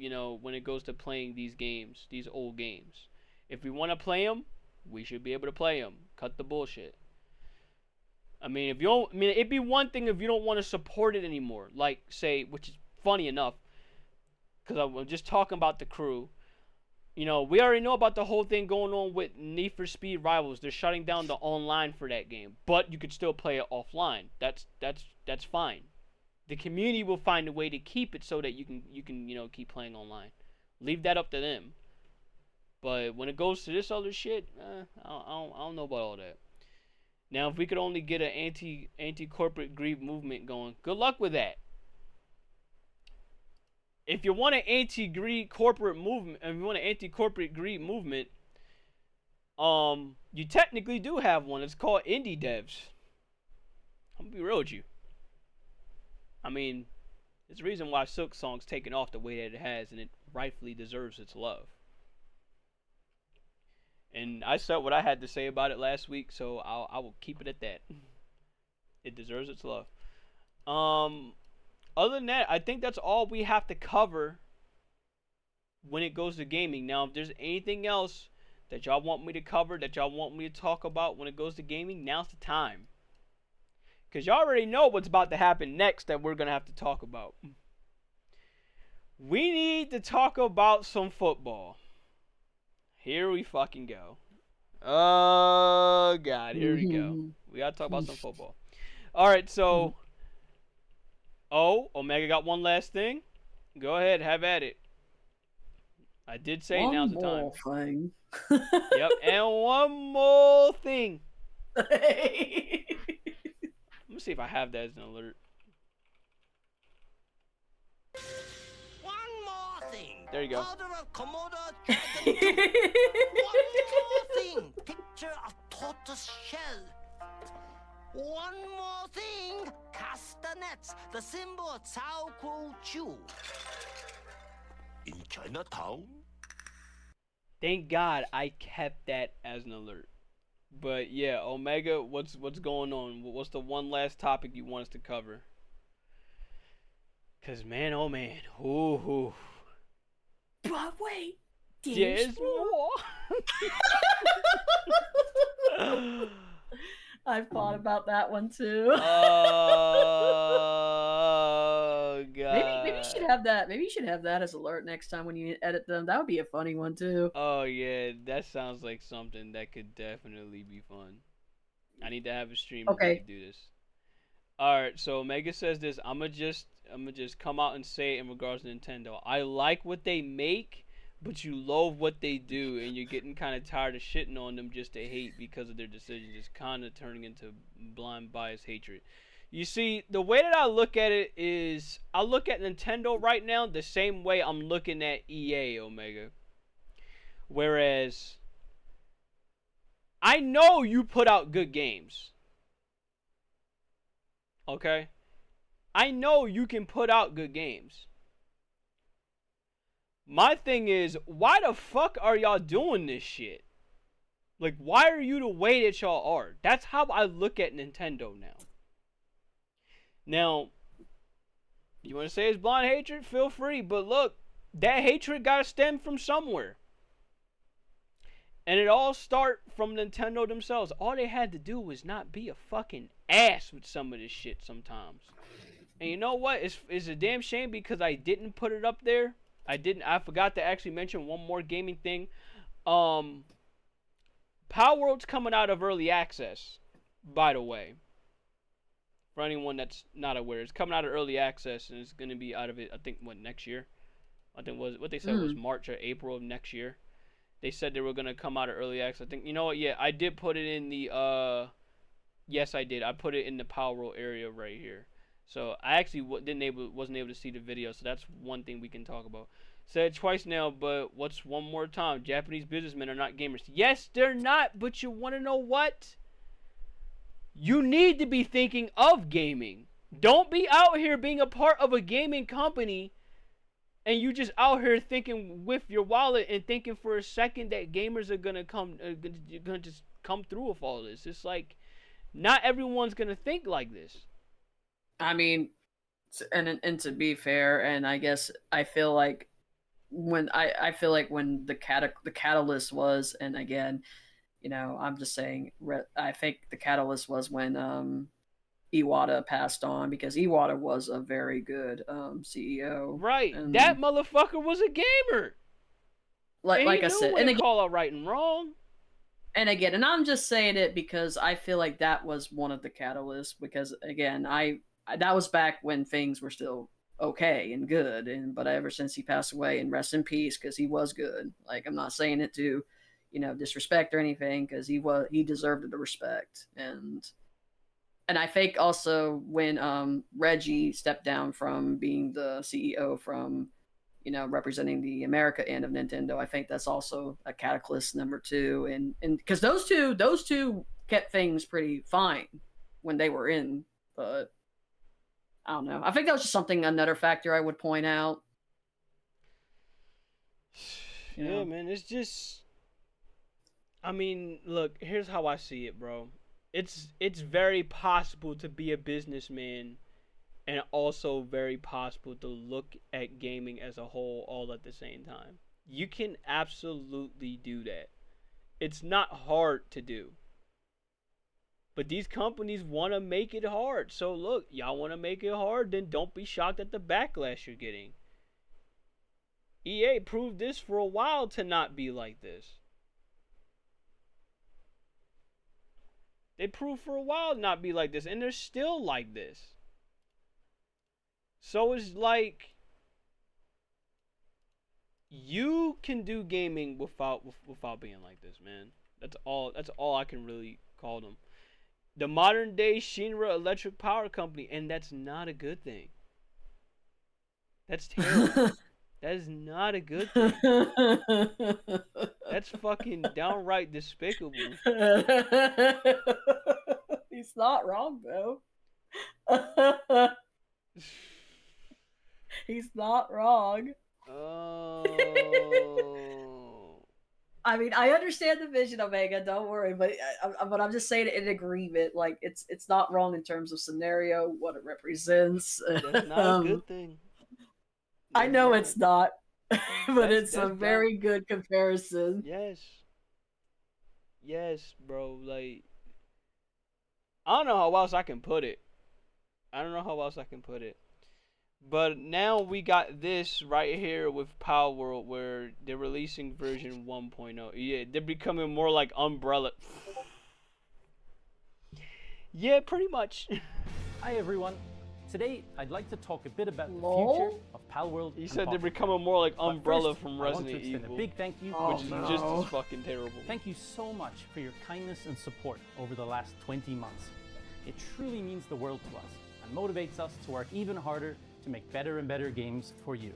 when it goes to playing these games, these old games. If we want to play them, we should be able to play them. Cut the bullshit. I mean, it'd be one thing if you don't want to support it anymore. Like, say, which is funny enough, because I'm just talking about the crew. We already know about the whole thing going on with Need for Speed Rivals. They're shutting down the online for that game, but you could still play it offline. That's fine. The community will find a way to keep it so that you can keep playing online. Leave that up to them. But when it goes to this other shit, I don't know about all that. Now, if we could only get an anti-corporate greed movement going, good luck with that. If you want an anti-greed corporate movement, if you want an anti-corporate greed movement, you technically do have one. It's called Indie Devs. I'm gonna be real with you. I mean, there's a reason why Silk Song's taken off the way that it has, and it rightfully deserves its love. And I said what I had to say about it last week, so I will keep it at that. It deserves its love. Other than that, I think that's all we have to cover when it goes to gaming. Now, if there's anything else that y'all want me to cover, that y'all want me to talk about when it goes to gaming, now's the time. Because y'all already know what's about to happen next that we're going to have to talk about. We need to talk about some football. Here we fucking go. Oh, God. Here we go. We got to talk about some football. All right, so... Oh, Omega got one last thing. Go ahead, have at it. I did say now's the time. One more thing. Yep, and one more thing. Let me see if I have that as an alert. One more thing. There you go. Order of Komodo dragon. One more thing. Picture of tortoise shell. One more thing. Castanets, the symbol of Cao Kuo Chu. In Chinatown? Thank God I kept that as an alert. But yeah, Omega, what's going on? What's the one last topic you want us to cover? Cause man, oh man, ooh. But wait, there's more. I've thought about that one too. Oh God. Maybe you should have that. Maybe you should have that as alert next time when you edit them. That would be a funny one too. Oh yeah, that sounds like something that could definitely be fun. I need to have a stream to do this. All right, so Omega says this. I'm gonna just come out and say it in regards to Nintendo. I like what they make, but you loathe what they do, and you're getting kind of tired of shitting on them just to hate because of their decisions. It's kind of turning into blind bias hatred. You see, the way that I look at it is, I look at Nintendo right now the same way I'm looking at EA, Omega. Whereas, I know you put out good games. Okay? I know you can put out good games. My thing is, why the fuck are y'all doing this shit? Like, why are you the way that y'all are? That's how I look at Nintendo now. Now, you want to say it's blind hatred? Feel free. But look, that hatred got to stem from somewhere. And it all start from Nintendo themselves. All they had to do was not be a fucking ass with some of this shit sometimes. And you know what? It's a damn shame because I didn't put it up there. I forgot to actually mention one more gaming thing. Power World's coming out of early access, by the way. For anyone that's not aware, it's coming out of early access and it's going to be out of it, I think, next year? I think what they said was March or April of next year. They said they were going to come out of early access. I think, you know what? Yeah, I did put it in the, yes, I did. I put it in the Power World area right here. So I actually wasn't able to see the video, so that's one thing we can talk about. Said it twice now, but what's one more time? Japanese businessmen are not gamers. Yes, they're not, but you want to know what? You need to be thinking of gaming. Don't be out here being a part of a gaming company and you just out here thinking with your wallet and thinking for a second that gamers are gonna just come through with all this. It's like, not everyone's gonna think like this. I mean, and to be fair, and I guess I feel like when when the catalyst was, and again, you know, I'm just saying, I think the catalyst was when Iwata passed on, because Iwata was a very good CEO. Right, and that motherfucker was a gamer. Like I said, and call out right and wrong. And again, and I'm just saying it because I feel like that was one of the catalysts. Because again, that was back when things were still okay and good, but ever since he passed away, and rest in peace, because he was good. Like, I'm not saying it to, you know, disrespect or anything, because he deserved the respect. And I think also when Reggie stepped down from being the CEO, from, you know, representing the America end of Nintendo, I think that's also a catalyst number two. And because those two kept things pretty fine when they were in, but I don't know. I think that was just another factor I would point out. Yeah, man, it's just, I mean, look, here's how I see it, bro. It's very possible to be a businessman and also very possible to look at gaming as a whole all at the same time. You can absolutely do that. It's not hard to do. But these companies want to make it hard. So look, y'all want to make it hard, then don't be shocked at the backlash you're getting. EA proved this for a while to not be like this. They proved for a while to not be like this, and they're still like this. So it's like, you can do gaming without being like this, man. That's all I can really call them. The modern day Shinra Electric Power Company, and that's not a good thing. That's terrible. That is not a good thing. That's fucking downright despicable. He's not wrong, though. He's not wrong. Oh. I mean, I understand the vision, Omega. Don't worry, but I'm just saying it in agreement. Like, it's not wrong in terms of scenario, what it represents. That's not a good thing. I know it's not, but it's a very good comparison. Yes, bro. Like, I don't know how else I can put it. But now we got this right here with Power World, where they're releasing version 1.0. Yeah, they're becoming more like Umbrella. Yeah, pretty much. Hi everyone. Today, I'd like to talk a bit about the Lol? future of Palworld. He and said they're Pocket becoming more like But Umbrella first, from I want to Resident extend Evil, a big thank you, which is just as fucking terrible. Thank you so much for your kindness and support over the last 20 months. It truly means the world to us and motivates us to work even harder to make better and better games for you.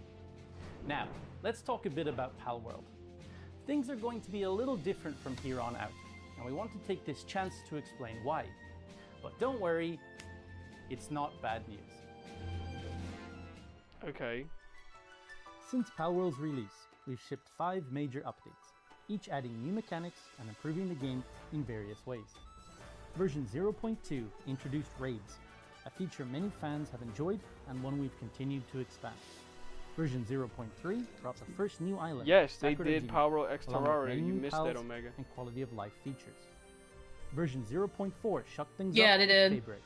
Now, let's talk a bit about Palworld. Things are going to be a little different from here on out, and we want to take this chance to explain why. But don't worry, it's not bad news. Okay. Since Palworld's release, we've shipped 5 major updates, each adding new mechanics and improving the game in various ways. Version 0.2 introduced raids, a feature many fans have enjoyed and one we've continued to expand. Version 0.3 brought the first new island. Yes, they Sakura did Jima, Palworld X along with Terraria. many You new missed pals that, Omega. and quality of life features. Version 0.4 shook things Yeah, up they with did. Daybreak,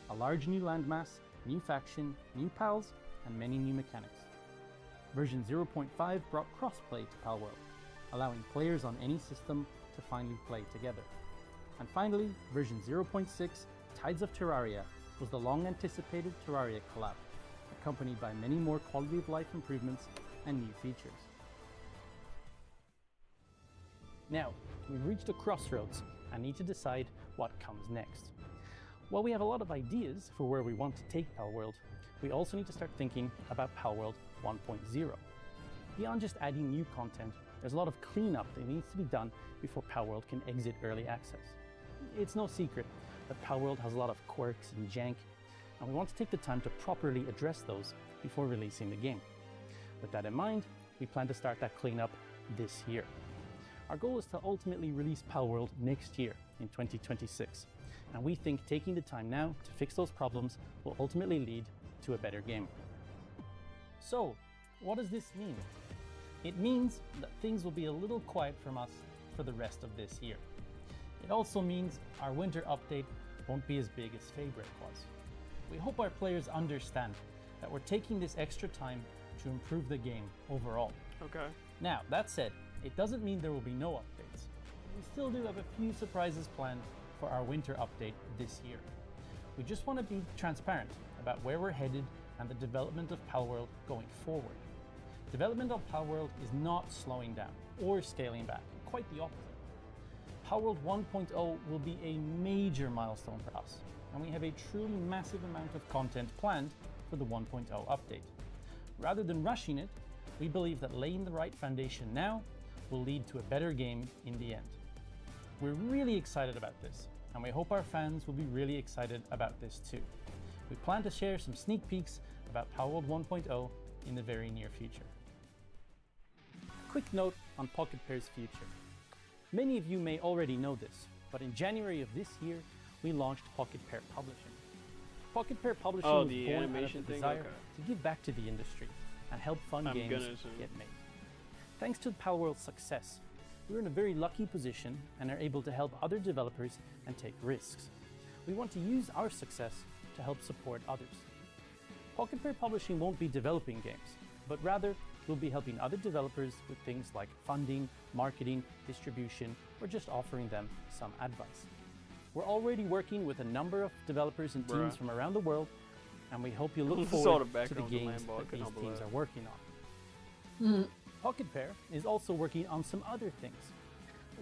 a large new landmass, new faction, new pals, and many new mechanics. Version 0.5 brought crossplay to Palworld, allowing players on any system to finally play together. And finally, version 0.6, Tides of Terraria, was the long-anticipated Terraria collab, accompanied by many more quality of life improvements and new features. Now, we've reached a crossroads and need to decide what comes next. While we have a lot of ideas for where we want to take Palworld, we also need to start thinking about Palworld 1.0. Beyond just adding new content, there's a lot of cleanup that needs to be done before Palworld can exit early access. It's no secret that Palworld has a lot of quirks and jank, and we want to take the time to properly address those before releasing the game. With that in mind, we plan to start that cleanup this year. Our goal is to ultimately release Palworld next year in 2026, and we think taking the time now to fix those problems will ultimately lead to a better game. So, what does this mean? It means that things will be a little quiet from us for the rest of this year. It also means our winter update won't be as big as Fabric was. We hope our players understand that we're taking this extra time to improve the game overall. Okay. Now, that said, it doesn't mean there will be no updates. We still do have a few surprises planned for our winter update this year. We just want to be transparent about where we're headed and the development of Palworld going forward. Development of Palworld is not slowing down or scaling back, quite the opposite. Palworld 1.0 will be a major milestone for us, and we have a truly massive amount of content planned for the 1.0 update. Rather than rushing it, we believe that laying the right foundation now will lead to a better game in the end. We're really excited about this, and we hope our fans will be really excited about this too. We plan to share some sneak peeks about Palworld 1.0 in the very near future. Quick note on Pocket Pair's future. Many of you may already know this, but in January of this year, we launched Pocket Pair Publishing. Pocket Pair Publishing was the born out of animation the thing? desire Okay. to give back to the industry and help fun I'm games gonna assume. get made. Thanks to Palworld's success, we're in a very lucky position and are able to help other developers and take risks. We want to use our success to help support others. Pocket Pair Publishing won't be developing games, but rather we'll be helping other developers with things like funding, marketing, distribution, or just offering them some advice. We're already working with a number of developers and teams Bruh. from around the world, and we hope you look Saw forward the to the background of the games Lambo, I that couldn't these help teams but are working on. Pocket Pair is also working on some other things.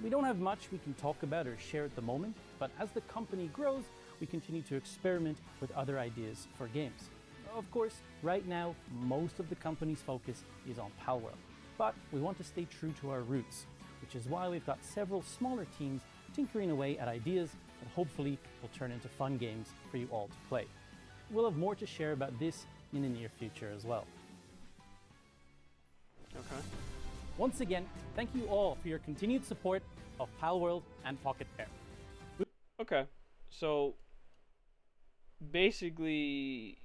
We don't have much we can talk about or share at the moment, but as the company grows, we continue to experiment with other ideas for games. Of course, right now, most of the company's focus is on Palworld, but we want to stay true to our roots, which is why we've got several smaller teams tinkering away at ideas that hopefully will turn into fun games for you all to play. We'll have more to share about this in the near future as well. Okay. Once again, thank you all for your continued support of Palworld and Pocket Pair. Okay. So basically,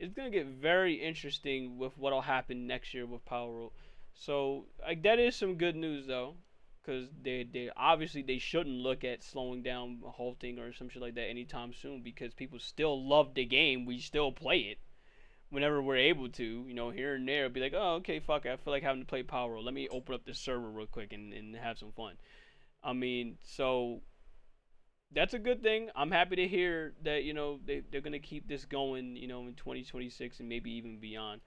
it's gonna get very interesting with what'll happen next year with Palworld. So like that is some good news though, because they obviously they shouldn't look at slowing down, halting, or some shit like that anytime soon, because people still love the game. We still play it whenever we're able to, you know, here and there. Be like, oh, okay, fuck it, I feel like having to play Palworld. Let me open up this server real quick and have some fun. I mean, so that's a good thing. I'm happy to hear that, they're gonna keep this going, in 2026 and maybe even beyond.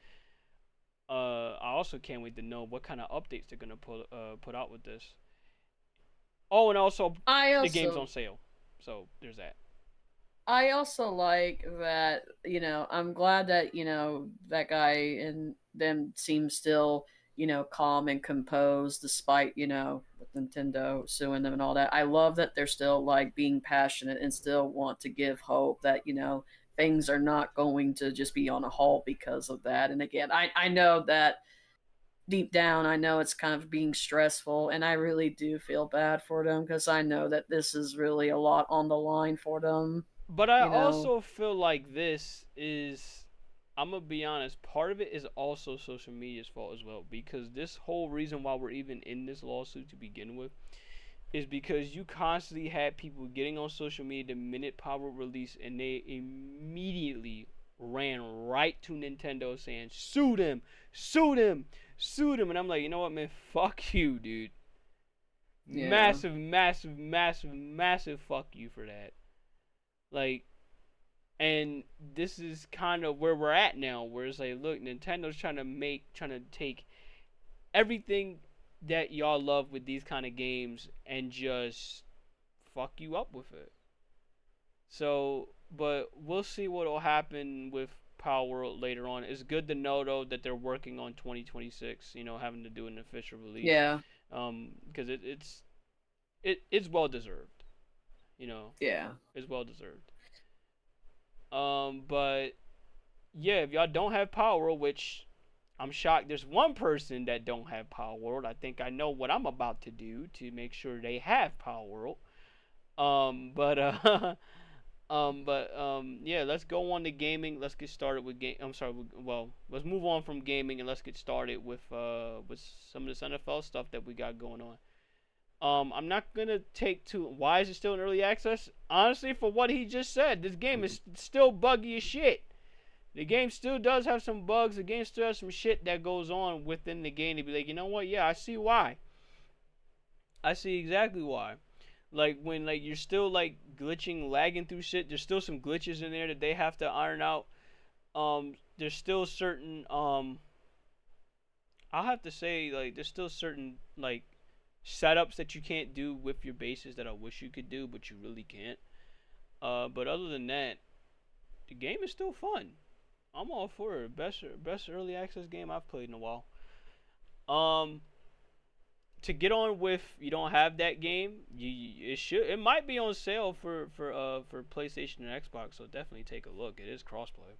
I also can't wait to know what kind of updates they're gonna put out with this. Oh, and also the game's on sale, so there's that. I also like that, I'm glad that, that guy and them seem still, calm and composed despite, with Nintendo suing them and all that. I love that they're still like being passionate and still want to give hope that, things are not going to just be on a halt because of that. And again, I know that deep down, I know it's kind of being stressful, and I really do feel bad for them because I know that this is really a lot on the line for them. But I You know, also feel like this is, I'm gonna be honest, part of it is also social media's fault as well, because this whole reason why we're even in this lawsuit to begin with is because you constantly had people getting on social media the minute Power released, and they immediately ran right to Nintendo saying, sue them, sue them, sue them. And I'm like, you know what, man? Fuck you, dude. Yeah. Massive, massive, massive, massive fuck you for that. Like, and this is kind of where we're at now, where it's like, look, Nintendo's trying to take everything that y'all love with these kind of games and just fuck you up with it. So, but we'll see what'll happen with Power World later on. It's good to know though that they're working on 2026. Having to do an official release. Yeah. Because it's well deserved. Yeah. It's well deserved. But yeah, if y'all don't have Power World, which I'm shocked there's one person that don't have Power World. I think I know what I'm about to do to make sure they have Power World. Yeah, let's go on to gaming. Let's get started with game. I'm sorry. Well, let's move on from gaming and let's get started with some of this NFL stuff that we got going on. I'm not gonna take too. Why is it still in early access? Honestly, for what he just said, this game is still buggy as shit. The game still does have some bugs. The game still has some shit that goes on within the game to be like, you know what? Yeah, I see why. I see exactly why. Like when you're still glitching, lagging through shit. There's still some glitches in there that they have to iron out. There's still certain I'll have to say there's still certain setups that you can't do with your bases that I wish you could do, but you really can't. But other than that, the game is still fun. I'm all for it. Best early access game I've played in a while. To get on with, you don't have that game, it might be on sale for PlayStation and Xbox, so definitely take a look. It is crossplay.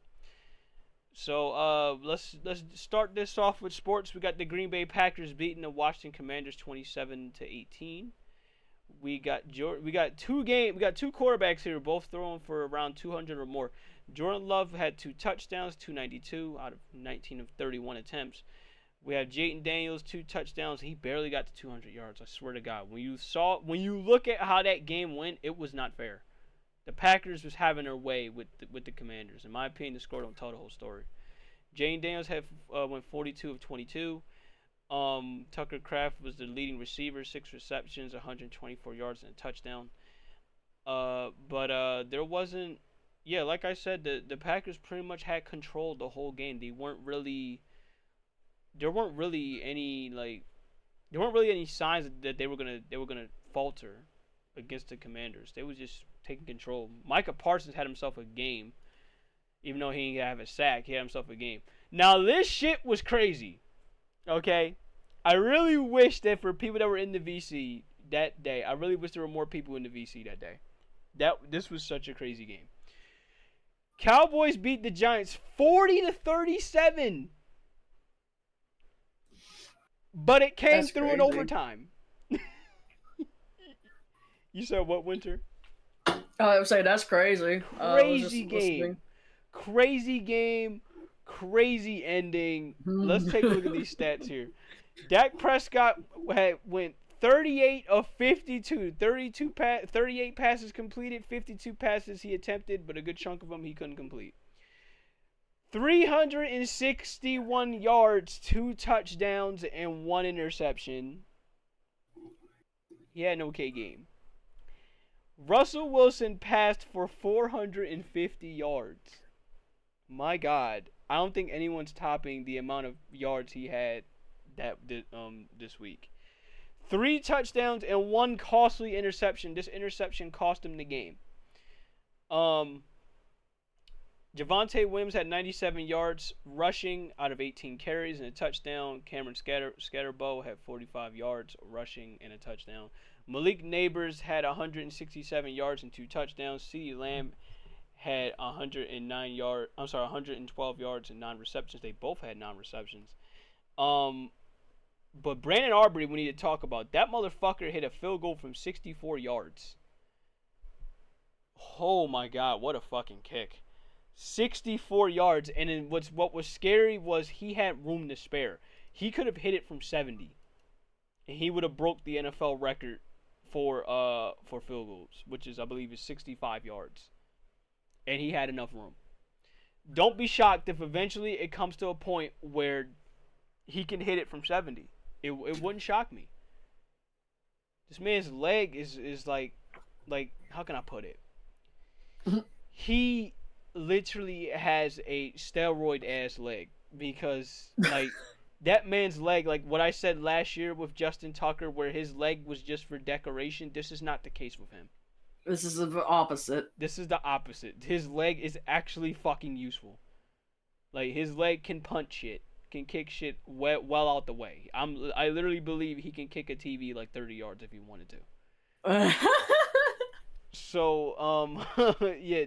So let's start this off with sports. We got the Green Bay Packers beating the Washington Commanders 27-18. We got two quarterbacks here, both throwing for around 200 or more. Jordan Love had 2 touchdowns, 292 out of 19 of 31 attempts. We have Jayden Daniels, 2 touchdowns. He barely got to 200 yards. I swear to God, when you look at how that game went, it was not fair. The Packers was having their way with the Commanders. In my opinion, the score don't tell the whole story. Jayden Daniels went 42 of 22. Tucker Kraft was the leading receiver, 6 receptions, 124 yards, and a touchdown. But there wasn't. Yeah, like I said, the Packers pretty much had control the whole game. There weren't really any signs that they were gonna falter against the Commanders. They was just taking control. Micah Parsons had himself a game, even though he didn't have a sack. He had himself a game. Now this shit was crazy. Okay, I really wish that for people that were in the VC that day, I really wish there were more people in the VC that day. This was such a crazy game. Cowboys beat the Giants 40-37. But it came through in overtime. You said what, Winter? I would say that's crazy. Crazy game. Crazy game. Crazy ending. Let's take a look at these stats here. Dak Prescott went 38 of 52. 38 passes completed, 52 passes he attempted, but a good chunk of them he couldn't complete. 361 yards, 2 touchdowns, and 1 interception. He had an okay game. Russell Wilson passed for 450 yards. My God, I don't think anyone's topping the amount of yards he had this week. 3 touchdowns and 1 costly interception. This interception cost him the game. Javonte Williams had 97 yards rushing out of 18 carries and a touchdown. Cameron Scatterbo had 45 yards rushing and a touchdown. Malik Neighbors had 167 yards and 2 touchdowns. CeeDee Lamb had 112 yards and 9 receptions. They both had 9 receptions. But Brandon Aubrey, we need to talk about. That motherfucker hit a field goal from 64 yards. Oh my God, what a fucking kick. 64 yards, and then what was scary was he had room to spare. He could have hit it from 70, and he would have broke the NFL record for field goals, which is, I believe, is 65 yards. And he had enough room. Don't be shocked if eventually it comes to a point where he can hit it from 70. It wouldn't shock me. This man's leg is like how can I put it? He literally has a steroid ass leg, because like that man's leg, like what I said last year with Justin Tucker, where his leg was just for decoration, this is not the case with him. This is the opposite. This is the opposite. His leg is actually fucking useful. Like, his leg can punch shit, can kick shit well out the way. I literally believe he can kick a TV like 30 yards if he wanted to. So, yeah,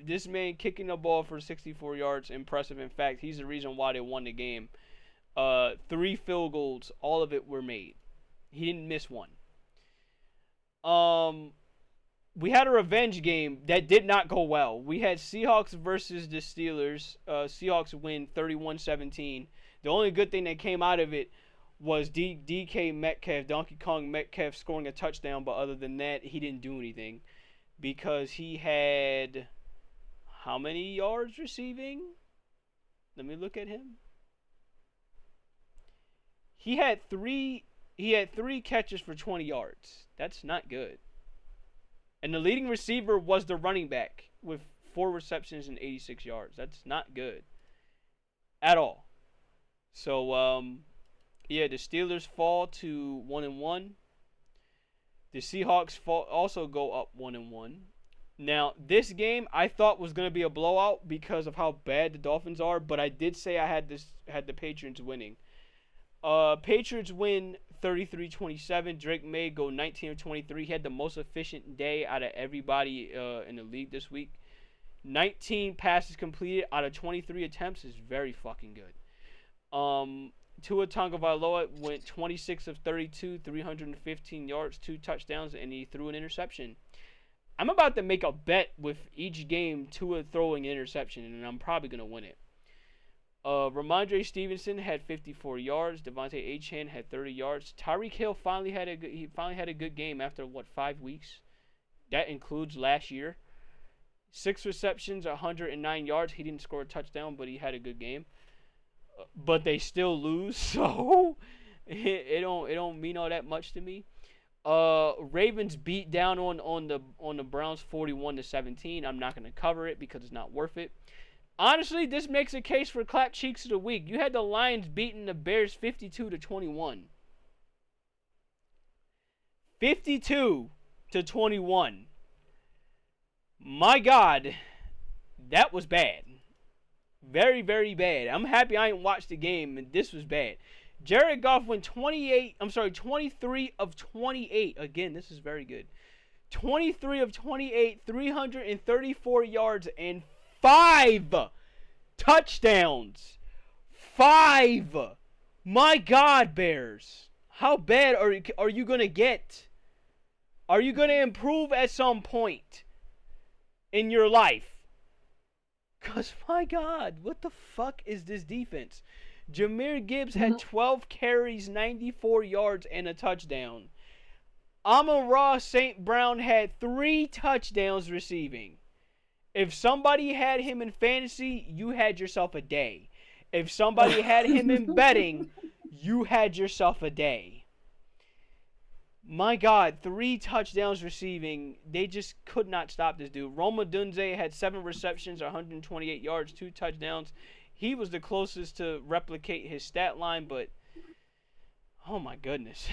this man kicking the ball for 64 yards, impressive. In fact, he's the reason why they won the game. 3 field goals, all of it were made. He didn't miss one. We had a revenge game that did not go well. We had Seahawks versus the Steelers. Seahawks win 31-17. The only good thing that came out of it was DK Metcalf, Donkey Kong Metcalf, scoring a touchdown. But other than that, he didn't do anything, because he had how many yards receiving? Let me look at him. He had three catches for 20 yards. That's not good. And the leading receiver was the running back with 4 receptions and 86 yards. That's not good at all. So, yeah, the Steelers fall to 1-1. The Seahawks also go up 1-1. Now, this game I thought was going to be a blowout because of how bad the Dolphins are, but I did say I had the Patriots winning. Patriots win 33-27. Drake May go 19 of 23. He had the most efficient day out of everybody in the league this week. 19 passes completed out of 23 attempts is very fucking good. Tua Tagovailoa went 26 of 32, 315 yards, 2 touchdowns, and he threw an interception. I'm about to make a bet with each game Tua throwing an interception, and I'm probably going to win it. Ramondre Stevenson had 54 yards. Devontae Achane had 30 yards. Tyreek Hill finally had a good game after 5 weeks. That includes last year. 6 receptions, 109 yards. He didn't score a touchdown, but he had a good game. But they still lose, so it don't mean all that much to me. Ravens beat down on the Browns 41-17. I'm not gonna cover it because it's not worth it. Honestly, this makes a case for clap cheeks of the week. You had the Lions beating the Bears 52-21. 52-21. My God, that was bad. Very, very bad. I'm happy I didn't watch the game, and this was bad. Jared Goff went 23 of 28. Again, this is very good. 23 of 28, 334 yards, and 5 touchdowns. 5. My God, Bears. How bad are you going to get? Are you going to improve at some point in your life? Because, my God, what the fuck is this defense? Jahmyr Gibbs had 12 carries, 94 yards, and a touchdown. Amon-Ra St. Brown had 3 touchdowns receiving. If somebody had him in fantasy, you had yourself a day. If somebody had him in betting, you had yourself a day. My God, 3 touchdowns receiving. They just could not stop this dude. Roma Dunze had 7 receptions, 128 yards, 2 touchdowns. He was the closest to replicate his stat line, but oh my goodness.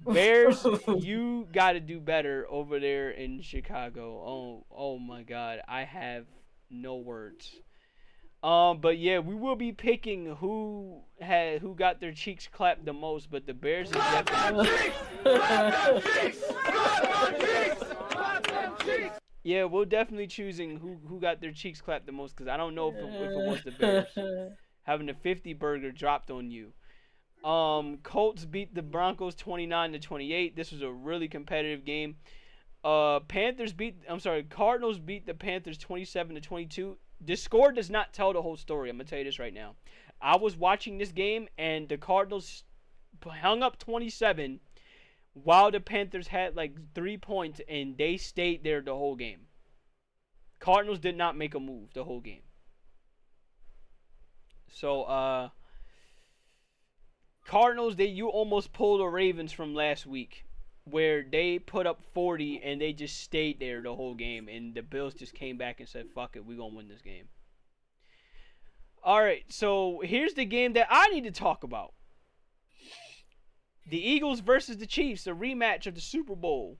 Bears, you got to do better over there in Chicago. Oh my God, I have no words. But yeah, we will be picking who got their cheeks clapped the most, but the Bears is definitely. Yeah, we're definitely choosing who got their cheeks clapped the most, because I don't know if it was the Bears. Having a 50 burger dropped on you. Colts beat the Broncos 29-28. This was a really competitive game. Cardinals beat the Panthers 27-22. The score does not tell the whole story. I'm going to tell you this right now. I was watching this game, and the Cardinals hung up 27 while the Panthers had like 3 points, and they stayed there the whole game. Cardinals did not make a move the whole game. So, Cardinals, you almost pulled the Ravens from last week, where they put up 40 and they just stayed there the whole game, and the Bills just came back and said, fuck it, we're going to win this game. Alright, so here's the game that I need to talk about. The Eagles versus the Chiefs, a rematch of the Super Bowl.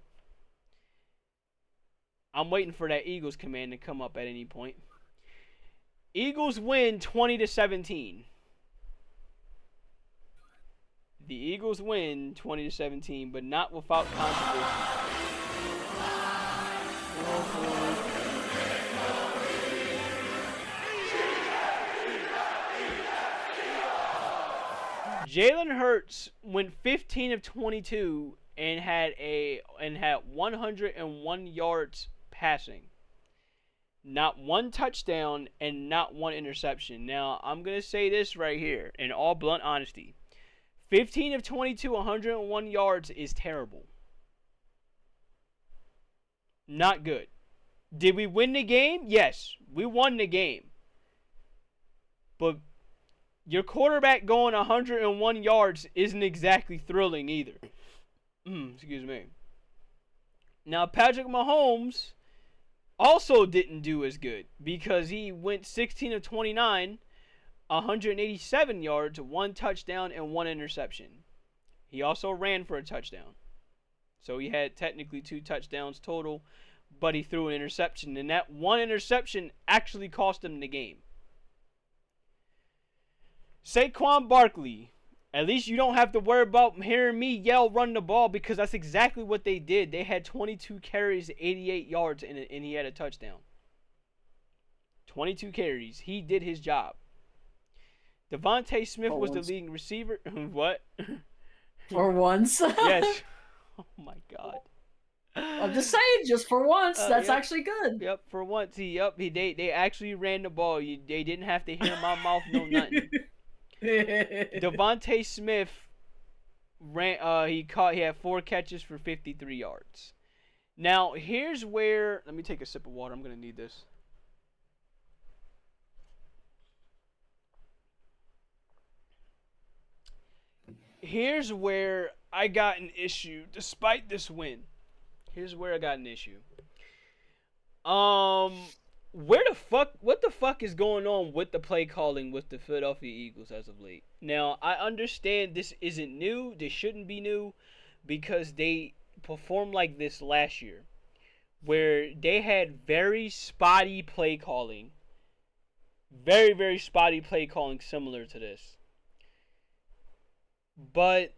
I'm waiting for that Eagles command to come up at any point. Eagles win 20-17. The Eagles win 20-17, but not without controversy. Jalen Hurts went 15 of 22 and had 101 yards passing. Not one touchdown and not one interception. Now, I'm going to say this right here in all blunt honesty. 15 of 22, 101 yards is terrible. Not good. Did we win the game? Yes, we won the game. But your quarterback going 101 yards isn't exactly thrilling either. Excuse me. Now, Patrick Mahomes also didn't do as good because he went 16 of 29, 187 yards, 1 touchdown, and 1 interception. He also ran for a touchdown. So he had technically 2 touchdowns total, but he threw an interception. And that 1 interception actually cost him the game. Saquon Barkley. At least you don't have to worry about hearing me yell run the ball, because that's exactly what they did. They had 22 carries, 88 yards, and he had a touchdown. 22 carries. He did his job. Devontae Smith was the leading receiver. What? For once. Yes. Oh my God. I'm just saying, just for once, that's actually good. Yep, for once. They actually ran the ball. They didn't have to hear my mouth, no nothing. Devontae Smith ran. He had 4 catches for 53 yards. Now here's where. Let me take a sip of water. I'm gonna need this. Here's where I got an issue, despite this win. Here's where I got an issue. What the fuck is going on with the play calling with the Philadelphia Eagles as of late? Now, I understand this isn't new. This shouldn't be new, because they performed like this last year, where they had very spotty play calling. Very, very spotty play calling similar to this. But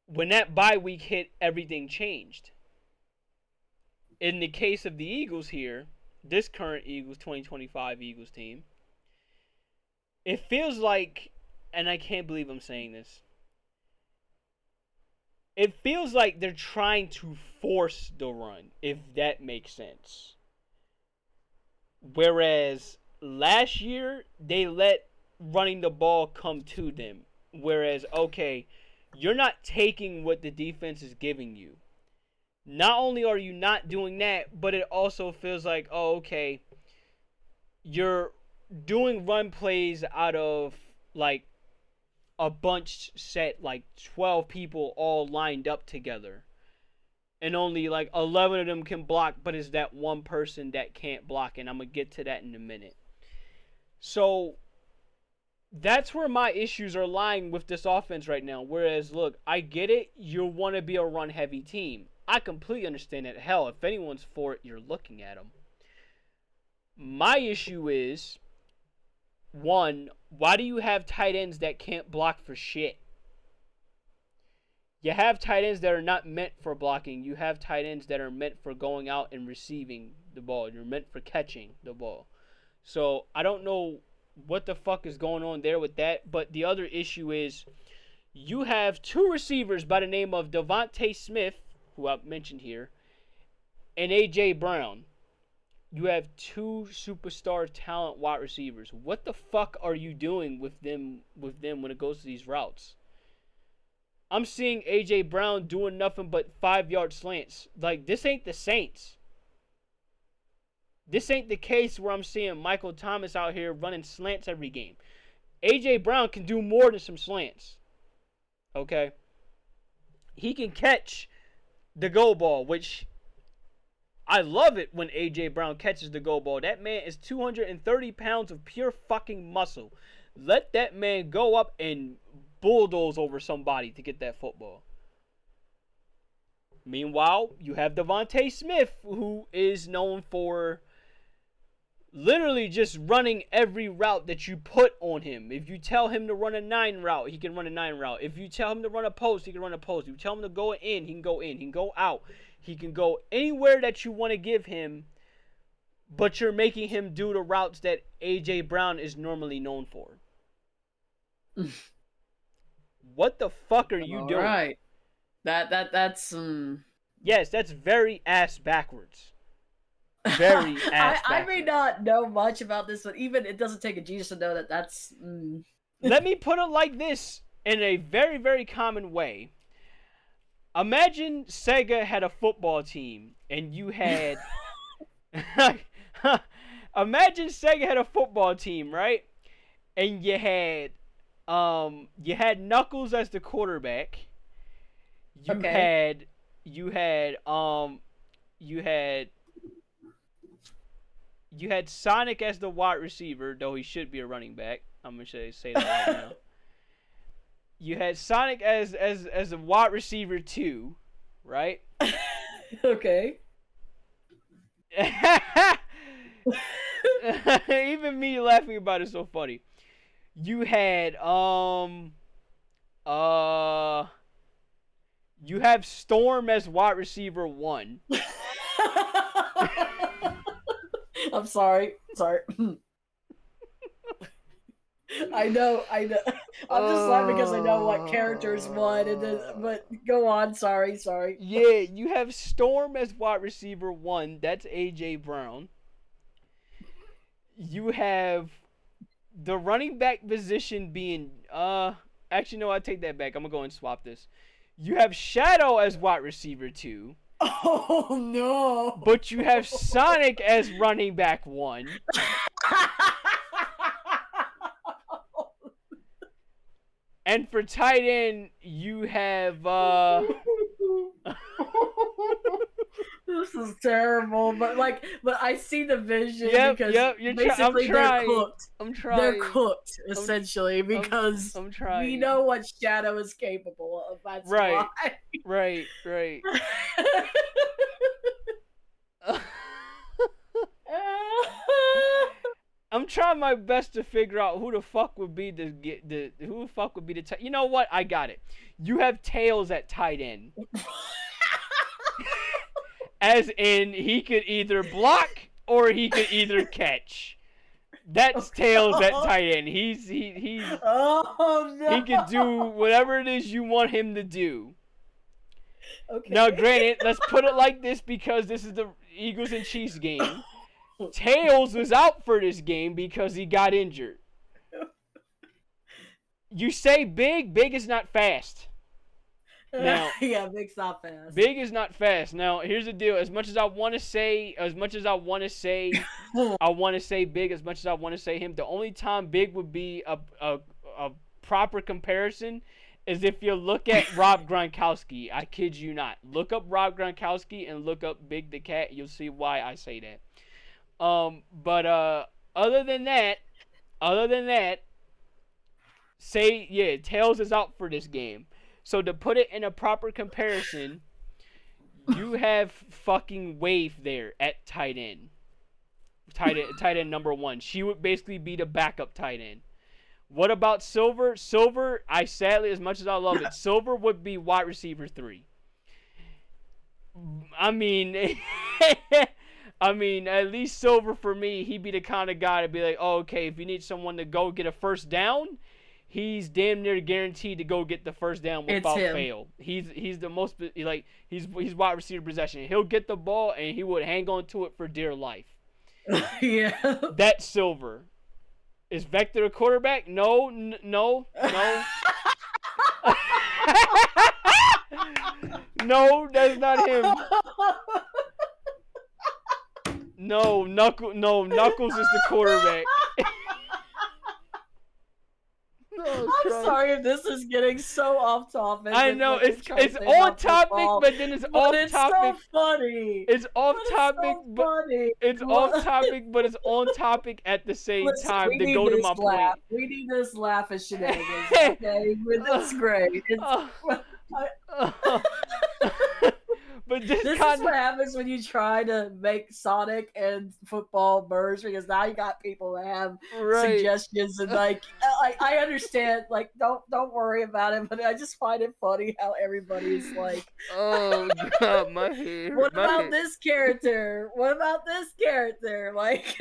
when that bye week hit, everything changed. In the case of the Eagles here, this current Eagles, 2025 Eagles team, it feels like, and I can't believe I'm saying this, it feels like they're trying to force the run, if that makes sense. Whereas last year, they let running the ball come to them. Whereas, okay, you're not taking what the defense is giving you. Not only are you not doing that, but it also feels like, oh, okay, you're doing run plays out of, like, a bunch set, like 12 people all lined up together, and only like 11 of them can block, but it's that one person that can't block, and I'm gonna get to that in a minute. So that's where my issues are lying with this offense right now. Whereas, look, I get it. You want to be a run-heavy team. I completely understand that. Hell, if anyone's for it, you're looking at them. My issue is, one, why do you have tight ends that can't block for shit? You have tight ends that are not meant for blocking. You have tight ends that are meant for going out and receiving the ball. You're meant for catching the ball. So I don't know what the fuck is going on there with that. But the other issue is you have two receivers by the name of Devontae Smith, who I've mentioned here, and A.J. Brown. You have two superstar talent wide receivers. What the fuck are you doing with them when it goes to these routes? I'm seeing A.J. Brown doing nothing but 5-yard slants. Like, this ain't the Saints. This ain't the case where I'm seeing Michael Thomas out here running slants every game. A.J. Brown can do more than some slants. Okay? He can catch the go ball, which I love it when A.J. Brown catches the go ball. That man is 230 pounds of pure fucking muscle. Let that man go up and bulldoze over somebody to get that football. Meanwhile, you have Devontae Smith, who is known for literally just running every route that you put on him. If you tell him to run a 9 route, he can run a 9 route. If you tell him to run a post, he can run a post. If you tell him to go in, he can go in. He can go out. He can go anywhere that you want to give him, but you're making him do the routes that A.J. Brown is normally known for. What the fuck are you doing? Right. That's Yes, that's very ass backwards. Very ass backwards. I may not know much about this, but even it doesn't take a genius to know that that's. Let me put it like this in a very, very common way. Imagine Sega had a football team and you had. Imagine Sega had a football team, right? And you had Knuckles as the quarterback. You had Sonic as the wide receiver, though he should be a running back. I'm gonna say that right now. You had Sonic as a wide receiver too, right? Okay. Even me laughing about it is so funny. You had you have Storm as wide receiver 1. I'm sorry. I know. I'm just laughing because I know what characters won, and then but go on. Sorry. Yeah, you have Storm as wide receiver 1. That's A.J. Brown. You have the running back position being actually no, I take that back. I'm gonna go and swap this. You have Shadow as wide receiver 2. Oh no! But you have Sonic as running back 1. And for tight end, you have This is terrible, but I see the vision because I'm basically trying. they're cooked. I'm trying. They're cooked essentially because I'm trying. we know what Shadow is capable of. That's right. Why. Right. I'm trying my best to figure out who the fuck would be you know what? I got it. You have Tails at tight end. As in, he could either block or he could either catch. That's Tails at tight end. He's Oh no! He can do whatever it is you want him to do. Okay. Now, granted, let's put it like this because this is the Eagles and Chiefs game. Tails was out for this game because he got injured. You say Big is not fast. Now, yeah, Big's not fast. Big is not fast. Now, here's the deal. As much as I want to say Big, as much as I want to say him, the only time Big would be a proper comparison is if you look at Rob Gronkowski. I kid you not. Look up Rob Gronkowski and look up Big the Cat. You'll see why I say that. But other than that, say, yeah, Tails is out for this game. So to put it in a proper comparison, you have fucking Wave there at tight end. Tight end number 1. She would basically be the backup tight end. What about Silver? Silver, I sadly, as much as I love it, Silver would be wide receiver 3. I mean, at least Silver for me, he'd be the kind of guy to be like, oh, okay, if you need someone to go get a first down, he's damn near guaranteed to go get the first down without fail. He's the most, like, he's wide receiver possession. He'll get the ball and he would hang on to it for dear life. Yeah. That's Silver. Is Vector a quarterback? No. No, that's not him. No, Knuckles is the quarterback. I'm sorry if this is getting so off topic. I know it's on topic, but then it's off it's topic. So funny. It's off topic, but funny. It's off topic, but it's on topic at the same time. To go to my laugh. point, we need this laugh of shenanigans. Okay, that's great. But this is what happens when you try to make Sonic and football merge, because now you got people that have suggestions and like I understand, like don't worry about it, but I just find it funny how everybody's like, oh god, my hair. What about this character? What about this character? Like,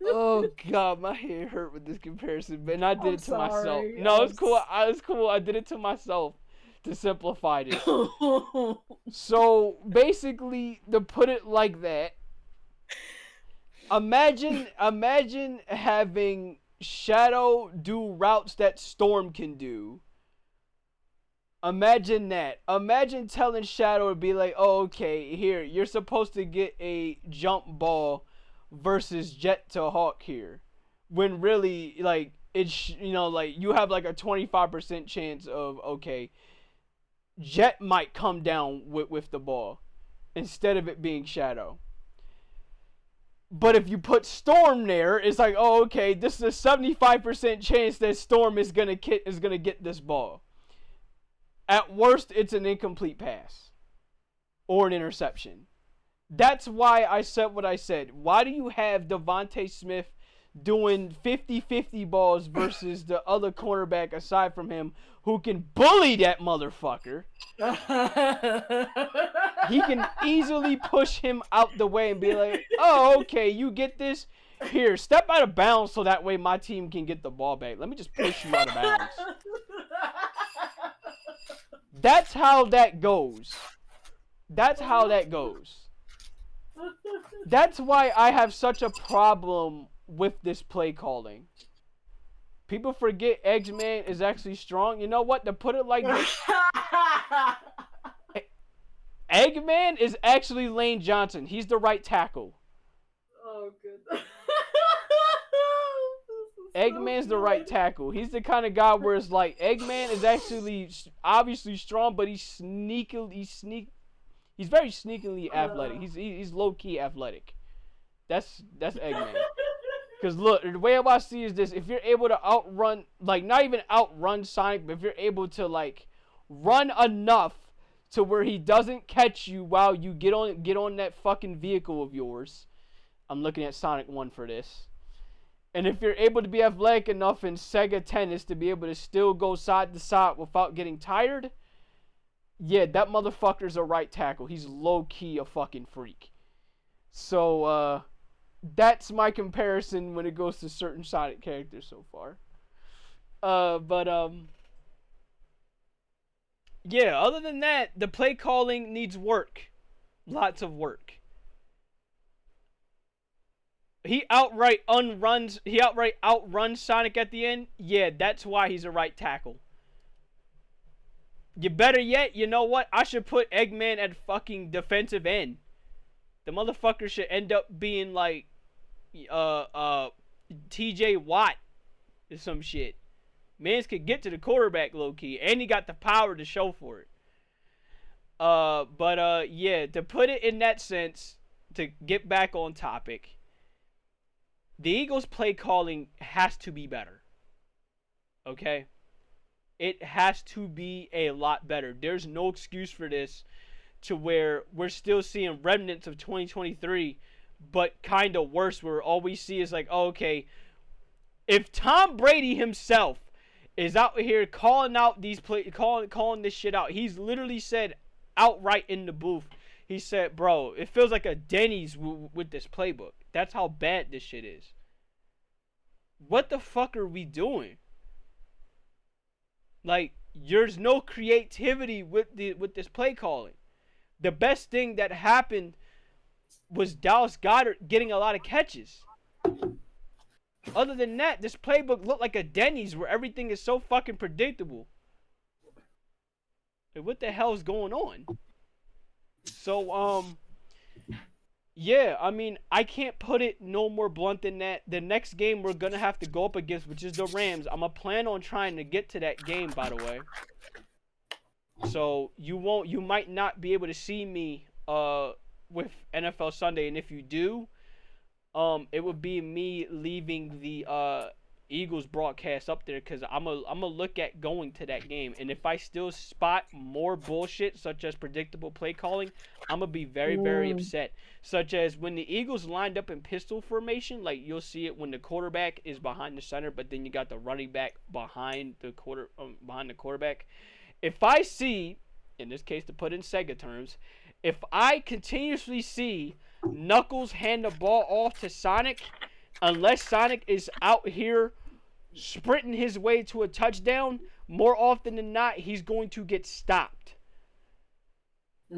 oh god, my hair hurt with this comparison, but I did it to myself. No, I'm it's cool. It's cool. I did it to myself. To simplify this. So basically, to put it like that, imagine having Shadow do routes that Storm can do. Imagine that. Imagine telling Shadow to be like, oh, okay, here, you're supposed to get a jump ball versus Jet to Hawk here. When really, like, it's, like, you have like a 25% chance of, okay, Jet might come down with the ball instead of it being Shadow. But if you put Storm there, it's like, oh, okay, this is a 75% chance that Storm is gonna get this ball. At worst, it's an incomplete pass or an interception. That's why I said what I said. Why do you have Devontae Smith doing 50-50 balls versus the other cornerback aside from him who can bully that motherfucker? He can easily push him out the way and be like, oh, okay, you get this? Here, step out of bounds so that way my team can get the ball back. Let me just push you out of bounds. That's how that goes. That's how that goes. That's why I have such a problem with this play calling. People forget Eggman is actually strong. You know what? To put it like this, Eggman is actually Lane Johnson. He's the right tackle. Oh, good. Eggman's the right tackle. He's the kind of guy where it's like Eggman is actually obviously strong, but he's very sneakily athletic. He's low key athletic. That's Eggman. Because look, the way I see is this: if you're able to outrun, like not even outrun Sonic, but if you're able to like run enough to where he doesn't catch you while you get on that fucking vehicle of yours. I'm looking at Sonic 1 for this. And if you're able to be athletic enough in Sega Tennis to be able to still go side to side without getting tired, yeah, that motherfucker's a right tackle. He's low-key a fucking freak. So, that's my comparison when it goes to certain Sonic characters so far. Yeah, other than that, the play calling needs work. Lots of work. He outright outruns Sonic at the end. Yeah, that's why he's a right tackle. You better yet, you know what? I should put Eggman at fucking defensive end. The motherfucker should end up being like TJ Watt or some shit. Mans could get to the quarterback low key, and he got the power to show for it. But yeah, to put it in that sense, to get back on topic, the Eagles' play calling has to be better. Okay? It has to be a lot better. There's no excuse for this to where we're still seeing remnants of 2023, but kind of worse, where all we see is like, oh, okay, if Tom Brady himself is out here calling out these calling this shit out, he's literally said outright in the booth, he said, bro, it feels like a Denny's with this playbook. That's how bad this shit is. What the fuck are we doing? Like, there's no creativity with this play calling. The best thing that happened was Dallas Goedert getting a lot of catches. Other than that, this playbook looked like a Denny's where everything is so fucking predictable. Like, what the hell is going on? So, yeah, I mean, I can't put it no more blunt than that. The next game we're going to have to go up against, which is the Rams. I'm going to plan on trying to get to that game, by the way. So, you might not be able to see me with NFL Sunday. And if you do, it would be me leaving the Eagles broadcast up there, because I'm gonna look at going to that game. And if I still spot more bullshit, such as predictable play calling, I'm gonna be very, very upset. Such as when the Eagles lined up in pistol formation, like you'll see it when the quarterback is behind the center, but then you got the running back behind the quarterback. If I see, in this case to put in Sega terms, if I continuously see Knuckles hand the ball off to Sonic, unless Sonic is out here sprinting his way to a touchdown, more often than not, he's going to get stopped.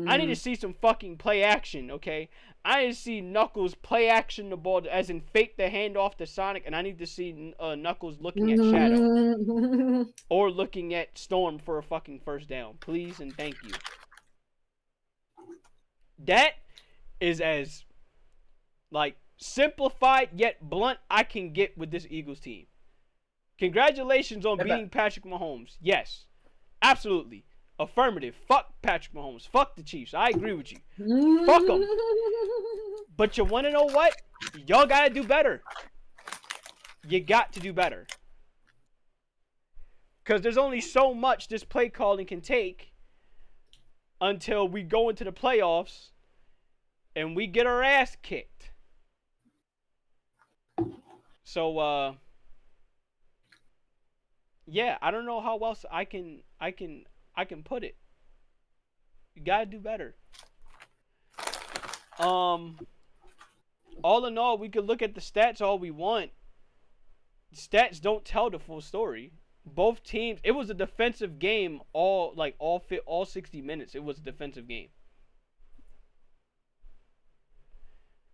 I need to see some fucking play action, okay? I need to see Knuckles play action the ball, as in fake the handoff to Sonic, and I need to see Knuckles looking at Shadow. Or looking at Storm for a fucking first down. Please and thank you. That is as, like, simplified yet blunt I can get with this Eagles team. Congratulations on beating Patrick Mahomes. Yes, absolutely. Affirmative. Fuck Patrick Mahomes. Fuck the Chiefs. I agree with you. Fuck them. But you want to know what? Y'all got to do better. You got to do better. Because there's only so much this play calling can take until we go into the playoffs and we get our ass kicked. So, yeah, I don't know how else I can put it. You gotta do better. All in all, we could look at the stats all we want. Stats don't tell the full story. Both teams, it was a defensive game all 60 minutes. It was a defensive game.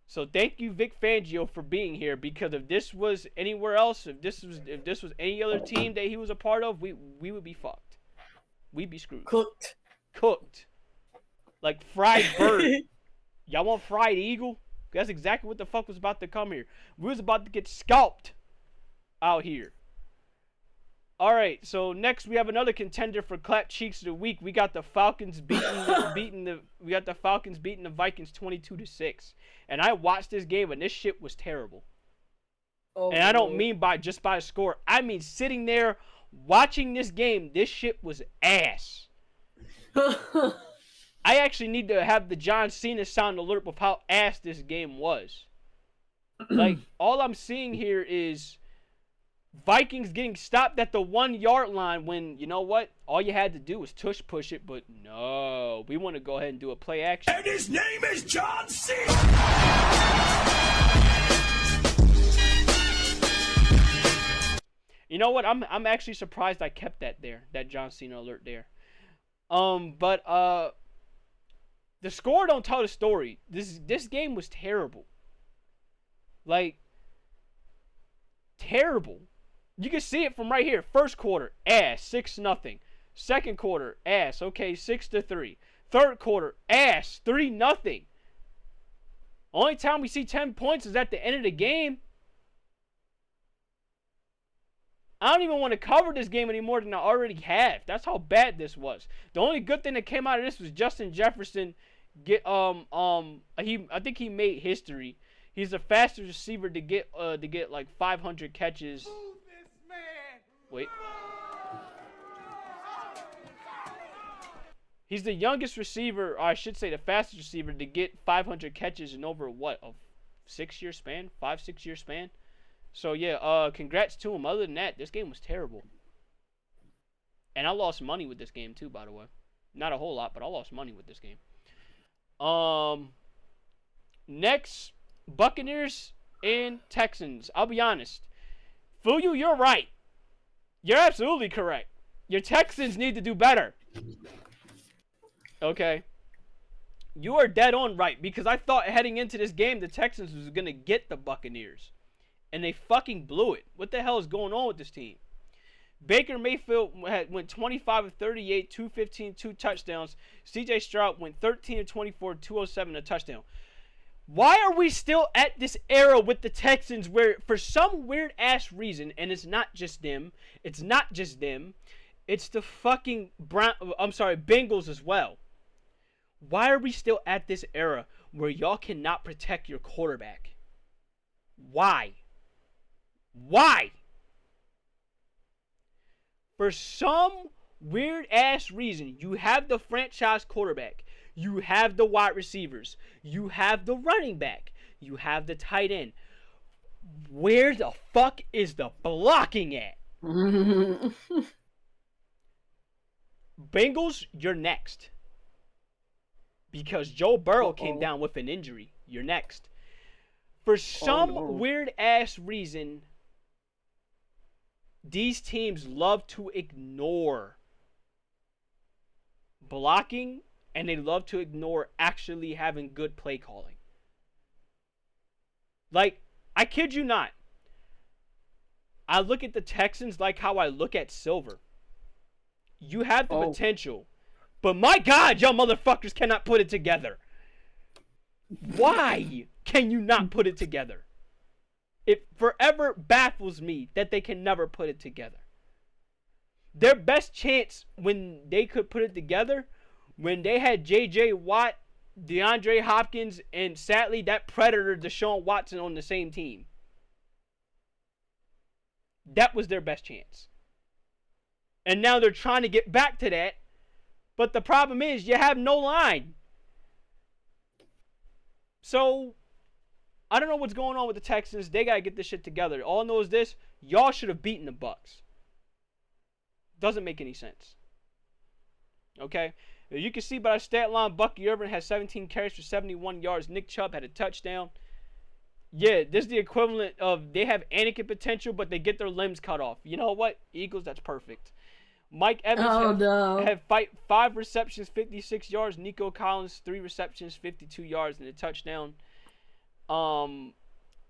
So thank you, Vic Fangio, for being here, because if this was anywhere else, if this was any other team that he was a part of, we would be fucked. We'd be screwed. Cooked. Like fried bird. Y'all want fried eagle? That's exactly what the fuck was about to come here. We was about to get scalped out here. Alright, so next we have another contender for clap cheeks of the week. We got the Falcons beating the Vikings 22-6. And I watched this game and this shit was terrible. Oh, and I don't mean just by a score. I mean sitting there watching this game, this shit was ass. I actually need to have the John Cena sound alert with how ass this game was. Like, all I'm seeing here is Vikings getting stopped at the 1 yard line when, you know what? All you had to do was tush push it, but no. We want to go ahead and do a play action. And his name is John Cena! You know what? I'm actually surprised I kept that there. That John Cena alert there. But the score don't tell the story. This game was terrible. Like, terrible. You can see it from right here. First quarter, ass, 6-0. Second quarter, ass, okay, 6-3. Third quarter, ass, 3-0. Only time we see 10 points is at the end of the game. I don't even want to cover this game any more than I already have. That's how bad this was. The only good thing that came out of this was Justin Jefferson I think he made history. He's the fastest receiver to get like 500 catches. Wait. He's the youngest receiver, or I should say the fastest receiver to get 500 catches in over what, a 6-year span? 5-6 year span? So yeah, congrats to him. Other than that, this game was terrible. And I lost money with this game too, by the way. Not a whole lot, but I lost money with this game. Next, Buccaneers and Texans. I'll be honest. Fuyu, you're right. You're absolutely correct. Your Texans need to do better. Okay. You are dead on right, because I thought heading into this game the Texans was going to get the Buccaneers. And they fucking blew it. What the hell is going on with this team? Baker Mayfield went 25 of 38, 215, 2 touchdowns. CJ Stroud went 13 of 24, 207, a touchdown. Why are we still at this era with the Texans where, for some weird ass reason, and it's not just them, it's the fucking Bengals as well. Why are we still at this era where y'all cannot protect your quarterback? Why? Why? For some weird ass reason, you have the franchise quarterback. You have the wide receivers. You have the running back. You have the tight end. Where the fuck is the blocking at? Bengals, you're next. Because Joe Burrow came down with an injury. You're next. For some weird ass reason, these teams love to ignore blocking, and they love to ignore actually having good play calling. Like, I kid you not. I look at the Texans like how I look at Silver. You have the potential, but my God, y'all motherfuckers cannot put it together. Why can you not put it together? It forever baffles me that they can never put it together. Their best chance when they could put it together, when they had J.J. Watt, DeAndre Hopkins, and sadly that predator Deshaun Watson on the same team. That was their best chance. And now they're trying to get back to that. But the problem is you have no line. So, I don't know what's going on with the Texans. They got to get this shit together. All I know is this. Y'all should have beaten the Bucs. Doesn't make any sense. Okay? You can see by the stat line, Bucky Irvin has 17 carries for 71 yards. Nick Chubb had a touchdown. Yeah, this is the equivalent of they have Anakin potential, but they get their limbs cut off. You know what? Eagles, that's perfect. Mike Evans had 5 receptions, 56 yards. Nico Collins, 3 receptions, 52 yards, and a touchdown.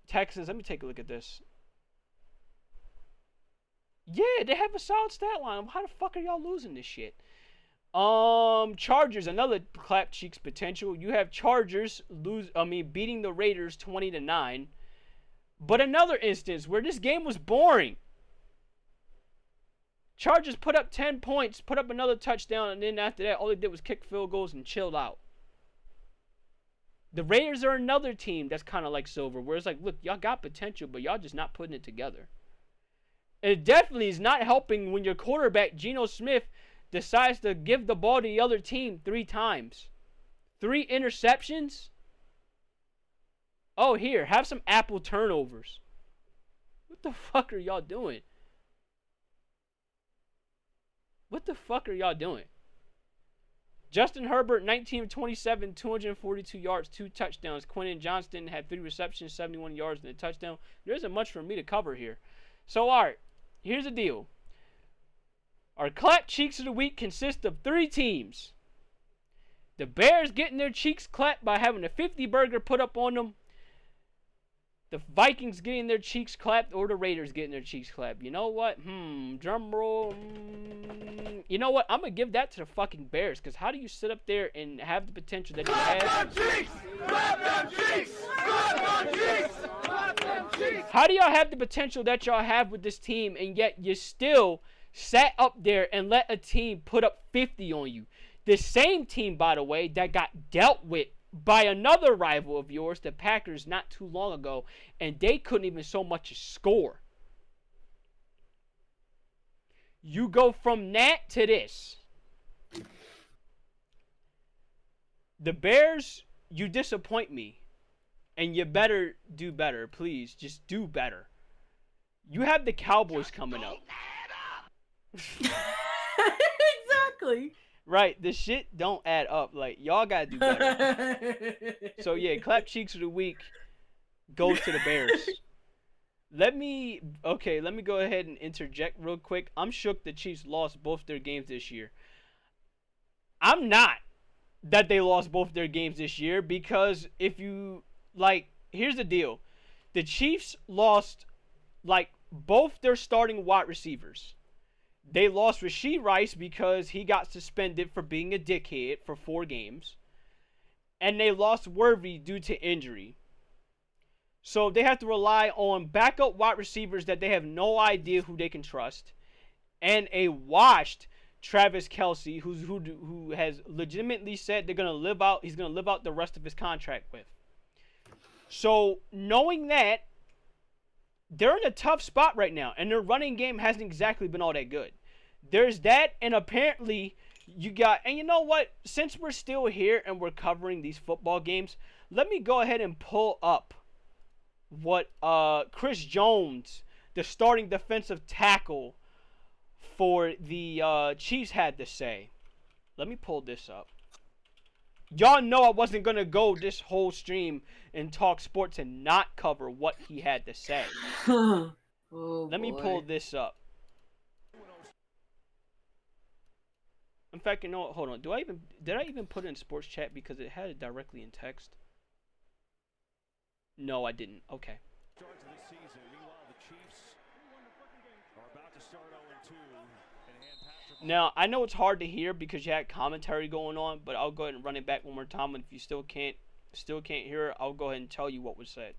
Texans, let me take a look at this. Yeah, they have a solid stat line. How the fuck are y'all losing this shit? Chargers, another clap cheeks potential. You have Chargers beating the Raiders 20-9. But another instance where this game was boring. Chargers put up 10 points, put up another touchdown, and then after that, all they did was kick field goals and chilled out. The Raiders are another team that's kind of like Silver, where it's like, look, y'all got potential, but y'all just not putting it together. And it definitely is not helping when your quarterback, Geno Smith, decides to give the ball to the other team 3 times. 3 interceptions? Oh, here, have some Apple turnovers. What the fuck are y'all doing? What the fuck are y'all doing? Justin Herbert, 19 of 27, 242 yards, 2 touchdowns. Quentin Johnston had 3 receptions, 71 yards, and a touchdown. There isn't much for me to cover here. So, all right, here's the deal. Our clap cheeks of the week consist of 3 teams. The Bears getting their cheeks clapped by having a 50 burger put up on them. The Vikings getting their cheeks clapped or the Raiders getting their cheeks clapped? You know what? Drum roll. You know what? I'm going to give that to the fucking Bears, because how do you sit up there and have the potential that you have? How do y'all have the potential that y'all have with this team, and yet you still sat up there and let a team put up 50 on you? The same team, by the way, that got dealt with by another rival of yours, the Packers, not too long ago, and they couldn't even so much as score. You go from that to this. The Bears, you disappoint me, and you better do better. Please, just do better. You have the Cowboys coming up. Exactly. Right, the shit don't add up. Like, y'all gotta do better. So yeah, clap cheeks of the week goes to the Bears. Let me go ahead and interject real quick. I'm shook the Chiefs lost both their games this year. I'm not that they lost both their games this year, because if you, like, here's the deal. The Chiefs lost, like, both their starting wide receivers. They lost Rashee Rice because he got suspended for being a dickhead for 4 games. And they lost Worthy due to injury. So they have to rely on backup wide receivers that they have no idea who they can trust. And a washed Travis Kelce, who has legitimately said he's going to live out the rest of his contract with. So knowing that, they're in a tough spot right now, and their running game hasn't exactly been all that good. There's that, and apparently you got, and you know what? Since we're still here and we're covering these football games, let me go ahead and pull up what Chris Jones, the starting defensive tackle for the Chiefs, had to say. Let me pull this up. Y'all know I wasn't going to go this whole stream and talk sports and not cover what he had to say. Let me pull this up. In fact, you know what? Hold on. Did I even put it in sports chat because it had it directly in text? No, I didn't. Okay. Now, I know it's hard to hear because you had commentary going on, but I'll go ahead and run it back one more time. And if you still can't hear it, I'll go ahead and tell you what was said.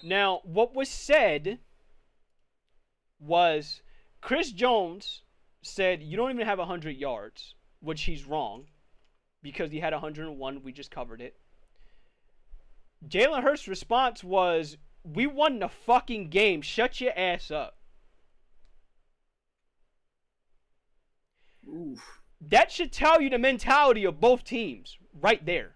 Now, what was said was Chris Jones said you don't even have 100 yards, which he's wrong because he had 101. We just covered it. Jalen Hurts' response was, "We won the fucking game. Shut your ass up." Oof. That should tell you the mentality of both teams right there.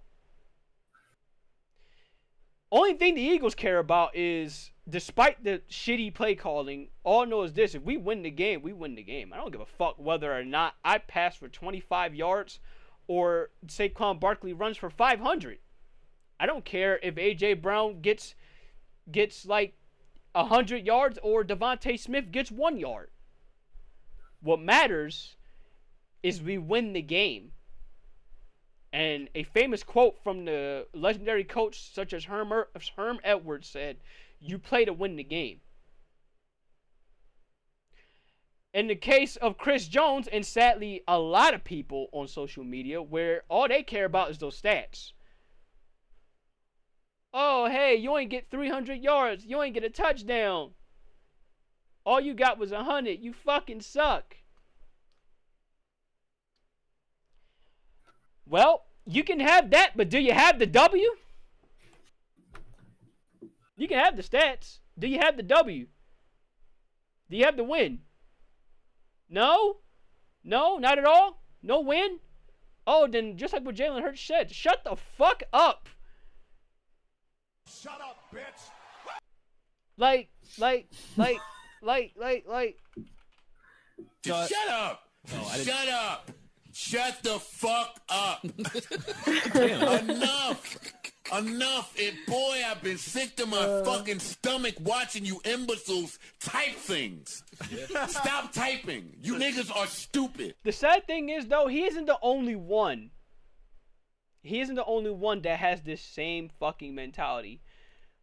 Only thing the Eagles care about is, despite the shitty play calling, all I know is this: if we win the game, we win the game. I don't give a fuck whether or not I pass for 25 yards or Saquon Barkley runs for 500. I don't care if A.J. Brown gets like 100 yards or Devontae Smith gets 1 yard. What matters is we win the game. And a famous quote from the legendary coach such as Herm Edwards said, "You play to win the game." In the case of Chris Jones, and sadly a lot of people on social media, where all they care about is those stats. Oh, hey, you ain't get 300 yards. You ain't get a touchdown. All you got was 100. You fucking suck. Well, you can have that, but do you have the W? You can have the stats. Do you have the W? Do you have the win? No? No, not at all? No win? Oh, then just like what Jalen Hurts said, shut the fuck up. Shut up, bitch. Like. Shut up. No, Shut up. Shut the fuck up. Enough. Boy, I've been sick to my fucking stomach watching you imbeciles type things. Stop typing. You niggas are stupid. The sad thing is, though, he isn't the only one he isn't the only one that has this same fucking mentality.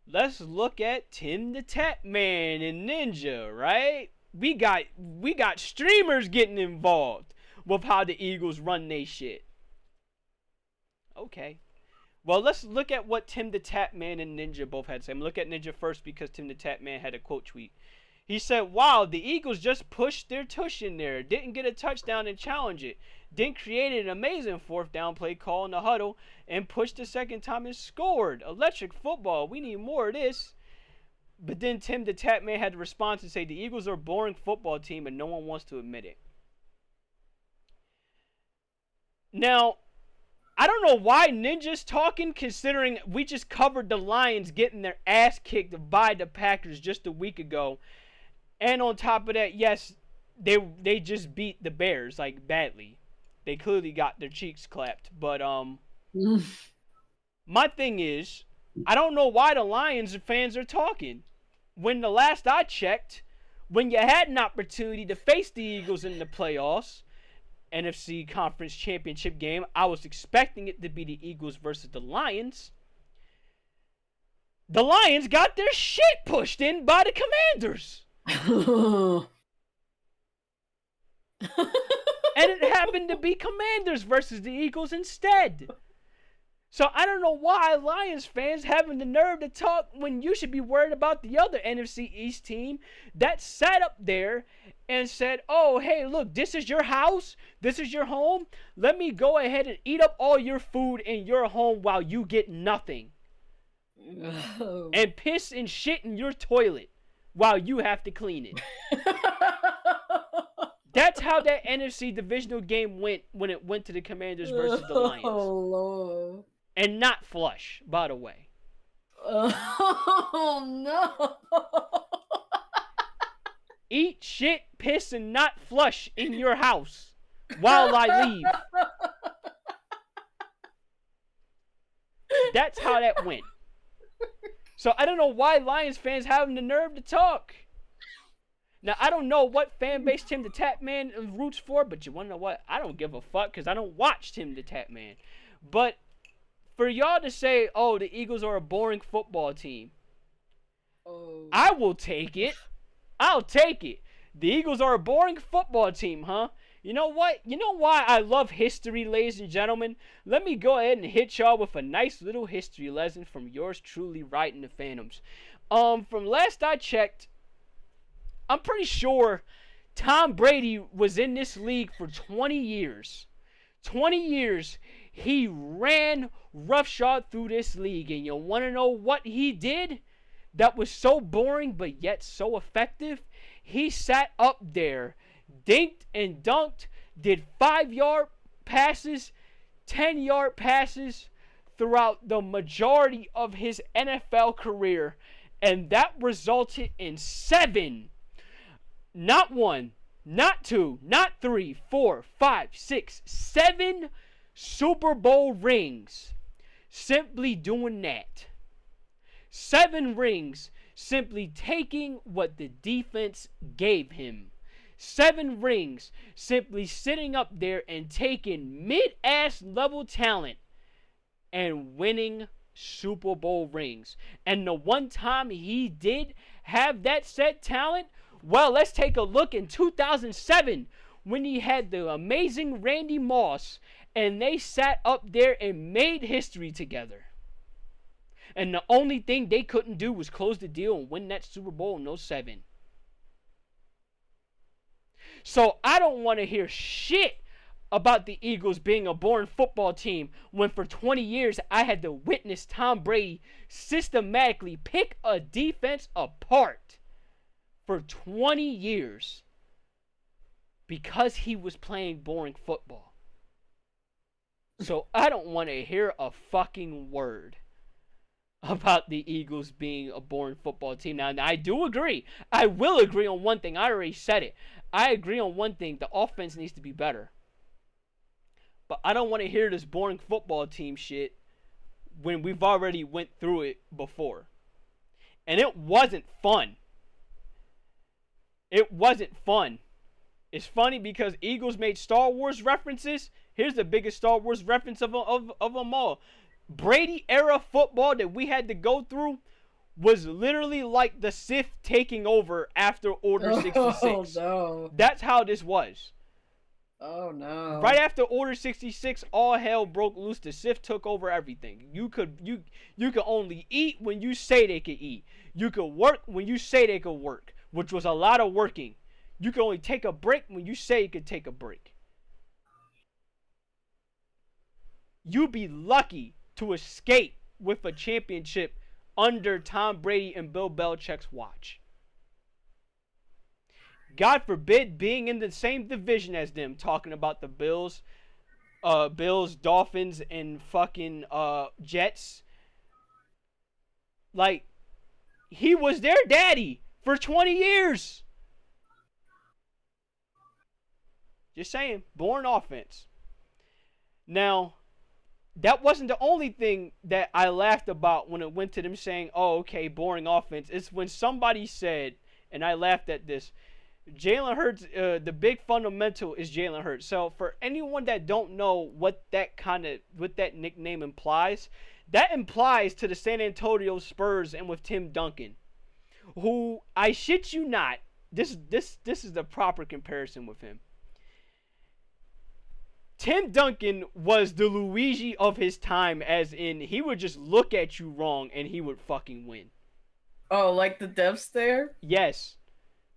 Let's look at Tim the Tap Man and Ninja, right? We got streamers getting involved with how the Eagles run they shit. Okay. Well, let's look at what Tim the Tap Man and Ninja both had to say. I'm look at Ninja first because Tim the Tap Man had a quote tweet. He said, "Wow, the Eagles just pushed their tush in there. Didn't get a touchdown and challenge it. Then created an amazing fourth down play call in the huddle and pushed the second time and scored. Electric football. We need more of this." But then Tim the Tap Man had to respond to say the Eagles are a boring football team and no one wants to admit it. Now, I don't know why Ninja's talking, considering we just covered the Lions getting their ass kicked by the Packers just a week ago. And on top of that, yes, they just beat the Bears, like, badly. They clearly got their cheeks clapped. But, my thing is, I don't know why the Lions fans are talking. When the last I checked, when you had an opportunity to face the Eagles in the playoffs, NFC Conference Championship game, I was expecting it to be the Eagles versus the Lions. The Lions got their shit pushed in by the Commanders. And it happened to be Commanders versus the Eagles instead. So I don't know why Lions fans having the nerve to talk when you should be worried about the other NFC East team that sat up there and said, "Oh, hey, look, this is your house. This is your home. Let me go ahead and eat up all your food in your home while you get nothing. And piss and shit in your toilet while you have to clean it." That's how that NFC divisional game went when it went to the Commanders versus the Lions. Oh, Lord. And not flush, by the way. Oh, no. Eat shit, piss, and not flush in your house while I leave. That's how that went. So I don't know why Lions fans having the nerve to talk. Now, I don't know what fan base Tim the Tap Man roots for, but you want to know what? I don't give a fuck because I don't watch Tim the Tap Man. But for y'all to say, "Oh, the Eagles are a boring football team," I will take it. I'll take it. The Eagles are a boring football team, huh? You know what? You know why I love history, ladies and gentlemen? Let me go ahead and hit y'all with a nice little history lesson from yours truly, Riding the Phantoms. From last I checked, I'm pretty sure Tom Brady was in this league for 20 years. 20 years he ran roughshod through this league. And you want to know what he did that was so boring but yet so effective? He sat up there, dinked and dunked, did 5-yard passes, 10-yard passes throughout the majority of his NFL career. And that resulted in 7, not 1, not 2, not 3, 4, 5, 6, 7 Super Bowl rings. Simply doing that. 7 rings, simply taking what the defense gave him. 7 rings, simply sitting up there and taking mid-ass level talent and winning Super Bowl rings. And the one time he did have that set talent, well, let's take a look in 2007 when he had the amazing Randy Moss and they sat up there and made history together. And the only thing they couldn't do was close the deal and win that Super Bowl in 07. So I don't want to hear shit about the Eagles being a boring football team when for 20 years I had to witness Tom Brady systematically pick a defense apart for 20 years because he was playing boring football. So I don't want to hear a fucking word about the Eagles being a boring football team. Now, I do agree. I will agree on one thing. I already said it. I agree on one thing. The offense needs to be better. But I don't want to hear this boring football team shit when we've already went through it before. And it wasn't fun. It wasn't fun. It's funny because Eagles made Star Wars references Here's the biggest Star Wars reference of them all. Brady era football that we had to go through was literally like the Sith taking over after Order 66. No. That's how this was. Oh no. Right after Order 66, all hell broke loose. The Sith took over everything. You could only eat when you say they could eat. You could work when you say they could work, which was a lot of working. You could only take a break when you say you could take a break. You'd be lucky to escape with a championship under Tom Brady and Bill Belichick's watch. God forbid being in the same division as them, talking about the Bills, Dolphins, and fucking Jets. Like, he was their daddy for 20 years. Just saying, boring offense. Now, that wasn't the only thing that I laughed about when it went to them saying, oh, okay, boring offense. It's when somebody said, and I laughed at this, Jalen Hurts, the big fundamental is Jalen Hurts. So for anyone that don't know what that nickname implies, that implies to the San Antonio Spurs and with Tim Duncan, who, I shit you not, this is the proper comparison with him. Tim Duncan was the Luigi of his time, as in he would just look at you wrong and he would fucking win. Oh, like the death stare? Yes.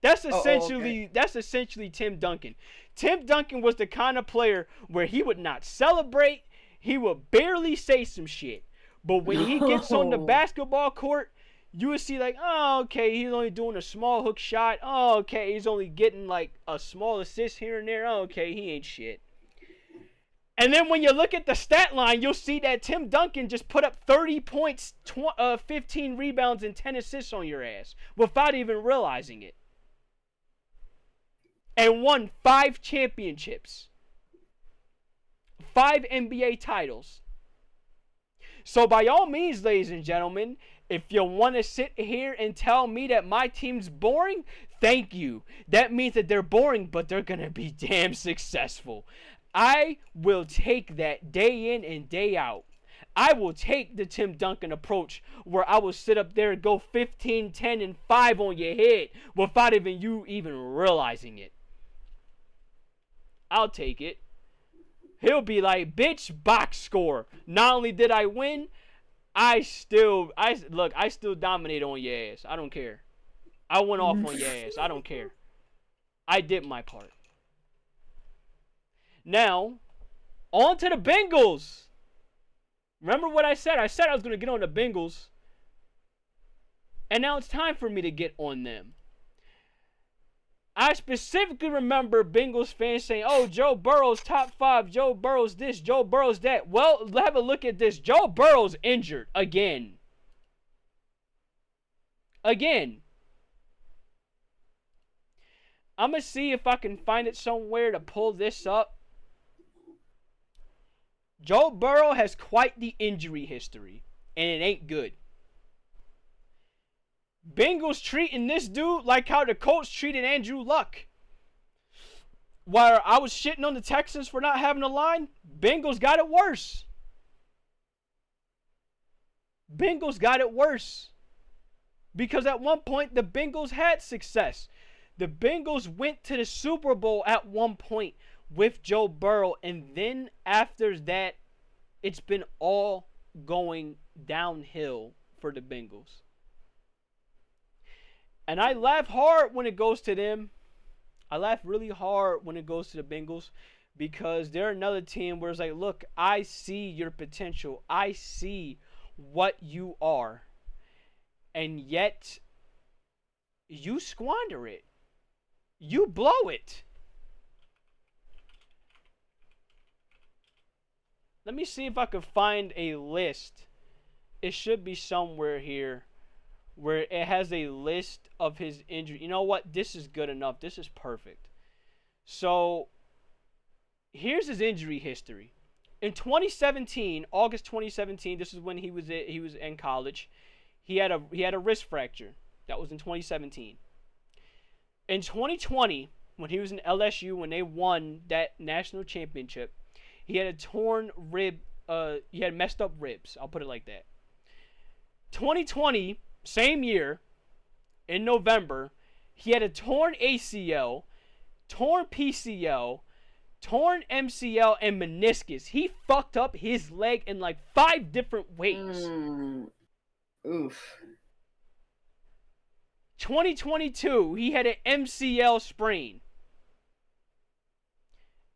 That's okay. essentially Tim Duncan. Tim Duncan was the kind of player where he would not celebrate, he would barely say some shit. But when he gets on the basketball court, you would see like, oh, okay, he's only doing a small hook shot. Oh, okay, he's only getting like a small assist here and there. Oh, okay, he ain't shit. And then when you look at the stat line, you'll see that Tim Duncan just put up 30 points, 15 rebounds, and 10 assists on your ass without even realizing it. And won 5 championships. 5 NBA titles. So by all means, ladies and gentlemen, if you want to sit here and tell me that my team's boring, thank you. That means that they're boring, but they're going to be damn successful. I will take that day in and day out. I will take the Tim Duncan approach where I will sit up there and go 15, 10, and 5 on your head without even you even realizing it. I'll take it. He'll be like, bitch, box score. Not only did I win, I still dominate on your ass. I don't care. I went off on your ass. I don't care. I did my part. Now, on to the Bengals. Remember what I said? I said I was going to get on the Bengals. And now it's time for me to get on them. I specifically remember Bengals fans saying, oh, Joe Burrow's top 5. Joe Burrow's this. Joe Burrow's that. Well, have a look at this. Joe Burrow's injured again. Again. I'm going to see if I can find it somewhere to pull this up. Joe Burrow has quite the injury history, and it ain't good. Bengals treating this dude like how the Colts treated Andrew Luck. While I was shitting on the Texans for not having a line, Bengals got it worse. Bengals got it worse. Because at one point, the Bengals had success. The Bengals went to the Super Bowl at one point with Joe Burrow, and then after that, it's been all going downhill for the Bengals. And I laugh hard when it goes to them. I laugh really hard when it goes to the Bengals because they're another team where it's like, look, I see your potential. I see what you are. And yet, you squander it. You blow it. Let me see if I can find a list. It should be somewhere here where it has a list of his injury. You know what? This is good enough. This is perfect. So, here's his injury history. In 2017, August 2017, this is when he was in college. He had a wrist fracture. That was in 2017. In 2020, when he was in LSU, when they won that national championship, He had a torn rib. He had messed up ribs. I'll put it like that. 2020, same year, in November, he had a torn ACL, torn PCL, torn MCL, and meniscus. He fucked up his leg in like 5 different ways. Oof. 2022, he had an MCL sprain.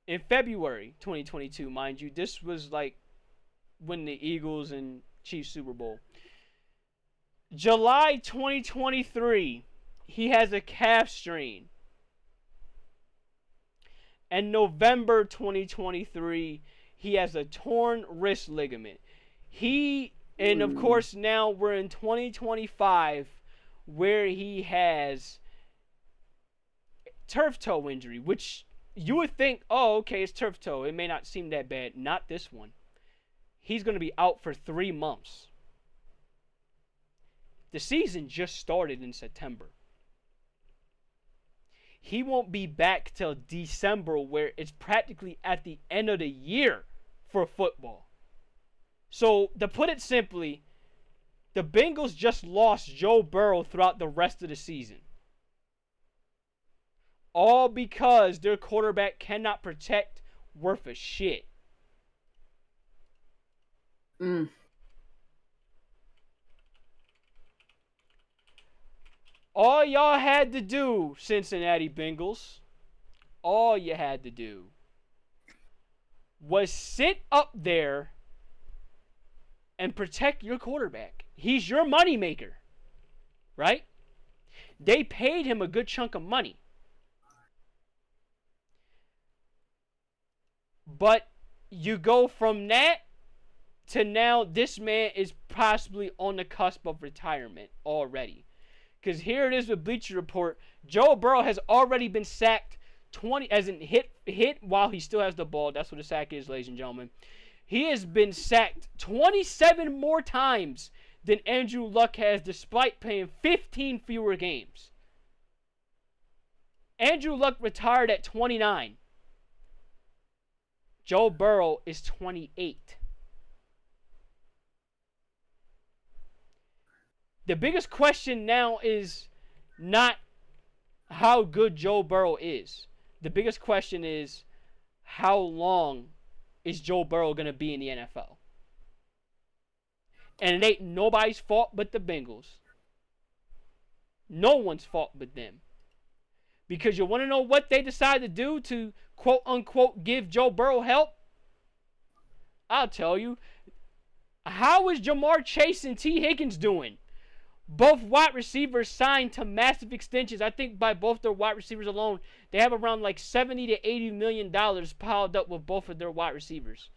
In February 2022, mind you, this was like when the Eagles and Chiefs Super Bowl. July 2023, he has a calf strain. And November 2023, he has a torn wrist ligament. And of course now we're in 2025 where he has turf toe injury, which you would think, oh, okay, it's turf toe. It may not seem that bad. Not this one. He's going to be out for 3 months. The season just started in September. He won't be back till December, where it's practically at the end of the year for football. So, to put it simply, the Bengals just lost Joe Burrow throughout the rest of the season. All because their quarterback cannot protect worth a shit. All y'all had to do, Cincinnati Bengals, all you had to do was sit up there and protect your quarterback. He's your moneymaker, right? They paid him a good chunk of money. But you go from that to now this man is possibly on the cusp of retirement already. Because here it is with Bleacher Report. Joe Burrow has already been sacked 20, as in hit while he still has the ball. That's what a sack is, ladies and gentlemen. He has been sacked 27 more times than Andrew Luck has, despite playing 15 fewer games. Andrew Luck retired at 29. Joe Burrow is 28. The biggest question now is not how good Joe Burrow is. The biggest question is how long is Joe Burrow going to be in the NFL? And it ain't nobody's fault but the Bengals. No one's fault but them. Because you want to know what they decided to do to quote unquote give Joe Burrow help? I'll tell you. How is Jamar Chase and T. Higgins doing? Both wide receivers signed to massive extensions. I think by both their wide receivers alone, they have around like $70 to $80 million piled up with both of their wide receivers.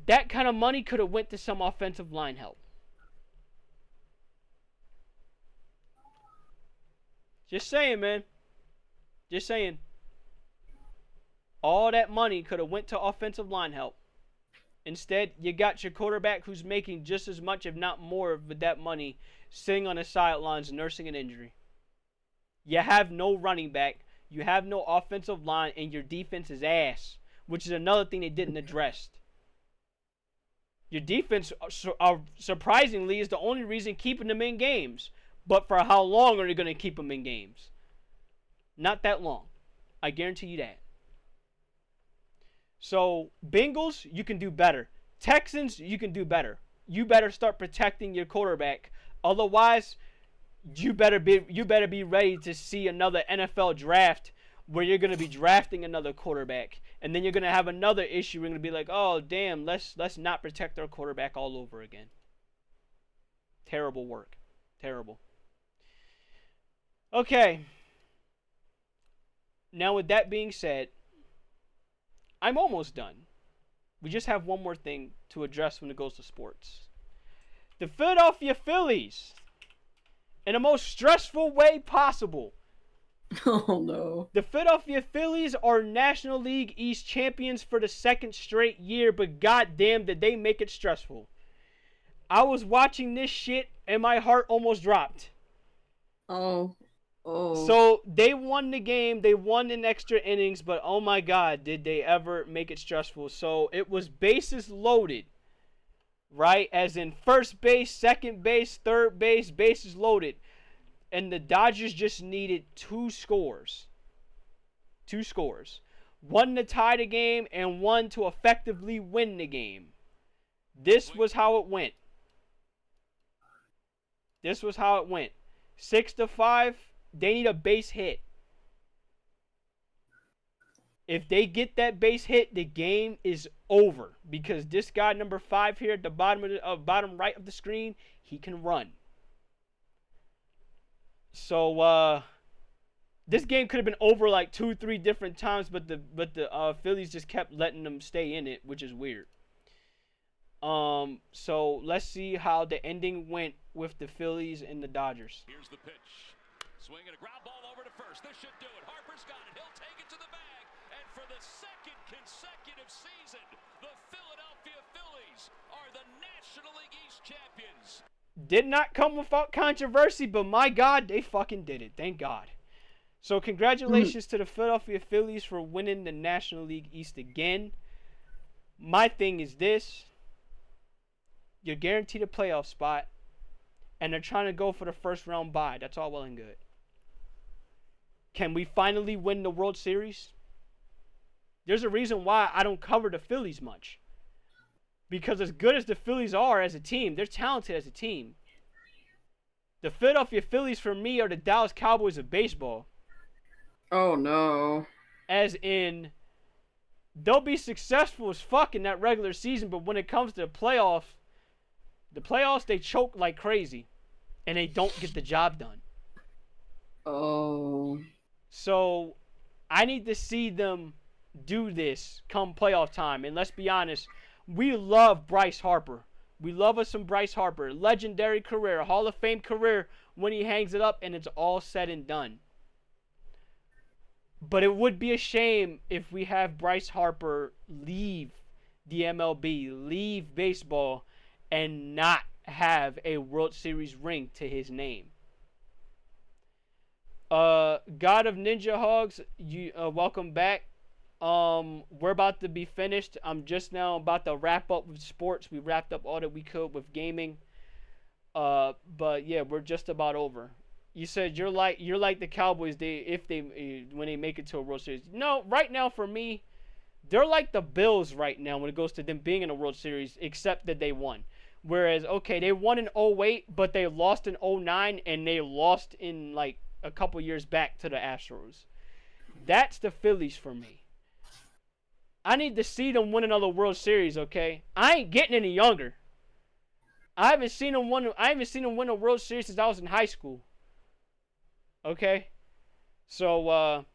That kind of money could have went to some offensive line help. Just saying, man. Just saying. All that money could have went to offensive line help. Instead, you got your quarterback who's making just as much, if not more, with that money, sitting on the sidelines, nursing an injury. You have no running back, you have no offensive line, and your defense is ass, which is another thing they didn't address. Your defense, surprisingly, is the only reason keeping them in games. But for how long are they going to keep them in games? Not that long. I guarantee you that. So, Bengals, you can do better. Texans, you can do better. You better start protecting your quarterback. Otherwise, you better be ready to see another NFL draft where you're going to be drafting another quarterback. And then you're going to have another issue. We're going to be like, oh, damn, let's not protect our quarterback all over again. Terrible work. Terrible. Okay. Now, with that being said, I'm almost done. We just have one more thing to address when it goes to sports. The Philadelphia Phillies, in the most stressful way possible. Oh, no. The Philadelphia Phillies are National League East champions for the second straight year, but goddamn did they make it stressful. I was watching this shit and my heart almost dropped. Oh Oh. So they won the game. They won in extra innings, but oh my God, did they ever make it stressful? So it was bases loaded, right? As in first base, second base, third base, bases loaded. And the Dodgers just needed 2 scores. 2 scores. 1 to tie the game and 1 to effectively win the game. This was how it went. 6-5. They need a base hit. If they get that base hit, the game is over. Because this guy, number 5 here at the bottom right of the screen, he can run. So, this game could have been over like 2-3 different times, but the Phillies just kept letting them stay in it, which is weird. So let's see how the ending went with the Phillies and the Dodgers. Here's the pitch. Swinging a ground ball over to first. This should do it. Harper's got it. He'll take it to the bag. And for the second consecutive season, the Philadelphia Phillies are the National League East champions. Did not come without controversy, but my God, they fucking did it. Thank God. So congratulations to the Philadelphia Phillies for winning the National League East again. My thing is this. You're guaranteed a playoff spot, and they're trying to go for the first round bye. That's all well and good. Can we finally win the World Series? There's a reason why I don't cover the Phillies much. Because as good as the Phillies are as a team, they're talented as a team. The Philadelphia Phillies, for me, are the Dallas Cowboys of baseball. Oh, no. As in, they'll be successful as fuck in that regular season, but when it comes to the playoffs, they choke like crazy. And they don't get the job done. Oh. So, I need to see them do this come playoff time. And let's be honest, we love Bryce Harper. We love us some Bryce Harper. Legendary career, Hall of Fame career when he hangs it up and it's all said and done. But it would be a shame if we have Bryce Harper leave the MLB, leave baseball, and not have a World Series ring to his name. God of Ninja Hogs, you welcome back. We're about to be finished. I'm just now about to wrap up with sports. We wrapped up all that we could with gaming. But yeah, we're just about over. You said you're like the Cowboys. When they make it to a World Series. No, right now for me, they're like the Bills right now when it goes to them being in a World Series, except that they won. Whereas, okay, they won in 08, but they lost in 09, and they lost in like a couple years back to the Astros. That's the Phillies for me. I need to see them win another World Series, okay? I ain't getting any younger. I haven't seen them win a World Series since I was in high school. Okay? So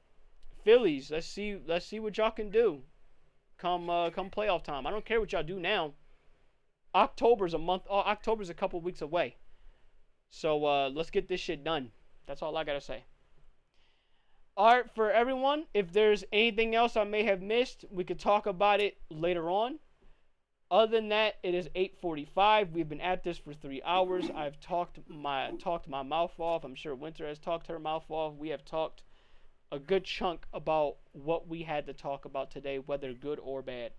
Phillies, let's see what y'all can do. Come playoff time. I don't care what y'all do now. October's a couple weeks away. So let's get this shit done. That's all I gotta say. Alright, for everyone, if there's anything else I may have missed, we could talk about it later on. Other than that, it is 8:45. We've been at this for 3 hours. I've talked my mouth off. I'm sure Winter has talked her mouth off. We have talked a good chunk about what we had to talk about today, whether good or bad.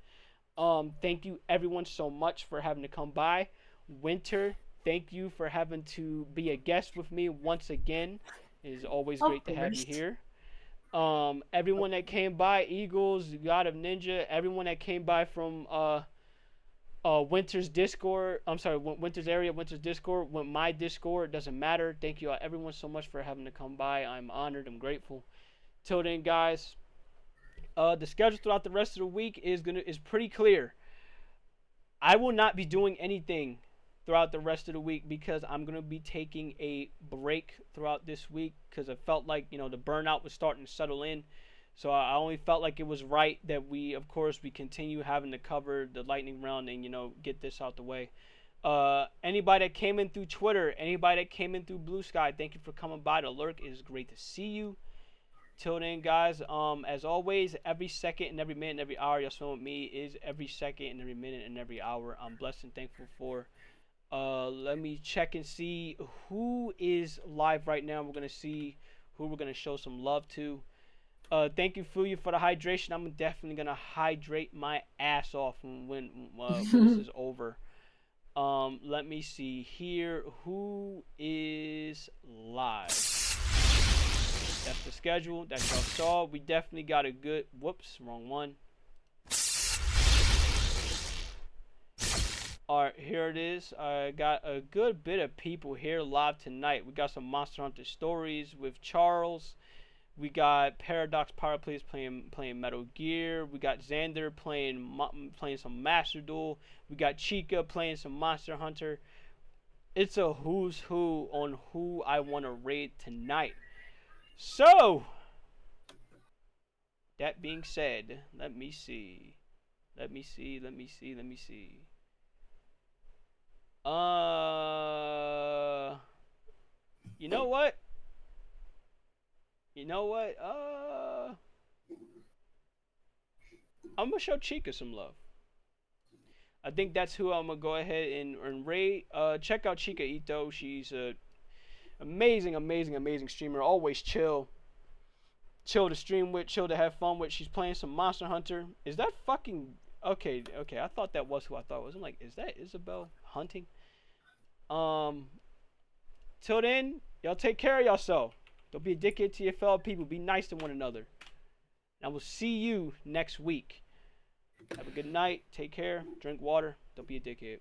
Thank you everyone so much for having to come by. Winter, thank you for having to be a guest with me once again. It is always great to have you here. Everyone that came by, Eagles, God of Ninja, everyone that came by from Winter's Discord, Winter's area, Winter's Discord, my Discord, doesn't matter. Thank you everyone so much for having to come by. I'm honored, I'm grateful. Till then, guys, the schedule throughout the rest of the week is pretty clear. I will not be doing anything throughout the rest of the week because I'm going to be taking a break throughout this week because I felt like, the burnout was starting to settle in. So I only felt like it was right that we continue having to cover the lightning round and, get this out the way. Anybody that came in through Twitter, anybody that came in through Blue Sky, thank you for coming by to lurk. It is great to see you. Till then, guys, as always, every second and every minute and every hour y'all spend with me is every second and every minute and every hour I'm blessed and thankful for. Let me check and see who is live right now. We're going to see who we're gonna show some love to. Thank you, Fuyu, for the hydration. I'm definitely gonna hydrate my ass off when this is over. Let me see here. Who is live? That's the schedule that y'all saw. We definitely got a good. Whoops, wrong one. Alright, here it is. I got a good bit of people here live tonight. We got some Monster Hunter stories with Charles. We got Paradox Power Plays playing Metal Gear. We got Xander playing some Master Duel. We got Chica playing some Monster Hunter. It's a who's who on who I want to raid tonight. So, that being said, let me see. You know what? I'm gonna show Chica some love. I think that's who I'm gonna go ahead and raid. Check out Chica Ito. She's a amazing streamer. Always chill to stream with, chill to have fun with. She's playing some Monster Hunter. Is that fucking okay? I thought that was who I thought it was. I'm like, is that Isabel Hunting? Till then, y'all take care of yourself. Don't be a dickhead to your fellow people. Be nice to one another. And I will see you next week. Have a good night. Take care. Drink water. Don't be a dickhead.